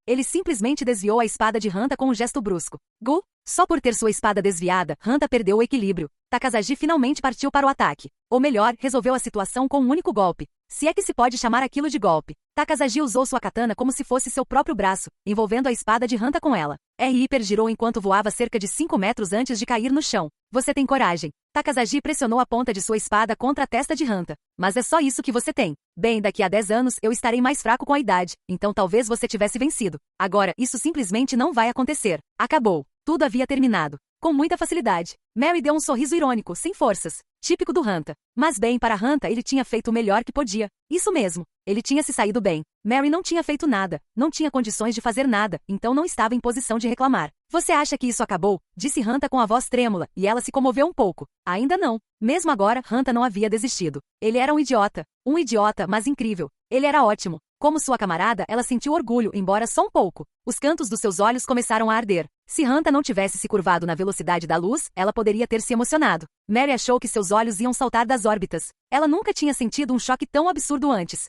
Ele simplesmente desviou a espada de Hanta com um gesto brusco. Gu? Só por ter sua espada desviada, Hanta perdeu o equilíbrio. Takahashi finalmente partiu para o ataque. Ou melhor, resolveu a situação com um único golpe. Se é que se pode chamar aquilo de golpe. Takahashi usou sua katana como se fosse seu próprio braço, envolvendo a espada de Hanta com ela. R-Hiper girou enquanto voava cerca de 5 metros antes de cair no chão. Você tem coragem. Takahashi pressionou a ponta de sua espada contra a testa de Hanta. Mas é só isso que você tem. Bem, daqui a 10 anos eu estarei mais fraco com a idade, então talvez você tivesse vencido. Agora, isso simplesmente não vai acontecer. Acabou. Tudo havia terminado. Com muita facilidade. Mary deu um sorriso irônico, sem forças. Típico do Hanta. Mas bem, para Hanta ele tinha feito o melhor que podia. Isso mesmo. Ele tinha se saído bem. Mary não tinha feito nada. Não tinha condições de fazer nada, então não estava em posição de reclamar. Você acha que isso acabou? Disse Hanta com a voz trêmula, e ela se comoveu um pouco. Ainda não. Mesmo agora, Hanta não havia desistido. Ele era um idiota. Um idiota, mas incrível. Ele era ótimo. Como sua camarada, ela sentiu orgulho, embora só um pouco. Os cantos dos seus olhos começaram a arder. Se Hanta não tivesse se curvado na velocidade da luz, ela poderia ter se emocionado. Mary achou que seus olhos iam saltar das órbitas. Ela nunca tinha sentido um choque tão absurdo antes.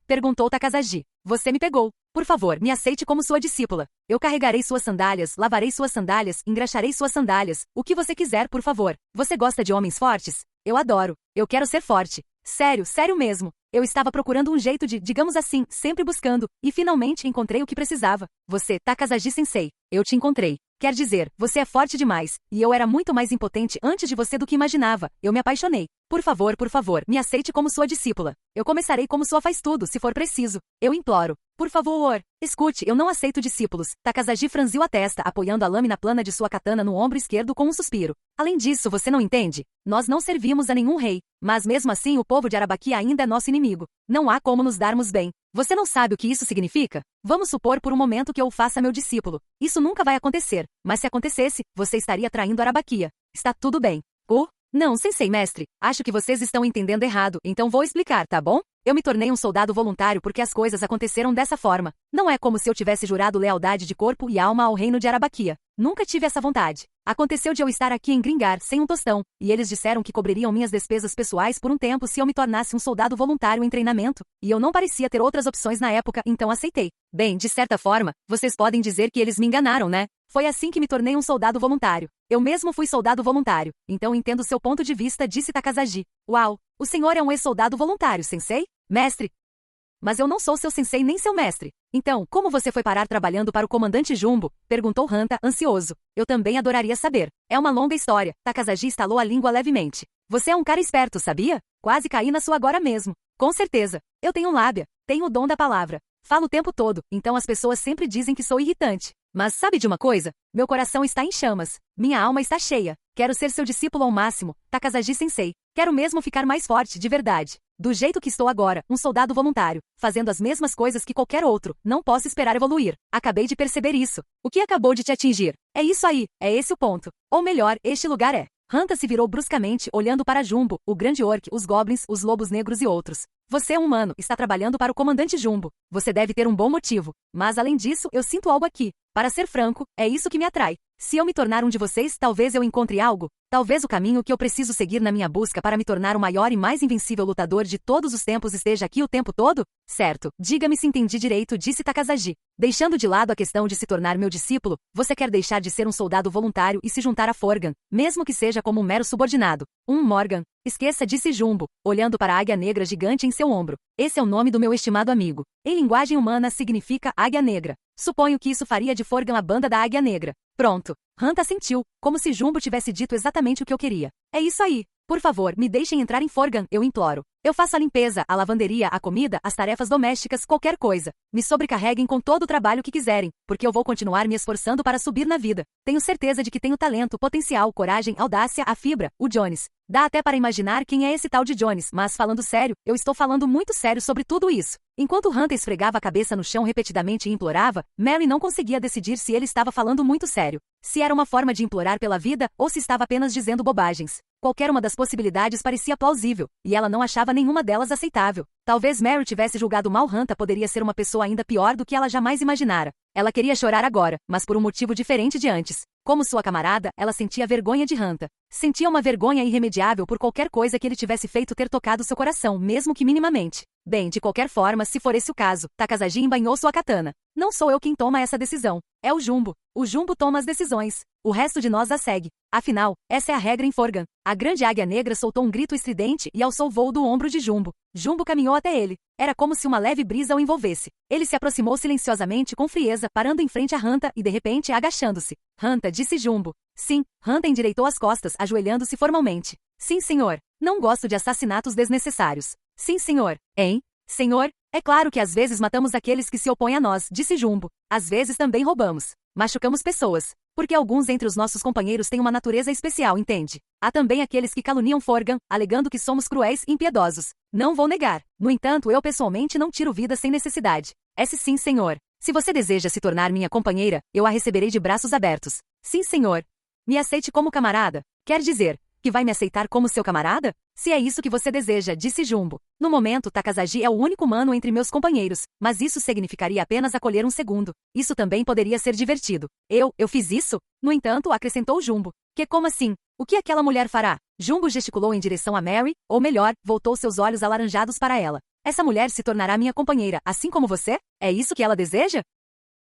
Perguntou Takahashi. Você me pegou. Por favor, me aceite como sua discípula. Eu carregarei suas sandálias, lavarei suas sandálias, engraxarei suas sandálias. O que você quiser, por favor. Você gosta de homens fortes? Eu adoro. Eu quero ser forte. Sério, sério mesmo. Eu estava procurando um jeito de, digamos assim, sempre buscando, e finalmente encontrei o que precisava. Você, Takahashi-sensei. Eu te encontrei. Quer dizer, você é forte demais, e eu era muito mais impotente antes de você do que imaginava. Eu me apaixonei. Por favor, me aceite como sua discípula. Eu começarei como sua faz-tudo, se for preciso. Eu imploro. Por favor. Escute, eu não aceito discípulos. Takahashi franziu a testa, apoiando a lâmina plana de sua katana no ombro esquerdo com um suspiro. Além disso, você não entende? Nós não servimos a nenhum rei. Mas mesmo assim o povo de Arabaki ainda é nosso inimigo. Não há como nos darmos bem. Você não sabe o que isso significa? Vamos supor por um momento que eu o faça meu discípulo. Isso nunca vai acontecer. Mas se acontecesse, você estaria traindo Arabakia. Está tudo bem. Não, sensei mestre. Acho que vocês estão entendendo errado, então vou explicar, tá bom? Eu me tornei um soldado voluntário porque as coisas aconteceram dessa forma. Não é como se eu tivesse jurado lealdade de corpo e alma ao reino de Arabakia. Nunca tive essa vontade. Aconteceu de eu estar aqui em Gringar, sem um tostão, e eles disseram que cobririam minhas despesas pessoais por um tempo se eu me tornasse um soldado voluntário em treinamento, e eu não parecia ter outras opções na época, então aceitei. Bem, de certa forma, vocês podem dizer que eles me enganaram, né? Foi assim que me tornei um soldado voluntário. Eu mesmo fui soldado voluntário, então entendo seu ponto de vista, disse Takahashi. Uau, o senhor é um ex-soldado voluntário, sensei? Mestre? Mas eu não sou seu sensei nem seu mestre. Então, como você foi parar trabalhando para o comandante Jumbo? Perguntou Hanta, ansioso. Eu também adoraria saber. É uma longa história. Takahashi estalou a língua levemente. Você é um cara esperto, sabia? Quase caí na sua agora mesmo. Com certeza. Eu tenho lábia. Tenho o dom da palavra. Falo o tempo todo, então as pessoas sempre dizem que sou irritante. Mas sabe de uma coisa? Meu coração está em chamas. Minha alma está cheia. Quero ser seu discípulo ao máximo, Takazaji-sensei. Quero mesmo ficar mais forte, de verdade. Do jeito que estou agora, um soldado voluntário, fazendo as mesmas coisas que qualquer outro, não posso esperar evoluir. Acabei de perceber isso. O que acabou de te atingir? É isso aí, é esse o ponto. Ou melhor, este lugar é. Hanta se virou bruscamente, olhando para Jumbo, o grande orc, os goblins, os lobos negros e outros. Você é um humano, está trabalhando para o comandante Jumbo. Você deve ter um bom motivo. Mas além disso, eu sinto algo aqui. Para ser franco, é isso que me atrai. Se eu me tornar um de vocês, talvez eu encontre algo. Talvez o caminho que eu preciso seguir na minha busca para me tornar o maior e mais invencível lutador de todos os tempos esteja aqui o tempo todo? Certo, diga-me se entendi direito, disse Takazaji. Deixando de lado a questão de se tornar meu discípulo, você quer deixar de ser um soldado voluntário e se juntar a Forgan, mesmo que seja como um mero subordinado. Morgan. Esqueça, disse Jumbo, olhando para a águia negra gigante em seu ombro. Esse é o nome do meu estimado amigo. Em linguagem humana significa águia negra. Suponho que isso faria de Forgan a banda da águia negra. Pronto. Hanta sentiu, como se Jumbo tivesse dito exatamente o que eu queria. É isso aí. Por favor, me deixem entrar em Forgan, eu imploro. Eu faço a limpeza, a lavanderia, a comida, as tarefas domésticas, qualquer coisa. Me sobrecarreguem com todo o trabalho que quiserem, porque eu vou continuar me esforçando para subir na vida. Tenho certeza de que tenho talento, potencial, coragem, audácia, a fibra, o Jones. Dá até para imaginar quem é esse tal de Jones, mas falando sério, eu estou falando muito sério sobre tudo isso. Enquanto Hanta esfregava a cabeça no chão repetidamente e implorava, Mary não conseguia decidir se ele estava falando muito sério. Se era uma forma de implorar pela vida ou se estava apenas dizendo bobagens. Qualquer uma das possibilidades parecia plausível, e ela não achava nenhuma delas aceitável. Talvez Mary tivesse julgado mal Hanta poderia ser uma pessoa ainda pior do que ela jamais imaginara. Ela queria chorar agora, mas por um motivo diferente de antes. Como sua camarada, ela sentia vergonha de Hanta. Sentia uma vergonha irremediável por qualquer coisa que ele tivesse feito ter tocado seu coração, mesmo que minimamente. Bem, de qualquer forma, se for esse o caso, Takazaji embainhou sua katana. Não sou eu quem toma essa decisão. É o Jumbo. O Jumbo toma as decisões. O resto de nós a segue. Afinal, essa é a regra em Forgan. A grande águia negra soltou um grito estridente e alçou o voo do ombro de Jumbo. Jumbo caminhou até ele. Era como se uma leve brisa o envolvesse. Ele se aproximou silenciosamente com frieza, parando em frente a Hanta e de repente agachando-se. Hanta, disse Jumbo. Sim, Hanta endireitou as costas, ajoelhando-se formalmente. Sim, senhor. Não gosto de assassinatos desnecessários. Sim, senhor. Hein? Senhor? É claro que às vezes matamos aqueles que se opõem a nós, disse Jumbo. Às vezes também roubamos. Machucamos pessoas. Porque alguns entre os nossos companheiros têm uma natureza especial, entende? Há também aqueles que caluniam Forgan, alegando que somos cruéis e impiedosos. Não vou negar. No entanto, eu pessoalmente não tiro vida sem necessidade. Esse sim, senhor. Se você deseja se tornar minha companheira, eu a receberei de braços abertos. Sim, senhor. Me aceite como camarada. Quer dizer, que vai me aceitar como seu camarada? Se é isso que você deseja, disse Jumbo. No momento, Takazaji é o único humano entre meus companheiros, mas isso significaria apenas acolher um segundo. Isso também poderia ser divertido. Eu fiz isso? No entanto, acrescentou Jumbo. Que como assim? O que aquela mulher fará? Jumbo gesticulou em direção a Mary, ou melhor, voltou seus olhos alaranjados para ela. Essa mulher se tornará minha companheira, assim como você? É isso que ela deseja?